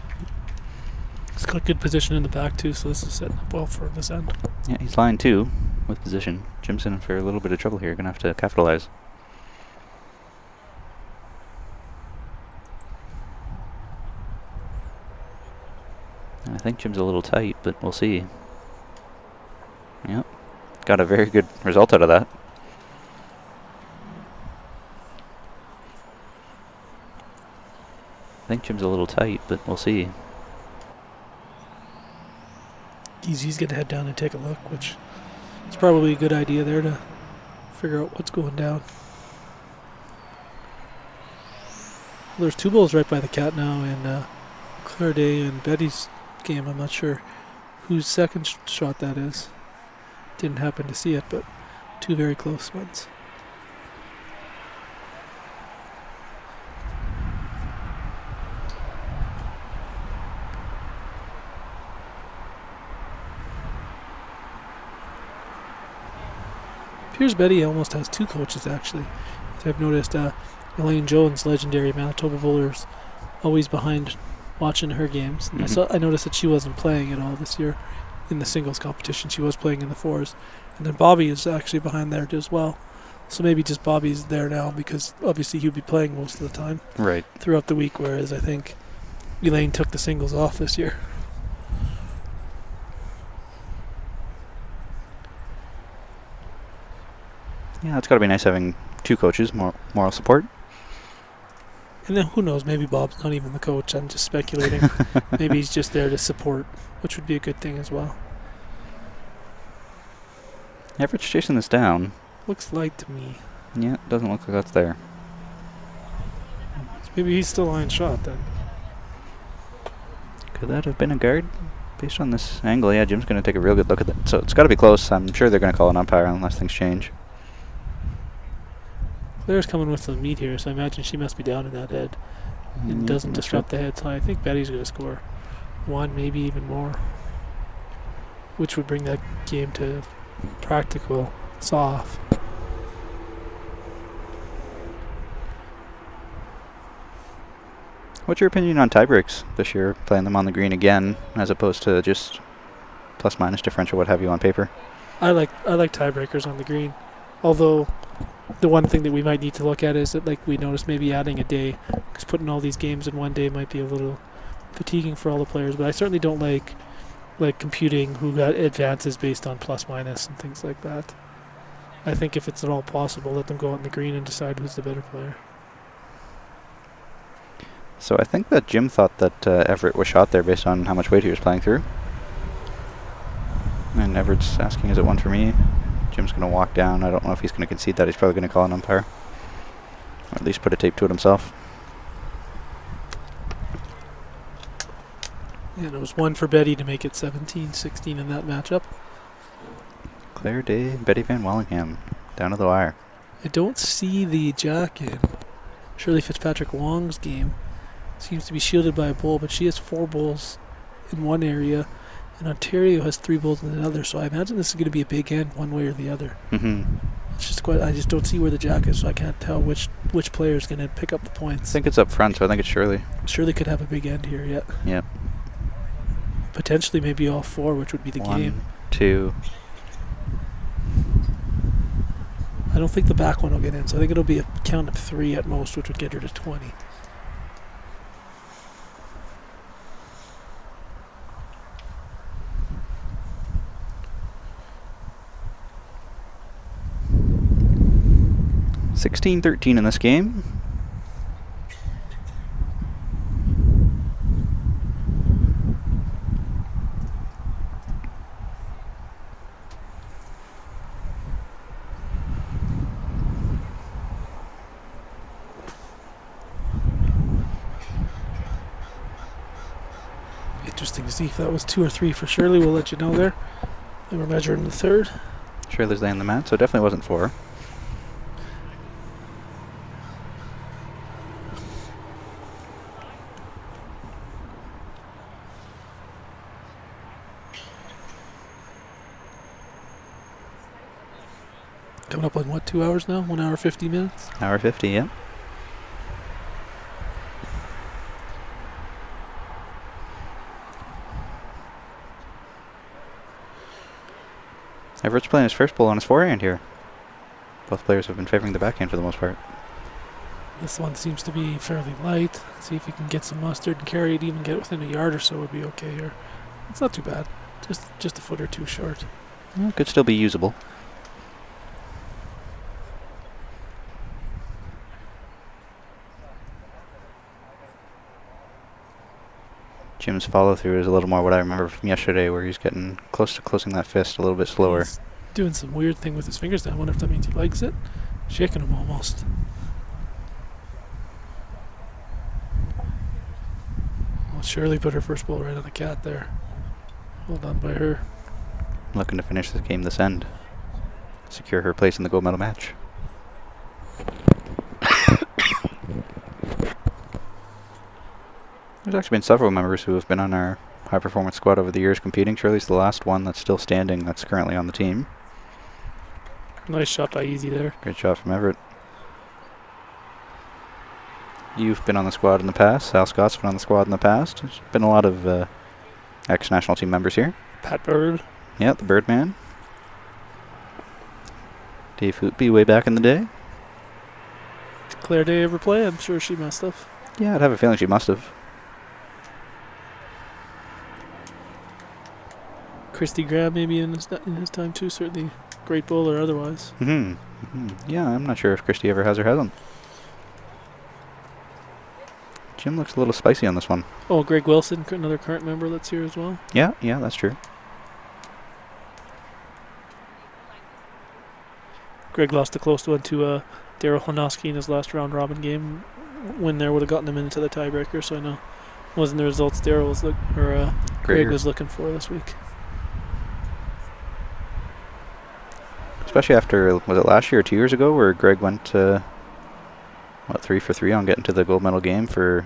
[SPEAKER 2] He's got good position in the back too, so this is setting up well for this end.
[SPEAKER 1] Yeah, he's line 2 with position. Jim's in for a little bit of trouble here. Gonna have to capitalize. I think Jim's a little tight, but we'll see. Yep. Got a very good result out of that. I think Jim's a little tight, but we'll see.
[SPEAKER 2] He's going to head down and take a look, which is probably a good idea there to figure out what's going down. Well, there's 2 bowls right by the cat now in Claire Day and Betty's game. I'm not sure whose second shot that is. Didn't happen to see it, but 2 very close ones. Appears Betty almost has 2 coaches actually. As I've noticed, Elaine Jones, legendary Manitoba bowlers, always behind watching her games. And I noticed that she wasn't playing at all this year in the singles competition. She was playing in the 4s. And then Bobby is actually behind there as well. So maybe just Bobby's there now because obviously he'd be playing most of the time throughout the week, whereas I think Elaine took the singles off this year.
[SPEAKER 1] Yeah, it's got to be nice having 2 coaches, moral support.
[SPEAKER 2] And then who knows, maybe Bob's not even the coach. I'm just speculating. Maybe he's just there to support, which would be a good thing as well.
[SPEAKER 1] Everett's chasing this down.
[SPEAKER 2] Looks light to me.
[SPEAKER 1] Yeah, doesn't look like that's there.
[SPEAKER 2] So maybe he's still line shot then.
[SPEAKER 1] Could that have been a guard? Based on this angle, yeah, Jim's going to take a real good look at that. So it's got to be close. I'm sure they're going to call an umpire unless things change.
[SPEAKER 2] Claire's coming with some meat here, so I imagine she must be down in that head. It doesn't disrupt the head, so I think Betty's going to score 1, maybe even more. Which would bring that game to practical saw-off.
[SPEAKER 1] What's your opinion on tiebreaks this year, playing them on the green again, as opposed to just plus-minus differential, what have you, on paper?
[SPEAKER 2] I like tiebreakers on the green, although the one thing that we might need to look at is that, like we noticed, maybe adding a day, because putting all these games in one day might be a little fatiguing for all the players. But I certainly don't like computing who got advances based on plus minus and things like that. I think if it's at all possible, let them go out in the green and decide who's the better player.
[SPEAKER 1] So I think that Jim thought that Everett was shot there based on how much weight he was playing through. And Everett's asking, is it 1 for me? Jim's going to walk down. I don't know if he's going to concede that. He's probably going to call an umpire. Or at least put a tape to it himself.
[SPEAKER 2] Yeah, and it was 1 for Betty to make it 17-16 in that matchup.
[SPEAKER 1] Claire Day, Betty Van Wallingham, down to the wire.
[SPEAKER 2] I don't see the jack in Shirley Fitzpatrick Wong's game. Seems to be shielded by a bowl, but she has 4 bowls in one area, and Ontario has 3 bowls in another. So I imagine this is going to be a big end one way or the other. It's just I just don't see where the jack is, so I can't tell which player is going to pick up the points.
[SPEAKER 1] I think it's up front, so I think it's Shirley.
[SPEAKER 2] Shirley could have a big end here, yeah.
[SPEAKER 1] Yep.
[SPEAKER 2] Potentially maybe all 4, which would be the
[SPEAKER 1] 1,
[SPEAKER 2] game.
[SPEAKER 1] 2.
[SPEAKER 2] I don't think the back one will get in, so I think it'll be a count of 3 at most, which would get her to 20.
[SPEAKER 1] $16-13 in this game.
[SPEAKER 2] see if that was 2 or 3 for Shirley. We'll let you know there. They were measured in the third.
[SPEAKER 1] Shirley's laying the mat, so it definitely wasn't 4.
[SPEAKER 2] Coming up on what, 2 hours now? 1 hour 50 minutes?
[SPEAKER 1] Hour 50, yeah. Everett's playing his first bowl on his forehand here. Both players have been favoring the backhand for the most part.
[SPEAKER 2] This one seems to be fairly light. See if he can get some mustard and carry it, even get it within a yard or so would be okay here. It's not too bad. Just a foot or two short.
[SPEAKER 1] Well, it could still be usable. Jim's follow-through is a little more what I remember from yesterday, where he's getting close to closing that fist a little bit slower.
[SPEAKER 2] He's doing some weird thing with his fingers now. I wonder if that means he likes it. Shaking them almost. Well, Shirley put her first ball right on the cat there. Well done by her.
[SPEAKER 1] Looking to finish this game this end. Secure her place in the gold medal match. There's actually been several members who have been on our high-performance squad over the years competing. Shirley's the last one that's still standing that's currently on the team.
[SPEAKER 2] Nice shot by Easy there.
[SPEAKER 1] Great shot from Everett. You've been on the squad in the past. Sal Scott's been on the squad in the past. There's been a lot of ex-national team members here.
[SPEAKER 2] Pat Bird.
[SPEAKER 1] Yeah, the Birdman. Dave Hootby way back in the day.
[SPEAKER 2] Did Claire Day ever play? I'm sure she must have.
[SPEAKER 1] Yeah, I'd have a feeling she must have.
[SPEAKER 2] Christy Graham maybe in his time too. Certainly great bowler otherwise.
[SPEAKER 1] Yeah, I'm not sure if Christy ever has or hasn't. Jim looks a little spicy on this one.
[SPEAKER 2] Oh, Greg Wilson, another current member that's here as well.
[SPEAKER 1] Yeah, that's true.
[SPEAKER 2] Greg lost a close one to Daryl Honoski in his last round robin game. Win there would have gotten him into the tiebreaker, so I know it wasn't the results Daryl was Greg was looking for this week.
[SPEAKER 1] Especially after, was it last year or 2 years ago, where Greg went 3 for 3 on getting to the gold medal game for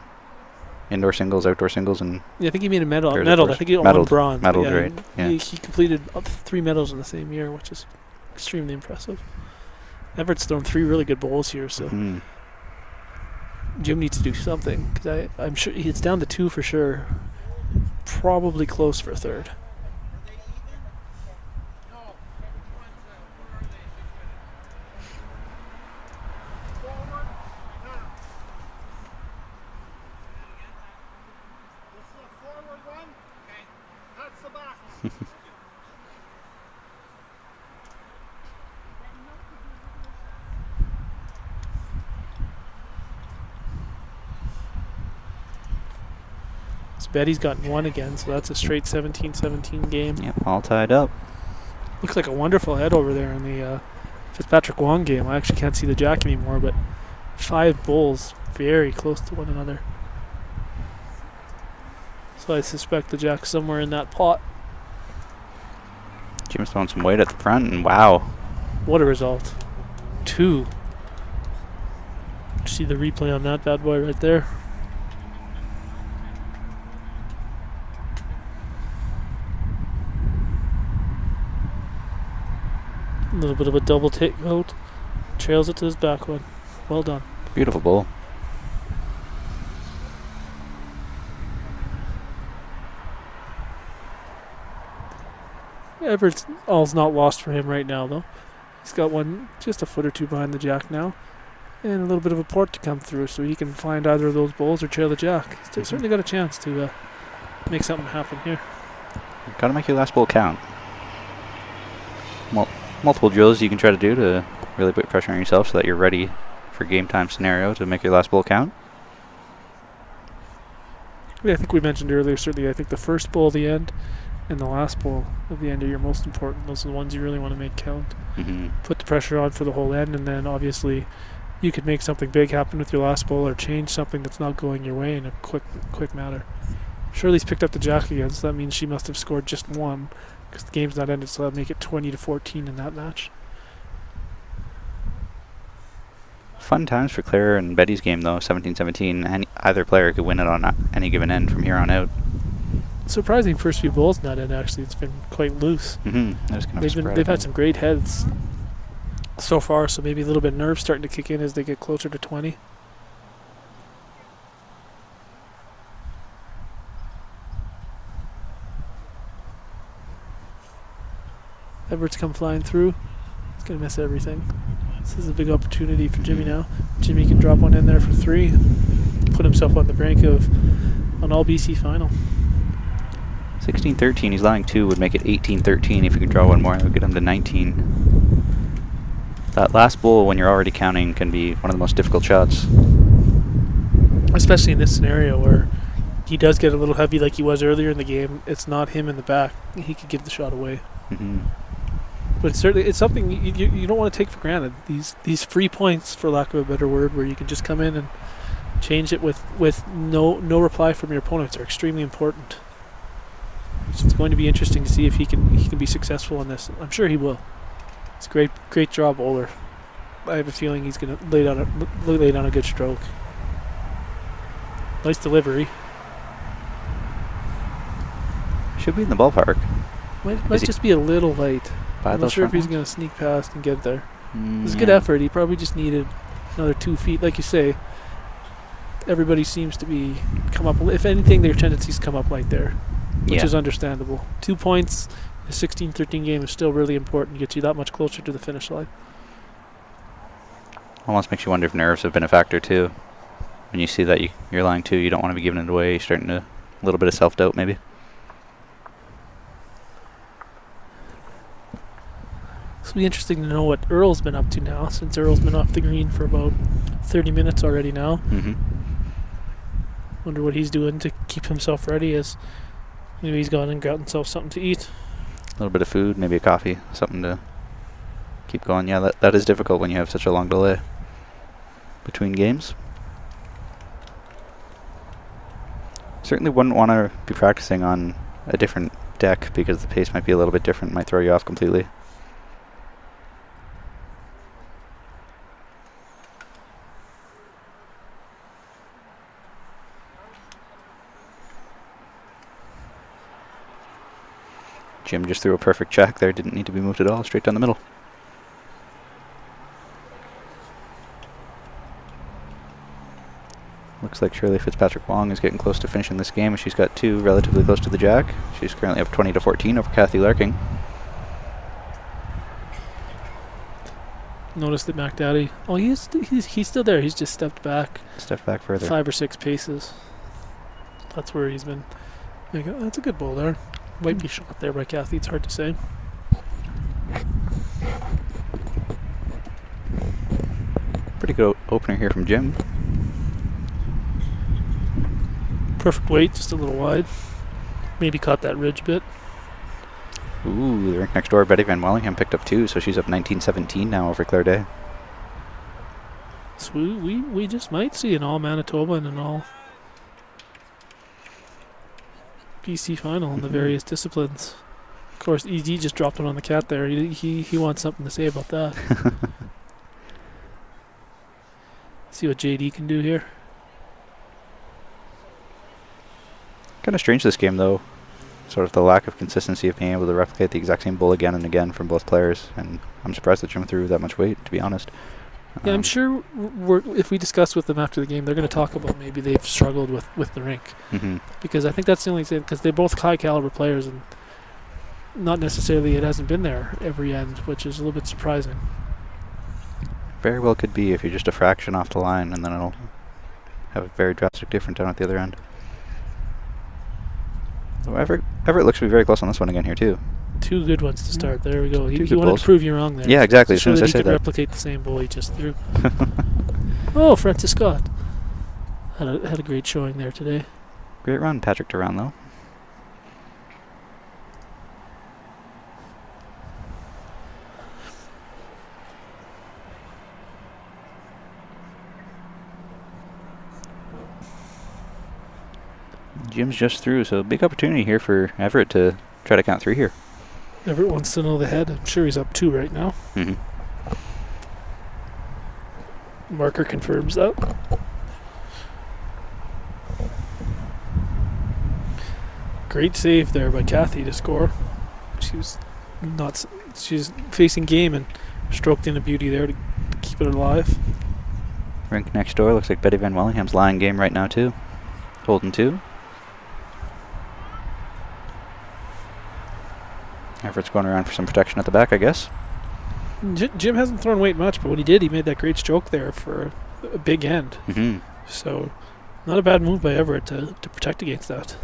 [SPEAKER 1] indoor singles, outdoor singles, and
[SPEAKER 2] yeah, I think he made a medal. I think he won bronze.
[SPEAKER 1] Medaled, right? Yeah.
[SPEAKER 2] He completed 3 medals in the same year, which is extremely impressive. Everett's thrown 3 really good bowls here, so Jim needs to do something, because I'm sure it's down to 2 for sure. Probably close for a third. Betty's gotten 1 again, so that's a straight 17-17 game.
[SPEAKER 1] Yep, all tied up.
[SPEAKER 2] Looks like a wonderful head over there in the Fitzpatrick Wong game. I actually can't see the jack anymore, but 5 bowls very close to one another. So I suspect the jack's somewhere in that pot.
[SPEAKER 1] Jim's throwing some weight at the front, and wow.
[SPEAKER 2] What a result. 2. See the replay on that bad boy right there. A little bit of a double take out. Trails it to his back one. Well done.
[SPEAKER 1] Beautiful bowl.
[SPEAKER 2] Everett's all's not lost for him right now, though. He's got one just a foot or two behind the jack now. And a little bit of a port to come through, so he can find either of those bowls or trail the jack. He's certainly got a chance to make something happen here.
[SPEAKER 1] Gotta make your last bowl count. Multiple drills you can try to do to really put pressure on yourself so that you're ready for game time scenario to make your last bowl count.
[SPEAKER 2] Yeah, I think we mentioned earlier, certainly I think the first bowl of the end and the last bowl of the end are your most important. Those are the ones you really want to make count. Put the pressure on for the whole end, and then obviously you could make something big happen with your last bowl or change something that's not going your way in a quick matter. Shirley's picked up the jack again, so that means she must have scored just one, because the game's not ended, so that'll make it 20-14 in that match.
[SPEAKER 1] Fun times for Claire and Betty's game, though. 17-17. Either player could win it on any given end from here on out.
[SPEAKER 2] Surprising first few bowls in that end, actually. It's been quite loose. They've had some great heads so far, so maybe a little bit of nerve starting to kick in as they get closer to 20. Everett's come flying through. He's going to miss everything. This is a big opportunity for Jimmy now. Jimmy can drop one in there for 3. Put himself on the brink of an all-BC final.
[SPEAKER 1] 16-13. He's allowing 2. Would make it 18-13 if he could draw one more. It would get him to 19. That last bowl, when you're already counting, can be one of the most difficult shots.
[SPEAKER 2] Especially in this scenario where he does get a little heavy like he was earlier in the game. It's not him in the back. He could give the shot away. But it's something you don't want to take for granted. These free points, for lack of a better word, where you can just come in and change it with no reply from your opponents, are extremely important. So it's going to be interesting to see if he can be successful in this. I'm sure he will. It's a great job, bowler. I have a feeling he's going to lay down a good stroke. Nice delivery.
[SPEAKER 1] Should be in the ballpark.
[SPEAKER 2] Might just be a little light. I'm not sure if he's going to sneak past and get there. It was a good effort. He probably just needed another 2 feet. Like you say, everybody seems to be come up. If anything, their tendencies come up light there, which is understandable. 2 points in a 16-13 game is still really important. Gets you that much closer to the finish line.
[SPEAKER 1] Almost makes you wonder if nerves have been a factor too. When you see that you're lying 2, you don't want to be giving it away. You're starting to a little bit of self-doubt maybe.
[SPEAKER 2] It's be interesting to know what Earl's been up to now, since Earl's been off the green for about 30 minutes already now. Wonder what he's doing to keep himself ready, as maybe he's gone and got himself something to eat.
[SPEAKER 1] A little bit of food, maybe a coffee, something to keep going. Yeah, that is difficult when you have such a long delay between games. Certainly wouldn't want to be practicing on a different deck because the pace might be a little bit different, might throw you off completely. Jim just threw a perfect check there, didn't need to be moved at all, straight down the middle. Looks like Shirley Fitzpatrick-Wong is getting close to finishing this game. She's got 2 relatively close to the jack. She's currently up 20-14 over Kathy Larking.
[SPEAKER 2] Notice that McDaddy. Oh, he's still there. He's just stepped back.
[SPEAKER 1] Stepped back further.
[SPEAKER 2] 5 or 6 paces. That's where he's been. That's a good bowl there. Might be shot there by Kathy. It's hard to say.
[SPEAKER 1] Pretty good opener here from Jim.
[SPEAKER 2] Perfect weight, just a little wide. Maybe caught that ridge bit.
[SPEAKER 1] Ooh, the rink next door, Betty Van Wellingham picked up 2, so she's up 19-17 now over Claire Day.
[SPEAKER 2] So we just might see an all Manitoba and an all BC final in the various disciplines. Of course, ED just dropped one on the cat there. He wants something to say about that. See what JD can do here.
[SPEAKER 1] Kind of strange this game though. Sort of the lack of consistency of being able to replicate the exact same bowl again and again from both players. And I'm surprised that Jim threw that much weight, to be honest.
[SPEAKER 2] Yeah, I'm sure if we discuss with them after the game, they're going to talk about maybe they've struggled with the rink. Because I think that's the only thing, because they're both high caliber players and not necessarily it hasn't been there every end, which is a little bit surprising.
[SPEAKER 1] Very well could be if you're just a fraction off the line, and then it'll have a very drastic difference down at the other end. So Everett looks to be very close on this one again here too. 2
[SPEAKER 2] good ones to start. There we go. He wanted to prove you wrong there.
[SPEAKER 1] Yeah, exactly. As soon as I
[SPEAKER 2] said
[SPEAKER 1] said that,
[SPEAKER 2] replicate the same bowl he just threw. Oh, Francis Scott had a great showing there today.
[SPEAKER 1] Great run, Patrick Duran though. Jim's just through, so big opportunity here for Everett to try to count 3 here.
[SPEAKER 2] Everett wants to know the head. I'm sure he's up 2 right now. Marker confirms that. Great save there by Kathy to score. She's facing game and stroked in a beauty there to keep it alive.
[SPEAKER 1] Rink next door. Looks like Betty Van Wellingham's lying game right now too. Holding 2. Everett's going around for some protection at the back, I guess.
[SPEAKER 2] Jim hasn't thrown weight much, but when he did, he made that great stroke there for a big end. So, not a bad move by Everett to protect against that.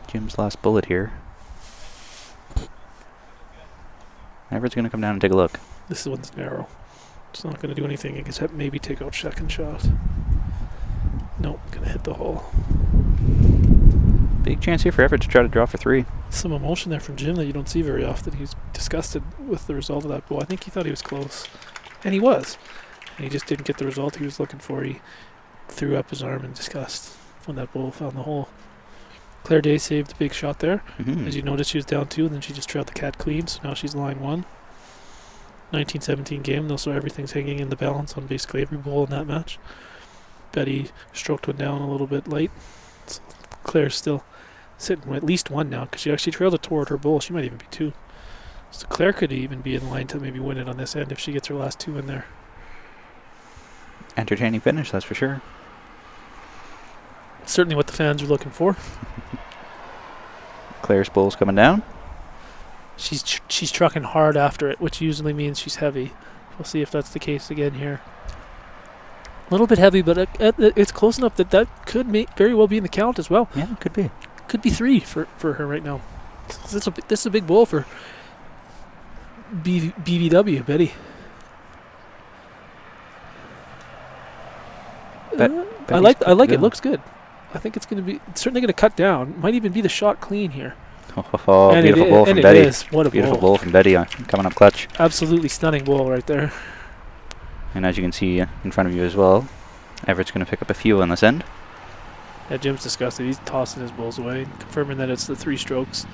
[SPEAKER 1] Jim's last bullet here. Everett's going to come down and take a look.
[SPEAKER 2] This one's narrow. It's not going to do anything except maybe take out second shot. Nope, going to hit the hole.
[SPEAKER 1] Big chance here for Everett to try to draw for 3.
[SPEAKER 2] Some emotion there from Jim that you don't see very often. He's disgusted with the result of that ball. I think he thought he was close. And he was. And he just didn't get the result he was looking for. He threw up his arm in disgust when that ball found the hole. Claire Day saved a big shot there. As you noticed, she was down 2, and then she just trailed the cat clean, so now she's line 1. 1917 game, though, so everything's hanging in the balance on basically every ball in that match. Betty stroked one down a little bit late. So Claire's still sitting with at least 1 now, because she actually trailed it toward her bowl. She might even be 2. So Claire could even be in line to maybe win it on this end if she gets her last 2 in there.
[SPEAKER 1] Entertaining finish, that's for sure.
[SPEAKER 2] Certainly what the fans are looking for.
[SPEAKER 1] Claire's bowl's coming down.
[SPEAKER 2] She's trucking hard after it, which usually means she's heavy. We'll see if that's the case again here. A little bit heavy, but it's close enough that could very well be in the count as well.
[SPEAKER 1] Yeah, it could be.
[SPEAKER 2] Could be 3 for her right now. This is a big bowl for BVW, Betty. I like it. It looks good. I think it's certainly going to cut down. Might even be the shot clean here.
[SPEAKER 1] Oh,
[SPEAKER 2] and
[SPEAKER 1] beautiful bowl from Betty.
[SPEAKER 2] What a
[SPEAKER 1] beautiful bowl from Betty coming up clutch.
[SPEAKER 2] Absolutely stunning bowl right there.
[SPEAKER 1] And as you can see in front of you as well, Everett's going to pick up a few on this end.
[SPEAKER 2] Yeah, Jim's disgusted. He's tossing his bowls away, confirming that it's the 3 strokes.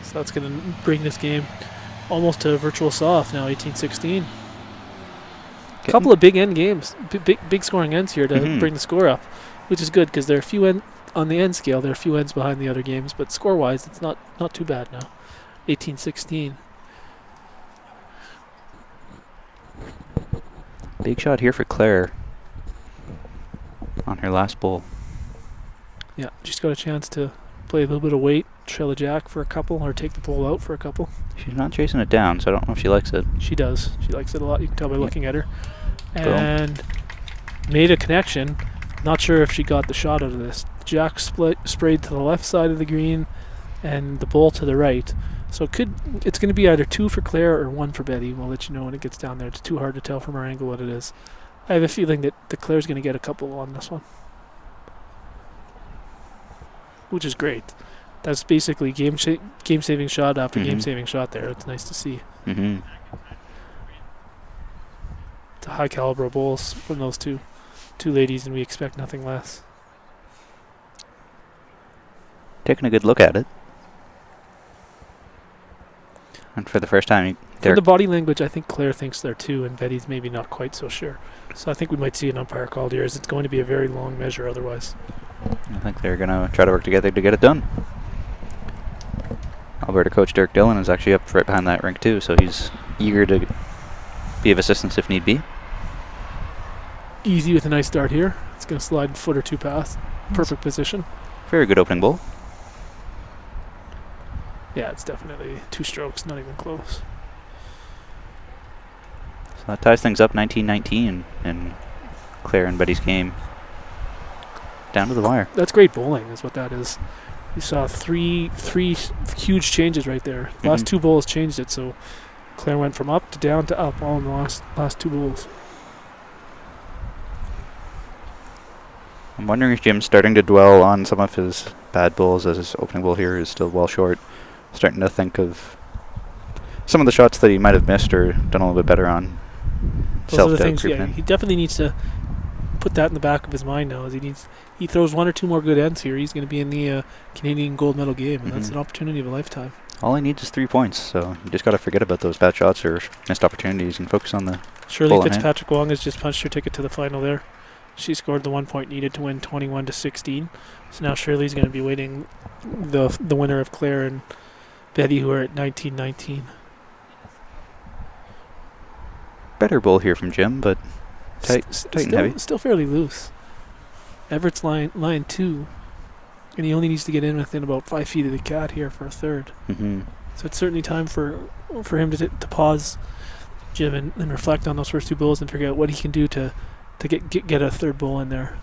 [SPEAKER 2] So that's going to bring this game almost to a virtual soft now, 18-16. A couple of big end games, big scoring ends here to bring the score up, which is good because there are a few on the end scale. There are a few ends behind the other games, but score-wise, it's not too bad now. 18-16.
[SPEAKER 1] Big shot here for Claire on her last bowl.
[SPEAKER 2] Yeah, she's got a chance to play a little bit of weight, trail a jack for a couple, or take the bowl out for a couple.
[SPEAKER 1] She's not chasing it down, so I don't know if she likes it.
[SPEAKER 2] She does. She likes it a lot. You can tell by looking at her. And made a connection. Not sure if she got the shot out of this. Jack sprayed to the left side of the green and the bowl to the right. So it's going to be either 2 for Claire or 1 for Betty. We'll let you know when it gets down there. It's too hard to tell from our angle what it is. I have a feeling that Claire's going to get a couple on this one, which is great. That's basically game-saving shot after game-saving shot there. It's nice to see. It's a high-caliber bowls from those two ladies, and we expect nothing less.
[SPEAKER 1] Taking a good look at it. And for the first time,
[SPEAKER 2] for the body language, I think Claire thinks they're 2, and Betty's maybe not quite so sure. So I think we might see an umpire called here, as it's going to be a very long measure otherwise.
[SPEAKER 1] I think they're going to try to work together to get it done. Alberta coach Dirk Dillon is actually up right behind that rink too, so he's eager to be of assistance if need be.
[SPEAKER 2] Easy with a nice start here. It's going to slide a foot or 2 past. Perfect position.
[SPEAKER 1] Very good opening bowl.
[SPEAKER 2] Yeah, it's definitely 2 strokes, not even close.
[SPEAKER 1] So that ties things up 19-19 in Claire and Betty's game. Down to the wire.
[SPEAKER 2] That's great bowling is what that is. You saw three huge changes right there. Last 2 bowls changed it, so Claire went from up to down to up all in the last 2 bowls.
[SPEAKER 1] I'm wondering if Jim's starting to dwell on some of his bad bowls, as his opening bowl here is still well short. Starting to think of some of the shots that he might have missed or done a little bit better on.
[SPEAKER 2] Those are the things, yeah, he definitely needs to put that in the back of his mind now. As he throws one or two more good ends here, he's going to be in the Canadian gold medal game, and that's an opportunity of a lifetime.
[SPEAKER 1] All he needs is 3 points, so you just got to forget about those bad shots or missed opportunities and focus on the
[SPEAKER 2] Shirley Fitzpatrick Wong has just punched her ticket to the final there. She scored the 1 point needed to win 21-16. So now Shirley's going to be waiting the winner of Claire and Betty, who are at 19-19.
[SPEAKER 1] Better bowl here from Jim, but tight and heavy.
[SPEAKER 2] Still fairly loose. Everett's line 2, and he only needs to get in within about 5 feet of the cat here for a third. So it's certainly time for him to pause, Jim, and reflect on those first 2 bowls and figure out what he can do to get a third bowl in there.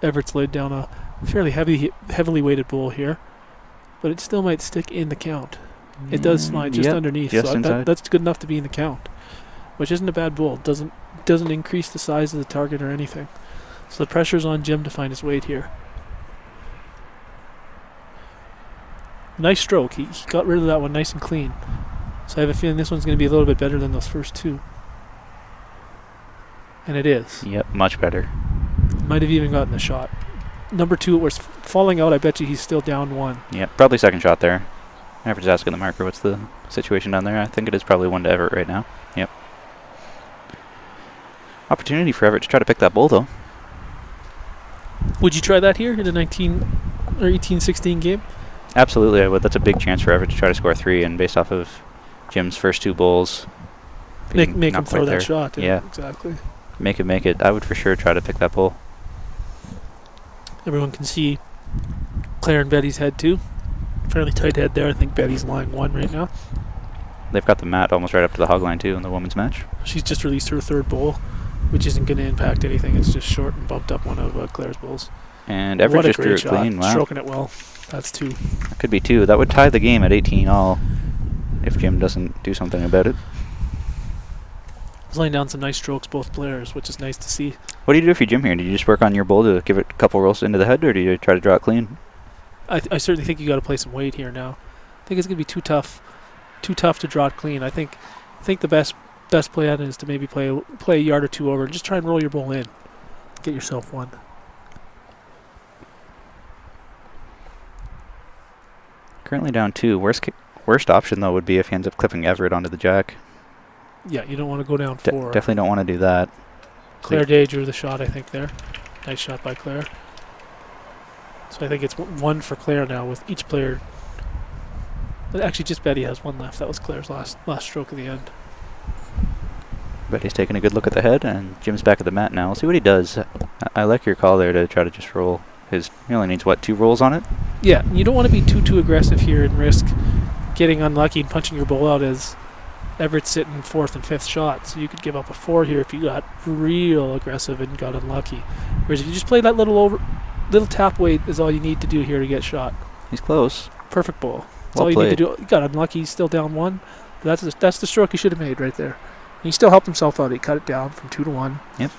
[SPEAKER 2] Everett's laid down a fairly heavily weighted bowl here, but it still might stick in the count. It does slide just underneath,
[SPEAKER 1] just
[SPEAKER 2] so that's good enough to be in the count, which isn't a bad bowl. Doesn't increase the size of the target or anything. So the pressure's on Jim to find his weight here. Nice stroke. He got rid of that one nice and clean. So I have a feeling this one's going to be a little bit better than those first 2. And it is.
[SPEAKER 1] Yep, much better.
[SPEAKER 2] Might have even gotten the shot. Number 2, it was falling out. I bet you he's still down 1.
[SPEAKER 1] Yep, probably second shot there. Everett's asking the marker, what's the situation down there? I think it is probably 1 to Everett right now. Yep. Opportunity for Everett to try to pick that bowl, though.
[SPEAKER 2] Would you try that here in a 19 or 18-16 game?
[SPEAKER 1] Absolutely, I would. That's a big chance for Everett to try to score 3, and based off of Jim's first 2 bowls,
[SPEAKER 2] make him throw that shot.
[SPEAKER 1] Yeah,
[SPEAKER 2] exactly.
[SPEAKER 1] Make it. I would for sure try to pick that bowl.
[SPEAKER 2] Everyone can see Claire and Betty's head too. Fairly tight head there. I think Betty's lying 1 right now.
[SPEAKER 1] They've got the mat almost right up to the hog line too in the women's match.
[SPEAKER 2] She's just released her 3rd bowl, which isn't going to impact anything. It's just short and bumped up one of Claire's bowls.
[SPEAKER 1] And Everett just drew it clean. Wow.
[SPEAKER 2] Stroking it well. That's 2.
[SPEAKER 1] That could be 2. That would tie the game at 18 all if Jim doesn't do something about it.
[SPEAKER 2] He's laying down some nice strokes, both players, which is nice to see.
[SPEAKER 1] What do you do if you Jim here? Do you just work on your bowl to give it a couple rolls into the head, or do you try to draw it clean?
[SPEAKER 2] I certainly think you got to play some weight here now. I think it's going to be too tough to draw it clean. I think the best play on it is to maybe play a yard or 2 over and just try and roll your bowl in. Get yourself 1.
[SPEAKER 1] Currently down 2. Worst option, though, would be if he ends up clipping Everett onto the jack.
[SPEAKER 2] Yeah, you don't want to go down 4.
[SPEAKER 1] Definitely don't want to do that.
[SPEAKER 2] Claire Day drew the shot, I think, there. Nice shot by Claire. So I think it's 1 for Claire now with each player. But actually, just Betty has 1 left. That was Claire's last stroke of the end.
[SPEAKER 1] Betty's taking a good look at the head, and Jim's back at the mat now. We'll see what he does. I like your call there to try to just roll. He only needs, 2 rolls on it?
[SPEAKER 2] Yeah, you don't want to be too aggressive here and risk getting unlucky and punching your bowl out as Everett's sitting 4th and 5th shot. So you could give up a 4 here if you got real aggressive and got unlucky. Whereas if you just play that little tap weight is all you need to do here to get shot.
[SPEAKER 1] He's close.
[SPEAKER 2] Perfect bowl. That's
[SPEAKER 1] well
[SPEAKER 2] all you
[SPEAKER 1] played.
[SPEAKER 2] need to do. You got unlucky, he's still down 1. But that's the stroke he should have made right there. And he still helped himself out. He cut it down from 2 to 1.
[SPEAKER 1] Yep.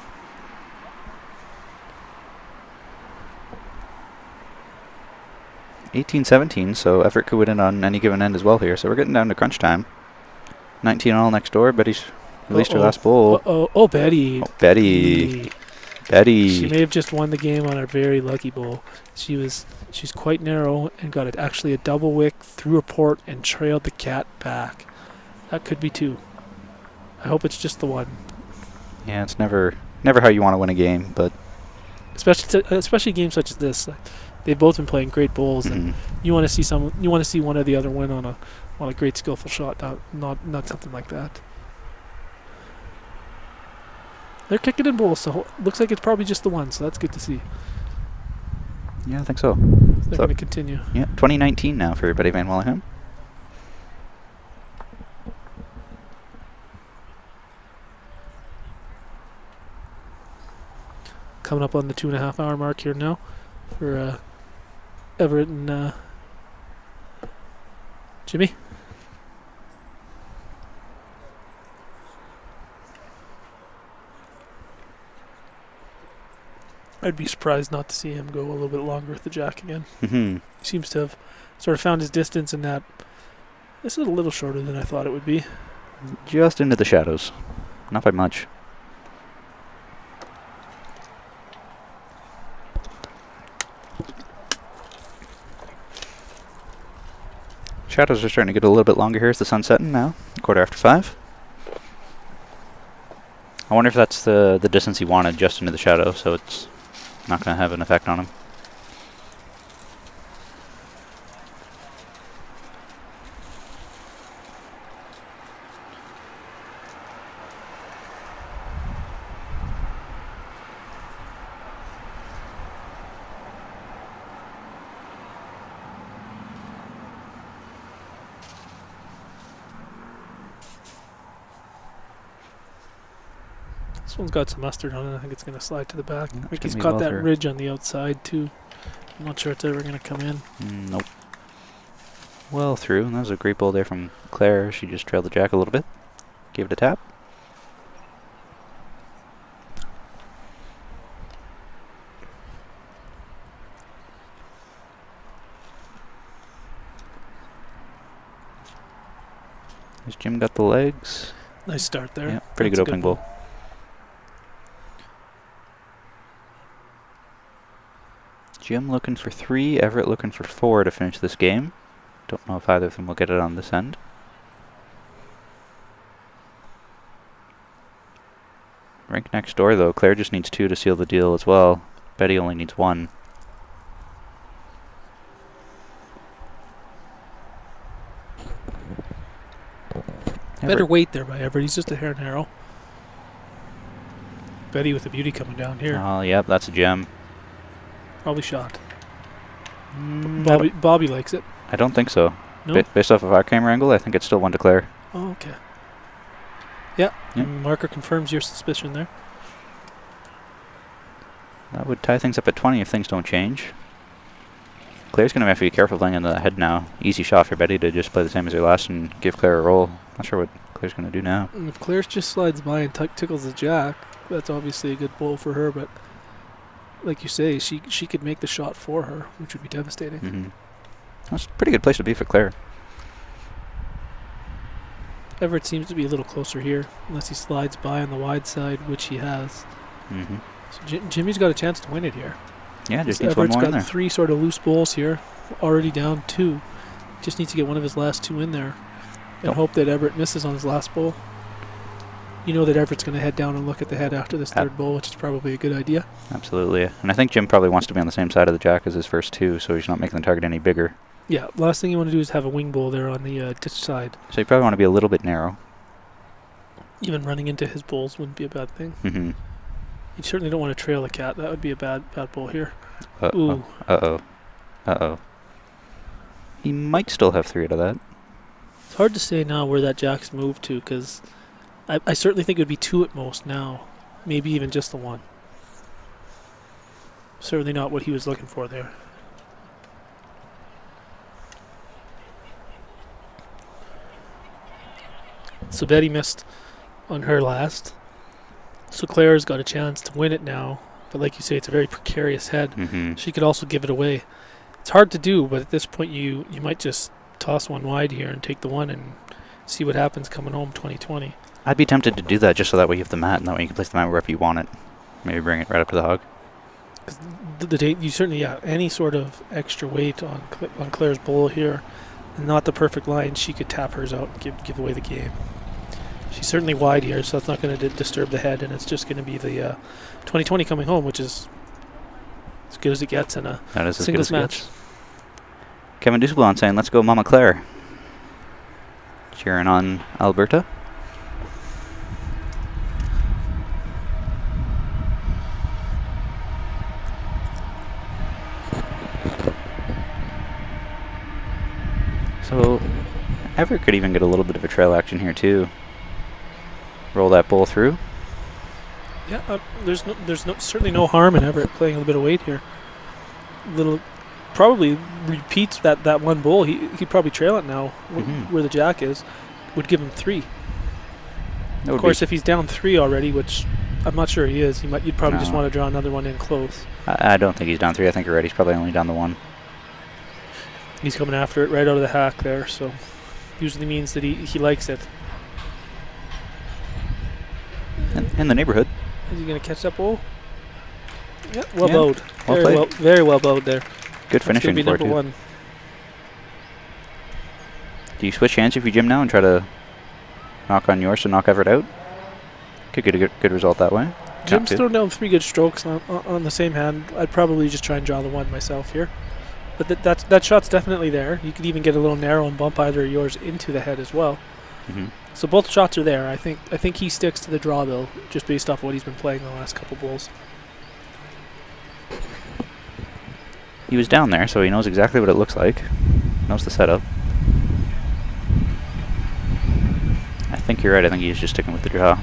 [SPEAKER 1] (18-17), so Everett could win it on any given end as well here. So we're getting down to crunch time. 19 all next door. Betty's released her last bowl.
[SPEAKER 2] Oh, Betty.
[SPEAKER 1] Oh, Betty.
[SPEAKER 2] She may have just won the game on a very lucky bowl. She's quite narrow and got actually a double wick through a port and trailed the cat back. That could be 2. I hope it's just the 1.
[SPEAKER 1] Yeah, it's never how you want to win a game, but
[SPEAKER 2] especially games such as this. They've both been playing great bowls, and you want to see one or the other win on a great skillful shot, not something like that. They're kicking in bowls, so it looks like it's probably just the 1, so that's good to see.
[SPEAKER 1] Yeah, I think so.
[SPEAKER 2] They're going to continue.
[SPEAKER 1] Yeah, 2019 now for Betty Van Wallingham.
[SPEAKER 2] Coming up on the 2.5 hour mark here now for Everett and Jimmy. I'd be surprised not to see him go a little bit longer with the jack again.
[SPEAKER 1] Mm-hmm.
[SPEAKER 2] He seems to have sort of found his distance in that. This is a little shorter than I thought it would be.
[SPEAKER 1] Just into the shadows. Not by much. Shadows are starting to get a little bit longer here as the sun's setting now. 5:15. I wonder if that's the distance he wanted just into the shadow, so it's not going to have an effect on him.
[SPEAKER 2] This one's got some mustard on it. I think it's going to slide to the back.
[SPEAKER 1] Yeah,
[SPEAKER 2] I think he's got that ridge on the outside too. I'm not sure it's ever going to come in.
[SPEAKER 1] Nope. Well through, and that was a great ball there from Claire. She just trailed the jack a little bit. Gave it a tap. Has Jim got the legs?
[SPEAKER 2] Nice start there.
[SPEAKER 1] Yeah, pretty good opening ball. Jim looking for 3, Everett looking for 4 to finish this game. Don't know if either of them will get it on this end. Rink next door though, Claire just needs 2 to seal the deal as well. Betty only needs 1.
[SPEAKER 2] Better weight there by Everett. He's just a hair narrow. Betty with the beauty coming down here.
[SPEAKER 1] Oh, yep, that's a gem.
[SPEAKER 2] Probably shot. Bobby likes it.
[SPEAKER 1] I don't think so.
[SPEAKER 2] No?
[SPEAKER 1] Based off of our camera angle, I think it's still 1 to Claire.
[SPEAKER 2] Oh, okay. Yeah,
[SPEAKER 1] Yep.
[SPEAKER 2] Marker confirms your suspicion there.
[SPEAKER 1] That would tie things up at 20 if things don't change. Claire's going to have to be careful playing into the head now. Easy shot for Betty to just play the same as her last and give Claire a roll. Not sure what Claire's going to do now.
[SPEAKER 2] And if Claire just slides by and tickles the jack, that's obviously a good bowl for her, but like you say, she could make the shot for her, which would be devastating.
[SPEAKER 1] Mm-hmm. That's a pretty good place to be for Claire.
[SPEAKER 2] Everett seems to be a little closer here, unless he slides by on the wide side, which he has.
[SPEAKER 1] Mm-hmm.
[SPEAKER 2] So Jimmy's got a chance to win it here.
[SPEAKER 1] Yeah, just
[SPEAKER 2] So
[SPEAKER 1] needs 1
[SPEAKER 2] Everett's
[SPEAKER 1] more in
[SPEAKER 2] got
[SPEAKER 1] there.
[SPEAKER 2] 3 sort of loose bowls here, already down 2. Just needs to get one of his last 2 in there, and hope that Everett misses on his last bowl. You know that Everett's going to head down and look at the head after this third bowl, which is probably a good idea.
[SPEAKER 1] Absolutely. And I think Jim probably wants to be on the same side of the jack as his first 2, so he's not making the target any bigger.
[SPEAKER 2] Yeah, last thing you want to do is have a wing bowl there on the ditch side.
[SPEAKER 1] So you probably want to be a little bit narrow.
[SPEAKER 2] Even running into his bowls wouldn't be a bad thing.
[SPEAKER 1] Mm-hmm.
[SPEAKER 2] You certainly don't want to trail the cat. That would be a bad bowl here.
[SPEAKER 1] Uh-oh.
[SPEAKER 2] Ooh.
[SPEAKER 1] Uh-oh. Uh-oh. He might still have 3 out of that.
[SPEAKER 2] It's hard to say now where that jack's moved to, because I certainly think it would be 2 at most now. Maybe even just the 1. Certainly not what he was looking for there. So Betty missed on her last. So Claire's got a chance to win it now. But like you say, it's a very precarious head.
[SPEAKER 1] Mm-hmm.
[SPEAKER 2] She could also give it away. It's hard to do, but at this point you might just toss 1 wide here and take the 1 and see what happens coming home 2020.
[SPEAKER 1] I'd be tempted to do that just so that way you have the mat, and that way you can place the mat wherever you want it. Maybe bring it right up to the hog.
[SPEAKER 2] Because you certainly, any sort of extra weight on Claire's bowl here, and not the perfect line, she could tap hers out and give away the game. She's certainly wide here, so that's not going to disturb the head, and it's just going to be the 2020 coming home, which is as good as it gets in a singles match.
[SPEAKER 1] Kevin Dusselblon saying, "Let's go, Mama Claire." Cheering on Alberta. So Everett could even get a little bit of a trail action here too. Roll that bowl through.
[SPEAKER 2] Yeah, there's certainly no harm in Everett playing a little bit of weight here. Probably repeats that 1 bowl. He'd probably trail it now where the jack is. Would give him 3. Of course, if he's down 3 already, which I'm not sure he is, you'd probably just want to draw another 1 in close.
[SPEAKER 1] I don't think he's down 3. I think already he's probably only down the 1.
[SPEAKER 2] He's coming after it right out of the hack there, so usually means that he likes it.
[SPEAKER 1] In the neighborhood.
[SPEAKER 2] Is he going to catch that ball? Yeah, well bowed.
[SPEAKER 1] Well
[SPEAKER 2] Very well bowed there.
[SPEAKER 1] Good finishing
[SPEAKER 2] be
[SPEAKER 1] for
[SPEAKER 2] number
[SPEAKER 1] it.
[SPEAKER 2] 1.
[SPEAKER 1] Do you switch hands if you jim now and try to knock on yours to knock Everett out? Could get a good result that way.
[SPEAKER 2] Jim's thrown down 3 good strokes on the same hand. I'd probably just try and draw the 1 myself here. But that shot's definitely there. You could even get a little narrow and bump either of yours into the head as well. So both shots are there. I think he sticks to the draw though, just based off what he's been playing the last couple bowls.
[SPEAKER 1] He was down there, so he knows exactly what it looks like. Knows the setup. I think you're right. I think he's just sticking with the draw.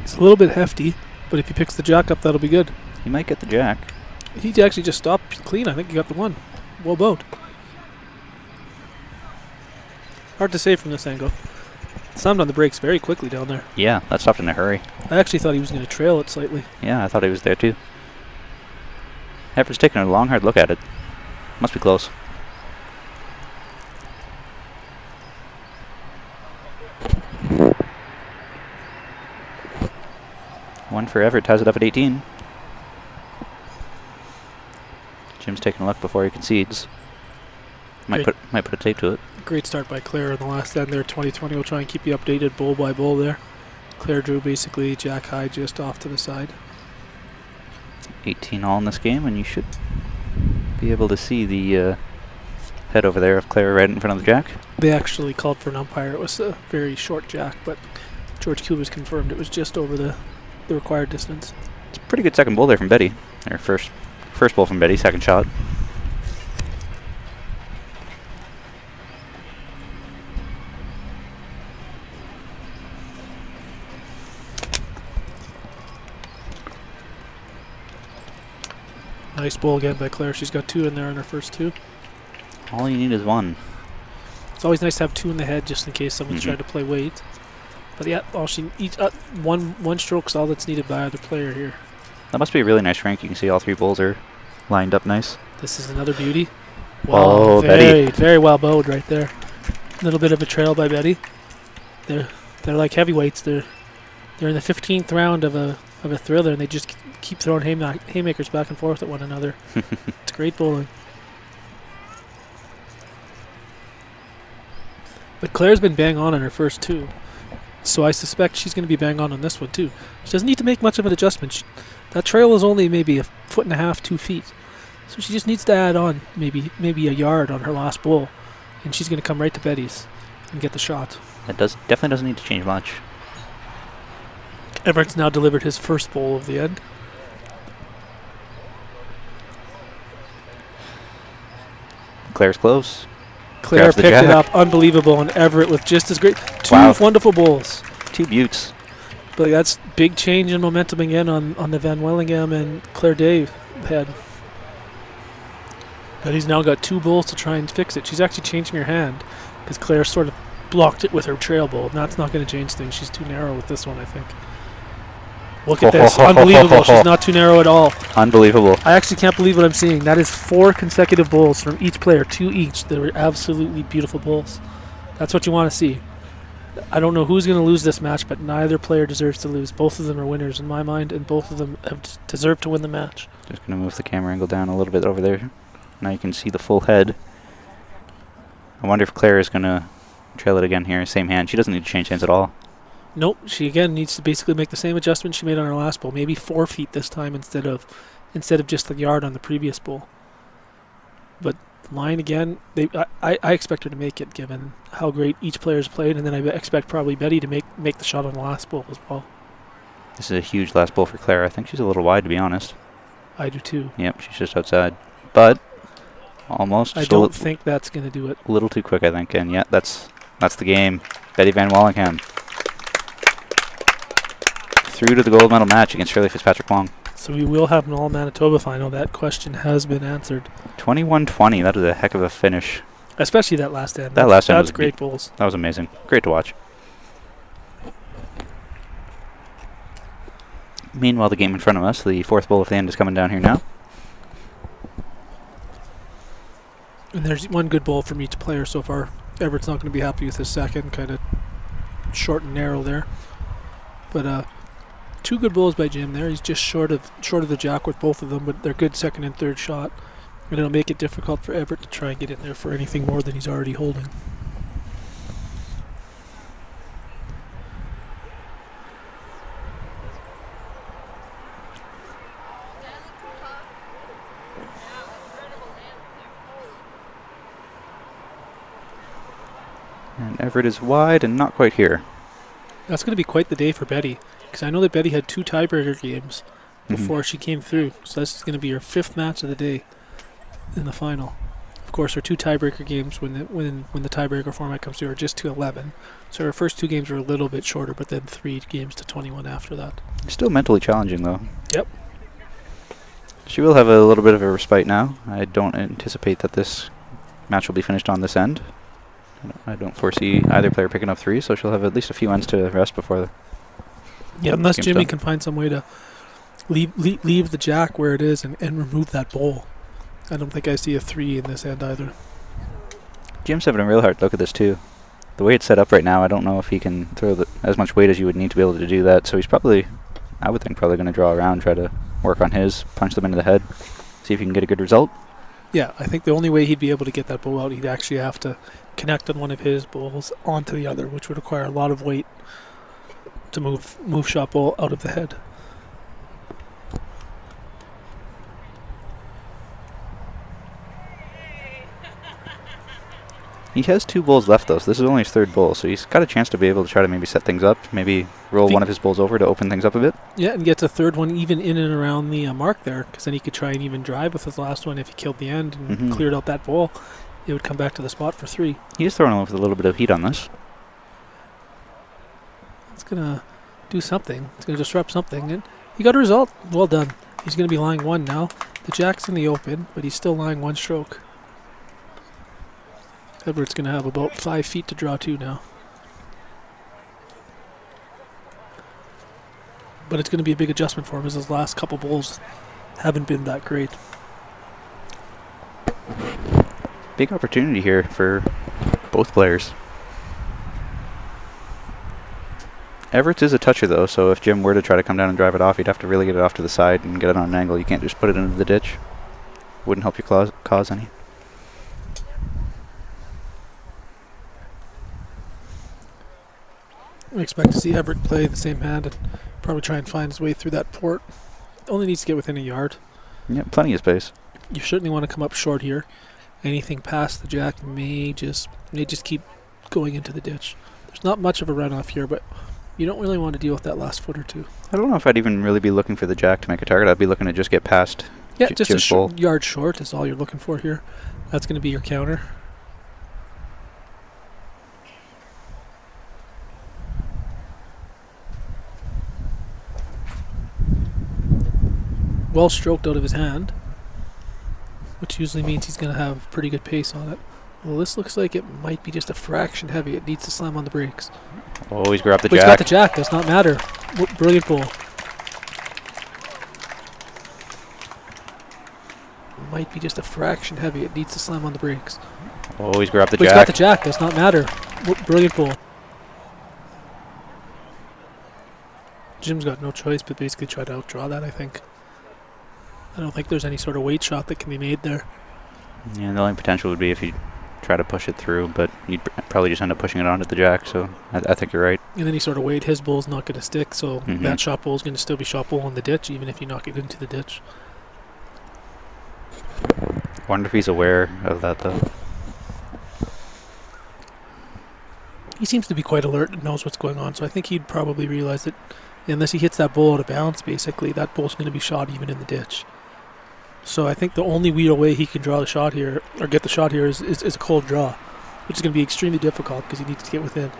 [SPEAKER 2] It's a little bit hefty, but if he picks the jack up, that'll be good.
[SPEAKER 1] He might get the jack.
[SPEAKER 2] He actually just stopped clean. I think he got the 1. Well bowed. Hard to say from this angle. Slammed on the brakes very quickly down there.
[SPEAKER 1] Yeah, that stopped in a hurry.
[SPEAKER 2] I actually thought he was going to trail it slightly.
[SPEAKER 1] Yeah, I thought he was there too. Everett's taking a long, hard look at it. Must be close. One for Everett, ties it up at 18. Jim's taking a look before he concedes. Might put a tape to it.
[SPEAKER 2] Great start by Claire in the last end there. 2020 will try and keep you updated bowl by bowl there. Claire drew basically jack high just off to the side.
[SPEAKER 1] 18 all in this game, and you should be able to see the head over there of Claire right in front of the jack.
[SPEAKER 2] They actually called for an umpire. It was a very short jack, but George Kubas confirmed it was just over the required distance.
[SPEAKER 1] It's a pretty good second bowl there from Betty. Or first bowl from Betty, second shot.
[SPEAKER 2] Nice bowl again by Claire. She's got 2 in there in her first 2.
[SPEAKER 1] All you need is 1.
[SPEAKER 2] It's always nice to have 2 in the head just in case someone's trying to play weight. But yeah, one stroke's all that's needed by either player here.
[SPEAKER 1] That must be a really nice rank. You can see all 3 bowls are lined up nice.
[SPEAKER 2] This is another beauty.
[SPEAKER 1] Wow,
[SPEAKER 2] very,
[SPEAKER 1] Betty.
[SPEAKER 2] very well bowed right there. A little bit of a trail by Betty. They're like heavyweights. They're in the 15th round of a thriller, and they just keep throwing haymakers back and forth at one another. It's great bowling. But Claire's been bang on her first 2. So I suspect she's going to be bang on this one too. She doesn't need to make much of an adjustment. That trail is only maybe 1.5 feet, 2 feet. So she just needs to add on maybe a yard on her last bowl. And she's going to come right to Betty's and get the shot.
[SPEAKER 1] It definitely doesn't need to change much.
[SPEAKER 2] Everett's now delivered his first bowl of the end.
[SPEAKER 1] Claire's close.
[SPEAKER 2] Claire picked it up, unbelievable, and Everett with just as great. 2 wonderful bowls.
[SPEAKER 1] 2 buttes.
[SPEAKER 2] But that's big change in momentum again on the Van Wellingham and Claire Day head. But he's now got 2 bowls to try and fix it. She's actually changing her hand because Claire sort of blocked it with her trail bowl, and that's not going to change things. She's too narrow with this one, I think. Look at this. Unbelievable. She's not too narrow at all.
[SPEAKER 1] Unbelievable.
[SPEAKER 2] I actually can't believe what I'm seeing. That is 4 consecutive bowls from each player, 2 each. They were absolutely beautiful bowls. That's what you want to see. I don't know who's going to lose this match, but neither player deserves to lose. Both of them are winners in my mind, and both of them have deserved to win the match.
[SPEAKER 1] Just going to move the camera angle down a little bit over there. Now you can see the full head. I wonder if Claire is going to trail it again here. Same hand. She doesn't need to change hands at all.
[SPEAKER 2] Nope, she again needs to basically make the same adjustment she made on her last bowl, maybe 4 feet this time instead of just the yard on the previous bowl. But line again, I expect her to make it given how great each player's played, and then I expect probably Betty to make the shot on the last bowl as well.
[SPEAKER 1] This is a huge last bowl for Claire. I think she's a little wide, to be honest.
[SPEAKER 2] I do too.
[SPEAKER 1] Yep, she's just outside, but almost.
[SPEAKER 2] I don't think that's going to do it.
[SPEAKER 1] A little too quick, I think, and yeah, that's the game. Betty Van Wellingham through to the gold medal match against Shirley Fitzpatrick-Wong.
[SPEAKER 2] So we will have an all-Manitoba final. That question has been answered.
[SPEAKER 1] 21-20. That was a heck of a finish.
[SPEAKER 2] Especially that last end.
[SPEAKER 1] That last end was
[SPEAKER 2] great bowls.
[SPEAKER 1] That was amazing. Great to watch. Meanwhile, the game in front of us, the fourth bowl of the end, is coming down here now.
[SPEAKER 2] And there's one good ball from each player so far. Everett's not going to be happy with his second, kind of short and narrow there. But two good bowls by Jim there. He's just short of the jack with both of them, but they're good second and third shot. And it'll make it difficult for Everett to try and get in there for anything more than he's already holding.
[SPEAKER 1] And Everett is wide and not quite here.
[SPEAKER 2] That's going to be quite the day for Betty, because I know that Betty had 2 tiebreaker games before she came through. So this is going to be her 5th match of the day in the final. Of course, her 2 tiebreaker games when the tiebreaker format comes through are just to 11. So her first 2 games were a little bit shorter, but then 3 games to 21 after that.
[SPEAKER 1] Still mentally challenging, though.
[SPEAKER 2] Yep.
[SPEAKER 1] She will have a little bit of a respite now. I don't anticipate that this match will be finished on this end. I don't foresee either player picking up 3, so she'll have at least a few ends to rest before the
[SPEAKER 2] unless
[SPEAKER 1] game's
[SPEAKER 2] Jimmy
[SPEAKER 1] done.
[SPEAKER 2] can find some way to leave the jack where it is and remove that bowl. I don't think I see a 3 in this end either.
[SPEAKER 1] Jim's having a real hard look at this too. The way it's set up right now, I don't know if he can throw as much weight as you would need to be able to do that, so he's probably, I would think, probably going to draw around, try to work on his, punch them into the head, see if he can get a good result.
[SPEAKER 2] Yeah, I think the only way he'd be able to get that bowl out, he'd actually have to connect on one of his bowls onto the other, which would require a lot of weight to move shot bowl out of the head.
[SPEAKER 1] He has 2 bowls left though, so this is only his 3rd bowl, so he's got a chance to be able to try to maybe set things up, maybe roll one of his bowls over to open things up a bit.
[SPEAKER 2] Yeah, and gets a 3rd one even in and around the mark there, because then he could try and even drive with his last one if he killed the end and cleared out that bowl. It would come back to the spot for 3.
[SPEAKER 1] He is throwing off with a little bit of heat on this.
[SPEAKER 2] It's going to do something. It's going to disrupt something. And he got a result. Well done. He's going to be lying 1 now. The jack's in the open, but he's still lying 1 stroke. Everett's going to have about 5 feet to draw 2 now. But it's going to be a big adjustment for him as his last couple bowls haven't been that great.
[SPEAKER 1] Big opportunity here for both players. Everett's is a toucher though, so if Jim were to try to come down and drive it off, he'd have to really get it off to the side and get it on an angle. You can't just put it into the ditch. Wouldn't help your cause any.
[SPEAKER 2] I expect to see Everett play the same hand and probably try and find his way through that port. Only needs to get within a yard.
[SPEAKER 1] Yeah, plenty of space.
[SPEAKER 2] You certainly want to come up short here. Anything past the jack may just keep going into the ditch. There's not much of a runoff here, but you don't really want to deal with that last foot or 2.
[SPEAKER 1] I don't know if I'd even really be looking for the jack to make a target. I'd be looking to just get past
[SPEAKER 2] just
[SPEAKER 1] Jim's
[SPEAKER 2] a
[SPEAKER 1] bowl.
[SPEAKER 2] yard short is all you're looking for here. That's going to be your counter. Well stroked out of his hand, which usually means he's going to have pretty good pace on it. Well, this looks like it might be just a fraction heavy. It needs to slam on the brakes.
[SPEAKER 1] Always grab the
[SPEAKER 2] But
[SPEAKER 1] jack.
[SPEAKER 2] he's got the jack. Does not matter. Brilliant bowl. Might be just a fraction heavy. It needs to slam on the brakes.
[SPEAKER 1] Always grab the
[SPEAKER 2] But
[SPEAKER 1] jack.
[SPEAKER 2] he's got the jack. Does not matter. Brilliant bowl. Jim's got no choice but basically try to outdraw that, I think. I don't think there's any sort of weight shot that can be made there.
[SPEAKER 1] Yeah, the only potential would be if you try to push it through, but you'd probably just end up pushing it onto the jack, so I think you're right.
[SPEAKER 2] And then he sort of weighed his bowl's not going to stick, so that shot bowl is going to still be shot bowl in the ditch, even if you knock it into the ditch.
[SPEAKER 1] Wonder if he's aware of that, though.
[SPEAKER 2] He seems to be quite alert and knows what's going on, so I think he'd probably realize that unless he hits that bowl out of bounds, basically, that bowl's going to be shot even in the ditch. So I think the only real way he can draw the shot here, or get the shot here, is a cold draw, which is going to be extremely difficult because he needs to get within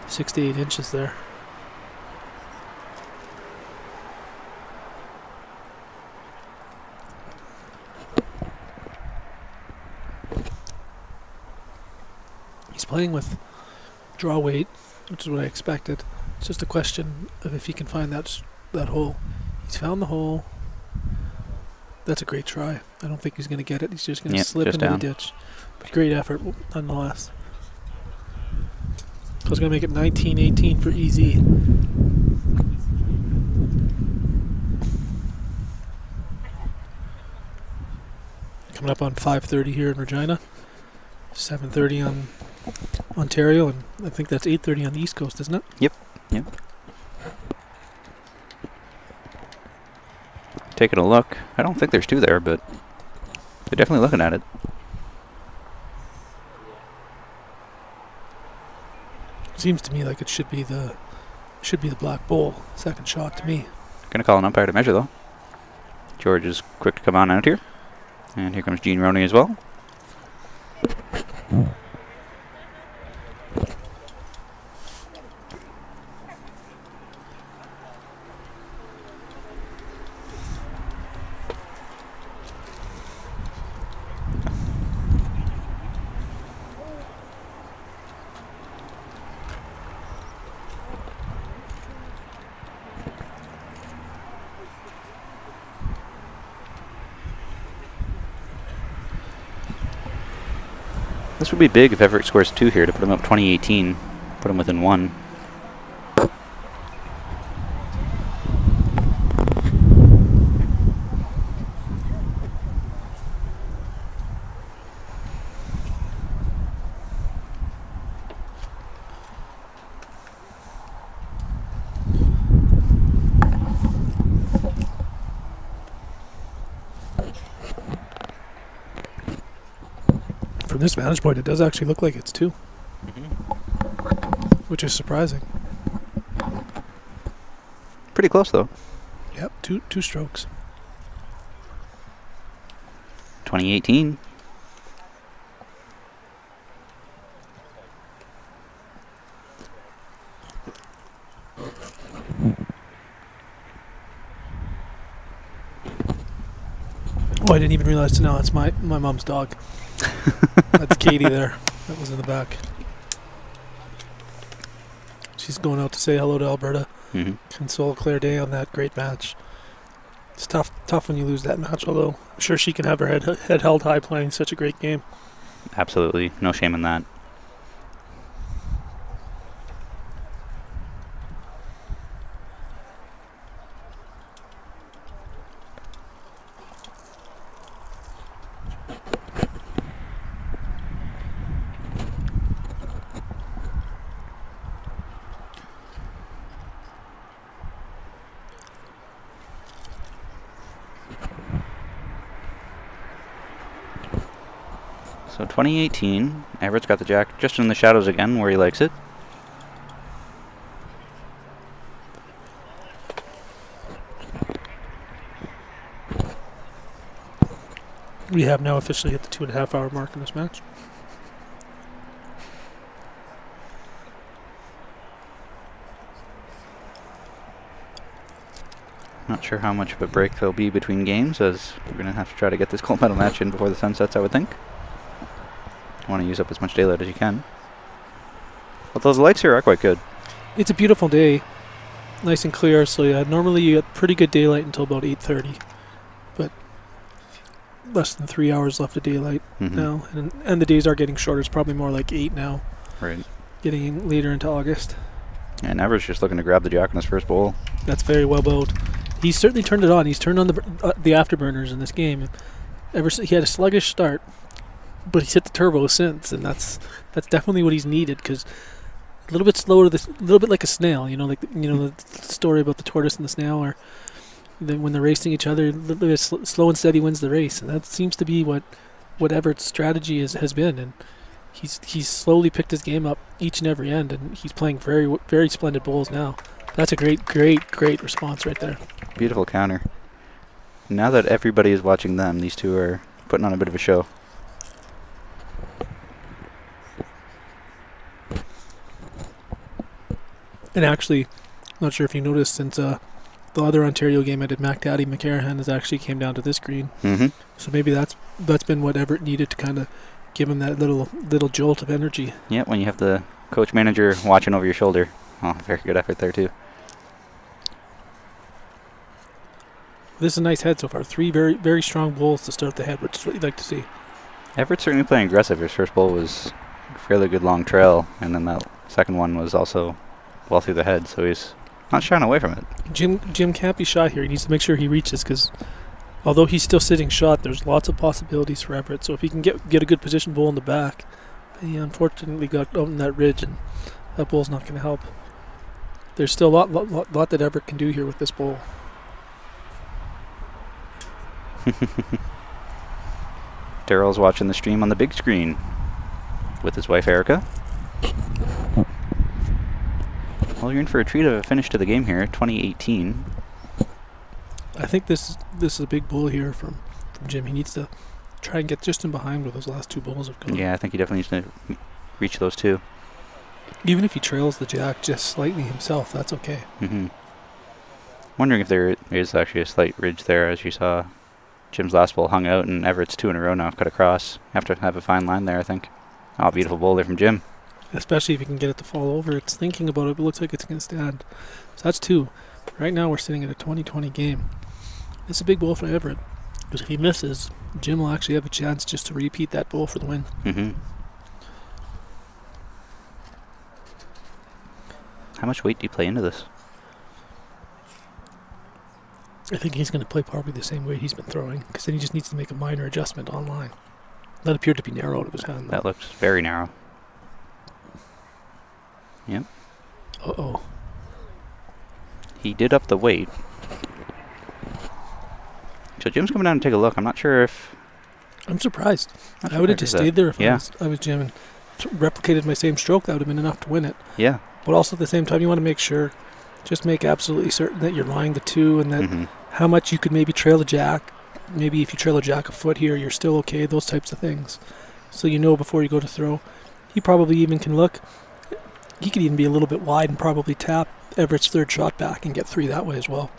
[SPEAKER 2] 6 to 8 inches there. He's playing with draw weight, which is what I expected. It's just a question of if he can find that hole. He's found the hole. That's a great try. I don't think he's going to get it. He's just going to slip
[SPEAKER 1] just
[SPEAKER 2] into
[SPEAKER 1] down.
[SPEAKER 2] the ditch. But great effort nonetheless. So it's going to make it 19-18 for EZ. Coming up on 5:30 here in Regina. 7:30 on Ontario, and I think that's 8:30 on the East Coast, isn't it?
[SPEAKER 1] Yep. Taking a look. I don't think there's two there, but they're definitely looking at it.
[SPEAKER 2] Seems to me like it should be the black bull. Second shot to me.
[SPEAKER 1] Gonna call an umpire to measure though. George is quick to come on out here. And here comes Gene Roney as well. This would be big if Everett scores 2 here to put him up 20-18, put him within 1.
[SPEAKER 2] From this vantage point, it does actually look like it's 2, which is surprising.
[SPEAKER 1] Pretty close though.
[SPEAKER 2] Yep, two strokes.
[SPEAKER 1] 20-18.
[SPEAKER 2] Oh, I didn't even realize. No, it's my mom's dog. That's Katie there. That was in the back. She's going out to say hello to Alberta. Console Claire Day on that great match. It's tough when you lose that match, although I'm sure she can have her head held high playing such a great game.
[SPEAKER 1] Absolutely. No shame in that. So 20-18, Everett's got the jack just in the shadows again where he likes it.
[SPEAKER 2] We have now officially hit the 2.5 hour mark in this match.
[SPEAKER 1] Not sure how much of a break there'll be between games, as we're going to have to try to get this gold medal match in before the sun sets, I would think. Want to use up as much daylight as you can. But those lights here are quite good.
[SPEAKER 2] It's a beautiful day, nice and clear. So yeah, normally you get pretty good daylight until about 8:30, but less than 3 hours left of daylight now, and the days are getting shorter. It's probably more like 8 now.
[SPEAKER 1] Right.
[SPEAKER 2] Getting later into August.
[SPEAKER 1] And Everett's just looking to grab the jack on his first bowl.
[SPEAKER 2] That's very well bowled. He's certainly turned it on. He's turned on the afterburners in this game. He had a sluggish start, but he's hit the turbo since, and that's definitely what he's needed, because a little bit slower, a little bit like a snail, the story about the tortoise and the snail, or when they're racing each other, a little bit slow and steady wins the race, and that seems to be what Everett's strategy has been, and he's slowly picked his game up each and every end, and he's playing very, very splendid bowls now. That's a great, great, great response right there.
[SPEAKER 1] Beautiful counter. Now that everybody is watching them, these two are putting on a bit of a show.
[SPEAKER 2] And actually, not sure if you noticed, since the other Ontario game I did, McDaddy McCarahan has actually came down to this green. So maybe that's been what Everett needed to kind of give him that little jolt of energy.
[SPEAKER 1] Yeah, when you have the coach manager watching over your shoulder. Oh, very good effort there too.
[SPEAKER 2] This is a nice head so far. 3 very, very strong bowls to start the head, which is what you'd like to see.
[SPEAKER 1] Everett's certainly playing aggressive. His first bowl was a fairly good long trail, and then that second one was also well through the head, so he's not shying away from it.
[SPEAKER 2] Jim can't be shy here. He needs to make sure he reaches, because although he's still sitting shot, there's lots of possibilities for Everett. So if he can get a good position bowl in the back, he unfortunately got out in that ridge, and that bowl's not going to help. There's still a lot that Everett can do here with this bowl.
[SPEAKER 1] Daryl's watching the stream on the big screen with his wife Erica. Well, you're in for a treat of a finish to the game here, 2018.
[SPEAKER 2] I think this is a big bull here from Jim. He needs to try and get just in behind where those last 2 bowls have gone.
[SPEAKER 1] Yeah, I think he definitely needs to reach those 2.
[SPEAKER 2] Even if he trails the jack just slightly himself, that's okay.
[SPEAKER 1] Wondering if there is actually a slight ridge there, as you saw. Jim's last bowl hung out, and Everett's 2 in a row now cut across. Have to have a fine line there, I think. Oh, beautiful bowl there from Jim.
[SPEAKER 2] Especially if you can get it to fall over. It's thinking about it, but it looks like it's going to stand. So that's 2. Right now we're sitting at a 20-20 game. This is a big bowl for Everett, because if he misses, Jim will actually have a chance just to repeat that bowl for the win.
[SPEAKER 1] How much weight do you play into this?
[SPEAKER 2] I think he's going to play probably the same weight he's been throwing, because then he just needs to make a minor adjustment on line. That appeared to be narrow out of his hand, though.
[SPEAKER 1] That looks very narrow. Yep.
[SPEAKER 2] Uh-oh.
[SPEAKER 1] He did up the weight. So Jim's coming down to take a look. I'm not sure if...
[SPEAKER 2] I'm surprised. I would have just stayed there if I was Jim and replicated my same stroke. That would have been enough to win it.
[SPEAKER 1] Yeah.
[SPEAKER 2] But also at the same time, you want to make sure, just make absolutely certain that you're lying the 2 and that how much you could maybe trail the jack. Maybe if you trail a jack a foot here, you're still okay, those types of things. So you know before you go to throw. He probably even can look. He could even be a little bit wide and probably tap Everett's 3rd shot back and get 3 that way as well.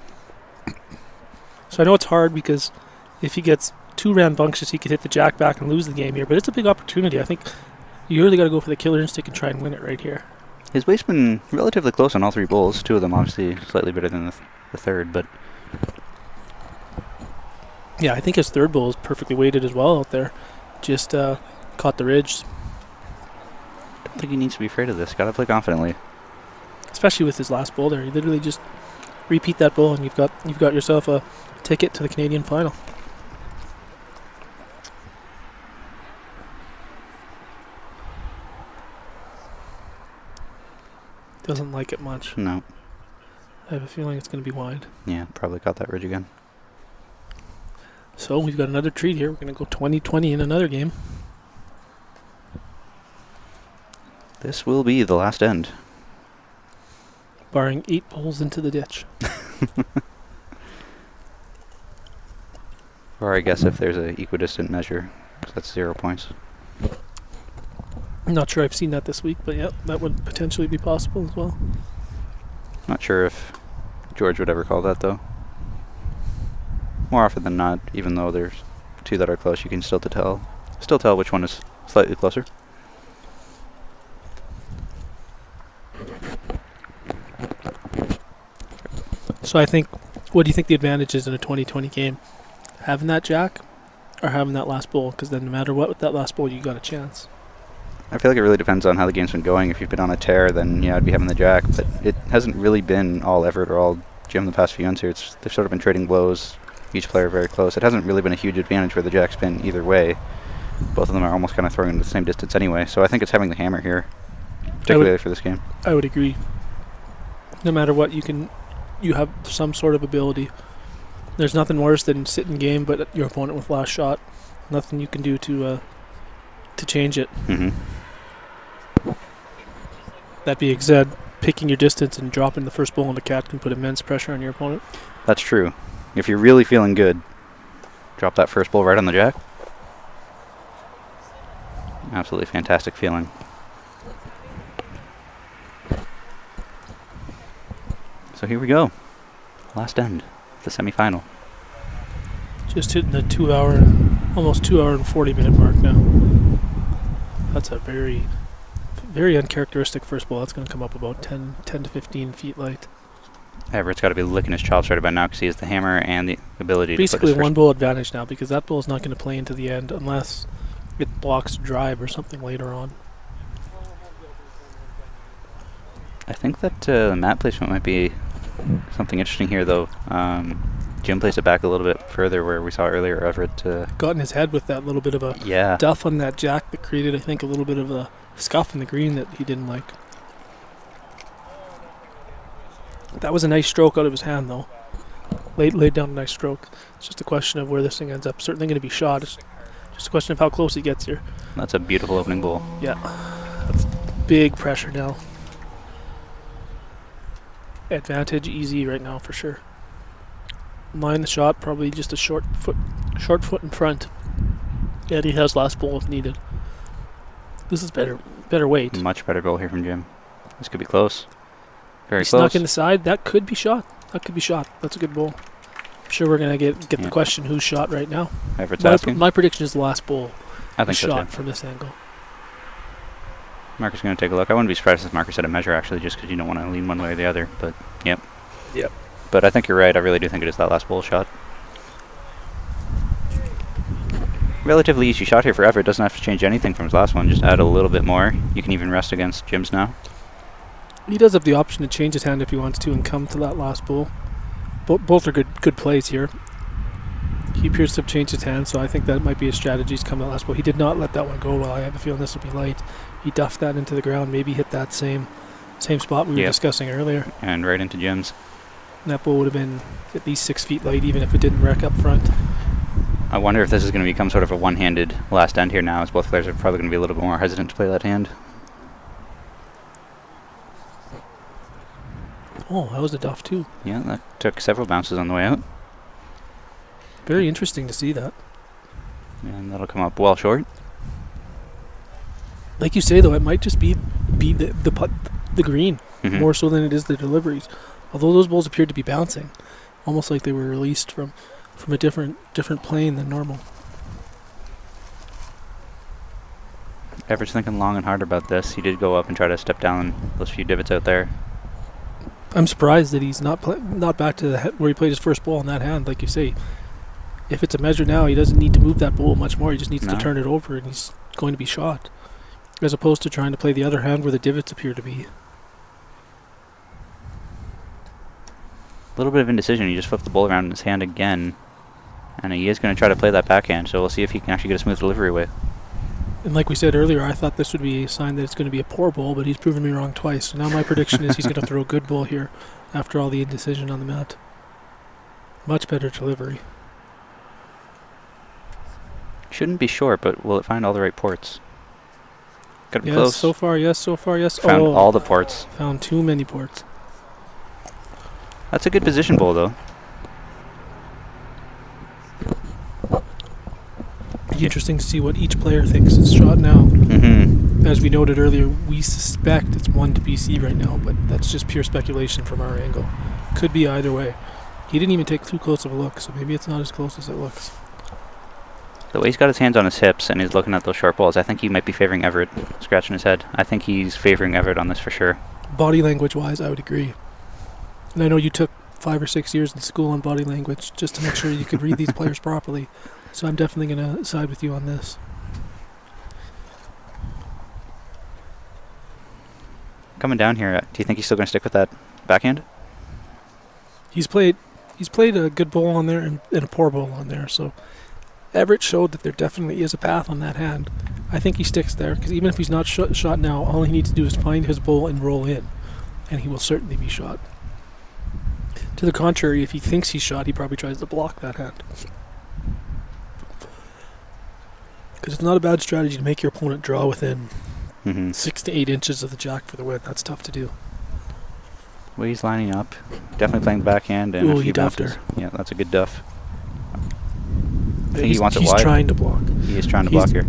[SPEAKER 2] So I know it's hard, because if he gets too rambunctious, he could hit the jack back and lose the game here. But it's a big opportunity. I think you really got to go for the killer instinct and try and win it right here.
[SPEAKER 1] His weight's been relatively close on all 3 bowls. 2 of them obviously slightly better than the third, but...
[SPEAKER 2] Yeah, I think his 3rd bowl is perfectly weighted as well out there. Just caught the ridge.
[SPEAKER 1] Don't think he needs to be afraid of this. Got to play confidently.
[SPEAKER 2] Especially with his last bowl there. You literally just repeat that bowl and you've got yourself a ticket to the Canadian final. Doesn't like it much.
[SPEAKER 1] No.
[SPEAKER 2] I have a feeling it's going to be wide.
[SPEAKER 1] Yeah, probably caught that ridge again.
[SPEAKER 2] So we've got another treat here. We're going to go 20-20 in another game.
[SPEAKER 1] This will be the last end.
[SPEAKER 2] Barring 8 bowls into the ditch.
[SPEAKER 1] Or I guess if there's an equidistant measure, 'cause that's 0 points.
[SPEAKER 2] I'm not sure I've seen that this week, but yeah, that would potentially be possible as well.
[SPEAKER 1] Not sure if George would ever call that, though. More often than not, even though there's 2 that are close, you can still tell which one is slightly closer.
[SPEAKER 2] So I think, what do you think the advantage is in a 20-20 game? Having that jack or having that last bowl? Because then no matter what, with that last bowl, you got a chance.
[SPEAKER 1] I feel like it really depends on how the game's been going. If you've been on a tear, then yeah, I'd be having the jack. But it hasn't really been all Everett or all Jim the past few ends here. They've sort of been trading blows. Each player very close. It hasn't really been a huge advantage where the jack's been either way. Both of them are almost kind of throwing into the same distance anyway. So I think it's having the hammer here, particularly for this game.
[SPEAKER 2] I would agree. No matter what, you have some sort of ability. There's nothing worse than sitting game, but your opponent with last shot. Nothing you can do to change it. That being said, picking your distance and dropping the first bowl on the cat can put immense pressure on your opponent.
[SPEAKER 1] That's true. If you're really feeling good, drop that first bowl right on the jack. Absolutely fantastic feeling. So here we go. Last end, the semifinal.
[SPEAKER 2] Just hitting the almost 2 hour and 40 minute mark now. That's a very, very uncharacteristic first bowl. That's going to come up about 10 to 15 feet light.
[SPEAKER 1] Everett's got to be licking his chops right about now because he has the hammer and the ability
[SPEAKER 2] Basically
[SPEAKER 1] to put his
[SPEAKER 2] one bowl advantage now because that bowl is not going to play into the end unless it blocks drive or something later on.
[SPEAKER 1] I think that the mat placement might be something interesting here, though. Jim placed it back a little bit further where we saw earlier Everett
[SPEAKER 2] got in his head with that little bit of a duff on that jack that created, I think, a little bit of a scuff in the green that he didn't like. That was a nice stroke out of his hand, though. Laid down a nice stroke. It's just a question of where this thing ends up. Certainly going to be shot. It's just a question of how close he gets here.
[SPEAKER 1] That's a beautiful opening bowl.
[SPEAKER 2] Yeah. That's big pressure now. Advantage easy right now for sure. Mind the shot, probably just a short foot in front. Yeah, he has last bowl if needed. This is better weight.
[SPEAKER 1] Much better bowl here from Jim. This could be close. Very
[SPEAKER 2] he
[SPEAKER 1] close.
[SPEAKER 2] Snuck in the side. That could be shot. That's a good bowl. I'm sure we're gonna get the question who's shot right now.
[SPEAKER 1] Everett's asking.
[SPEAKER 2] My prediction is the last bowl.
[SPEAKER 1] I think so
[SPEAKER 2] shot
[SPEAKER 1] too.
[SPEAKER 2] from this angle.
[SPEAKER 1] Marcus is going to take a look. I wouldn't be surprised if Marcus had a measure, actually, just because you don't want to lean one way or the other. But, yep.
[SPEAKER 2] Yep.
[SPEAKER 1] But I think you're right. I really do think it is that last bowl shot. Relatively easy shot here for Everett. Doesn't have to change anything from his last one. Just add a little bit more. You can even rest against Jim's now.
[SPEAKER 2] He does have the option to change his hand if he wants to and come to that last bowl. Both are good plays here. He appears to have changed his hand, so I think that might be a strategy to come to that last bowl. He did not let that one go well. I have a feeling this will be light. He duffed that into the ground, maybe hit that same spot we were discussing earlier.
[SPEAKER 1] And right into Jim's.
[SPEAKER 2] And that bowl would have been at least 6 feet light, even if it didn't wreck up front.
[SPEAKER 1] I wonder if this is going to become sort of a one-handed last end here now, as both players are probably going to be a little bit more hesitant to play that hand.
[SPEAKER 2] Oh, that was a duff too.
[SPEAKER 1] Yeah, that took several bounces on the way out.
[SPEAKER 2] Very interesting to see that.
[SPEAKER 1] And that'll come up well short.
[SPEAKER 2] Like you say, though, it might just be the green more so than it is the deliveries. Although those balls appeared to be bouncing, almost like they were released from a different plane than normal.
[SPEAKER 1] Everett's thinking long and hard about this. He did go up and try to step down those few divots out there.
[SPEAKER 2] I'm surprised that he's not back to where he played his first ball in that hand, like you say. If it's a measure now, he doesn't need to move that bowl much more. He just needs to turn it over, and he's going to be shot. As opposed to trying to play the other hand where the divots appear to be.
[SPEAKER 1] A little bit of indecision. He just flipped the bowl around in his hand again. And he is going to try to play that backhand, so we'll see if he can actually get a smooth delivery away.
[SPEAKER 2] And like we said earlier, I thought this would be a sign that it's going to be a poor bowl, but he's proven me wrong twice. So now my prediction is he's going to throw a good bowl here after all the indecision on the mat. Much better delivery.
[SPEAKER 1] Shouldn't be short, but will it find all the right ports? Gotta be
[SPEAKER 2] yes,
[SPEAKER 1] close.
[SPEAKER 2] so far, yes.
[SPEAKER 1] Found all the ports.
[SPEAKER 2] Found too many ports.
[SPEAKER 1] That's a good position bowl, though.
[SPEAKER 2] Be interesting to see what each player thinks is shot now. As we noted earlier, we suspect it's 1 to BC right now, but that's just pure speculation from our angle. Could be either way. He didn't even take too close of a look, so maybe it's not as close as it looks.
[SPEAKER 1] The way he's got his hands on his hips and he's looking at those short balls, I think he might be favoring Everett, scratching his head. I think he's favoring Everett on this for sure.
[SPEAKER 2] Body language-wise, I would agree. And I know you took 5 or 6 years in school on body language just to make sure you could read these players properly. So I'm definitely going to side with you on this.
[SPEAKER 1] Coming down here, do you think he's still going to stick with that backhand?
[SPEAKER 2] He's played a good bowl on there and a poor bowl on there, so Everett showed that there definitely is a path on that hand. I think he sticks there, because even if he's not shot now, all he needs to do is find his bowl and roll in, and he will certainly be shot. To the contrary, if he thinks he's shot, he probably tries to block that hand. Because it's not a bad strategy to make your opponent draw within 6 to 8 inches of the jack for the win. That's tough to do.
[SPEAKER 1] Well, he's lining up. Definitely playing backhand and a few bounces. Yeah, that's a good duff. I think he wants it wide.
[SPEAKER 2] He's trying to block.
[SPEAKER 1] He is trying to block here.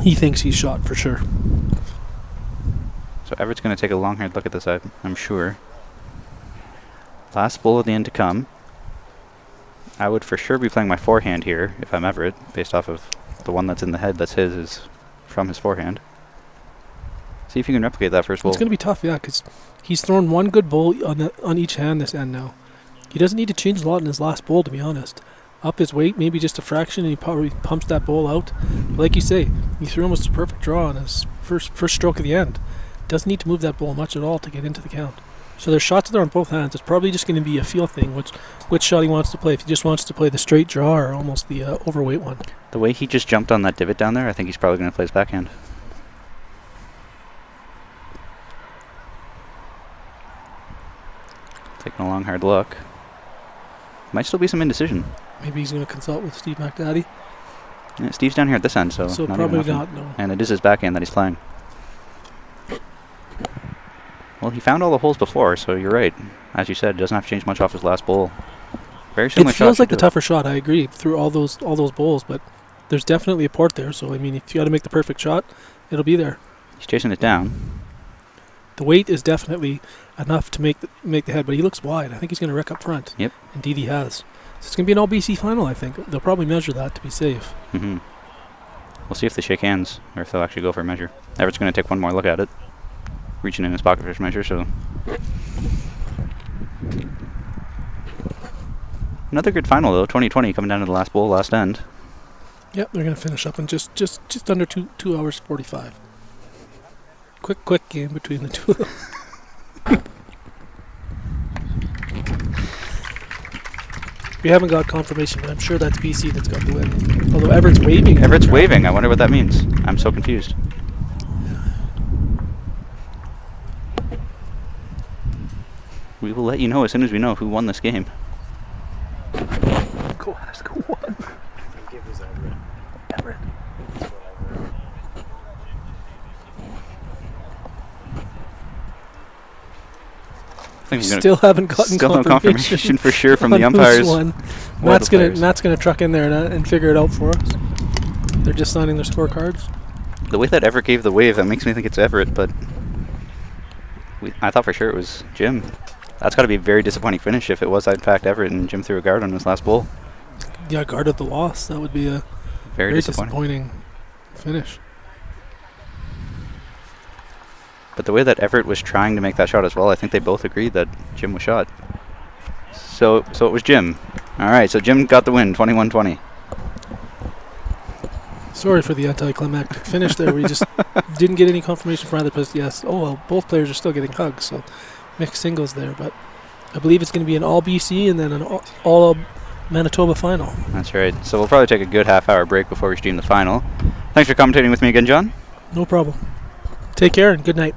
[SPEAKER 2] He thinks he's shot for sure.
[SPEAKER 1] So Everett's going to take a long hard look at this, I'm sure. Last bowl of the end to come. I would for sure be playing my forehand here if I'm Everett, based off of the one that's in the head that's his is from his forehand. See if you can replicate that first bowl.
[SPEAKER 2] It's going to be tough, yeah, because he's thrown one good bowl on each hand this end now. He doesn't need to change a lot in his last bowl, to be honest. Up his weight, maybe just a fraction, and he probably pumps that bowl out. But like you say, he threw almost a perfect draw on his first stroke of the end. Doesn't need to move that bowl much at all to get into the count. So there's shots there on both hands. It's probably just going to be a feel thing, which shot he wants to play. If he just wants to play the straight draw or almost the overweight one.
[SPEAKER 1] The way he just jumped on that divot down there, I think he's probably going to play his backhand. Taking a long, hard look. Might still be some indecision.
[SPEAKER 2] Maybe he's going to consult with Steve McDaddy.
[SPEAKER 1] Yeah, Steve's down here at this end, so not
[SPEAKER 2] probably
[SPEAKER 1] even
[SPEAKER 2] not, no.
[SPEAKER 1] And it is his backhand that he's playing. Well, he found all the holes before, so you're right. As you said, doesn't have to change much off his last bowl. Very similar shot.
[SPEAKER 2] It feels like the tougher shot, I agree, through all those bowls, but there's definitely a port there, so I mean, if you got to make the perfect shot, it'll be there.
[SPEAKER 1] He's chasing it down.
[SPEAKER 2] The weight is definitely enough to make the head, but he looks wide. I think he's going to wreck up front.
[SPEAKER 1] Yep.
[SPEAKER 2] Indeed he has. So it's going to be an all-BC final, I think. They'll probably measure that to be safe.
[SPEAKER 1] Mm-hmm. We'll see if they shake hands, or if they'll actually go for a measure. Everett's going to take one more look at it. Reaching in his pocket for his measure, so... Another good final, though. 2020 coming down to the last bowl, last end.
[SPEAKER 2] Yep, they're going to finish up in just under 2 hours 45. Quick game between the two of them. We haven't got confirmation, but I'm sure that's BC that's got the win. Although Everett's waving.
[SPEAKER 1] Everett's waving. I wonder what that means. I'm so confused. We will let you know as soon as we know who won this game.
[SPEAKER 2] Go ask who won. Everett. Still haven't gotten
[SPEAKER 1] no confirmation for sure from the umpires.
[SPEAKER 2] Matt's gonna truck in there and figure it out for us. They're just signing their scorecards.
[SPEAKER 1] The way that Everett gave the wave, that makes me think it's Everett, but I thought for sure it was Jim. That's got to be a very disappointing finish if it was in fact Everett and Jim threw a guard on his last bowl.
[SPEAKER 2] Yeah, guard at the loss. That would be a very disappointing finish.
[SPEAKER 1] But the way that Everett was trying to make that shot as well, I think they both agreed that Jim was shot. So it was Jim. All right, so Jim got the win, 21-20.
[SPEAKER 2] Sorry for the anticlimactic finish there. We just didn't get any confirmation from either person. Yes. Oh, well, both players are still getting hugs, so mixed singles there. But I believe it's going to be an all BC and then an all Manitoba final.
[SPEAKER 1] That's right. So we'll probably take a good half-hour break before we stream the final. Thanks for commentating with me again, John.
[SPEAKER 2] No problem. Take care and good night.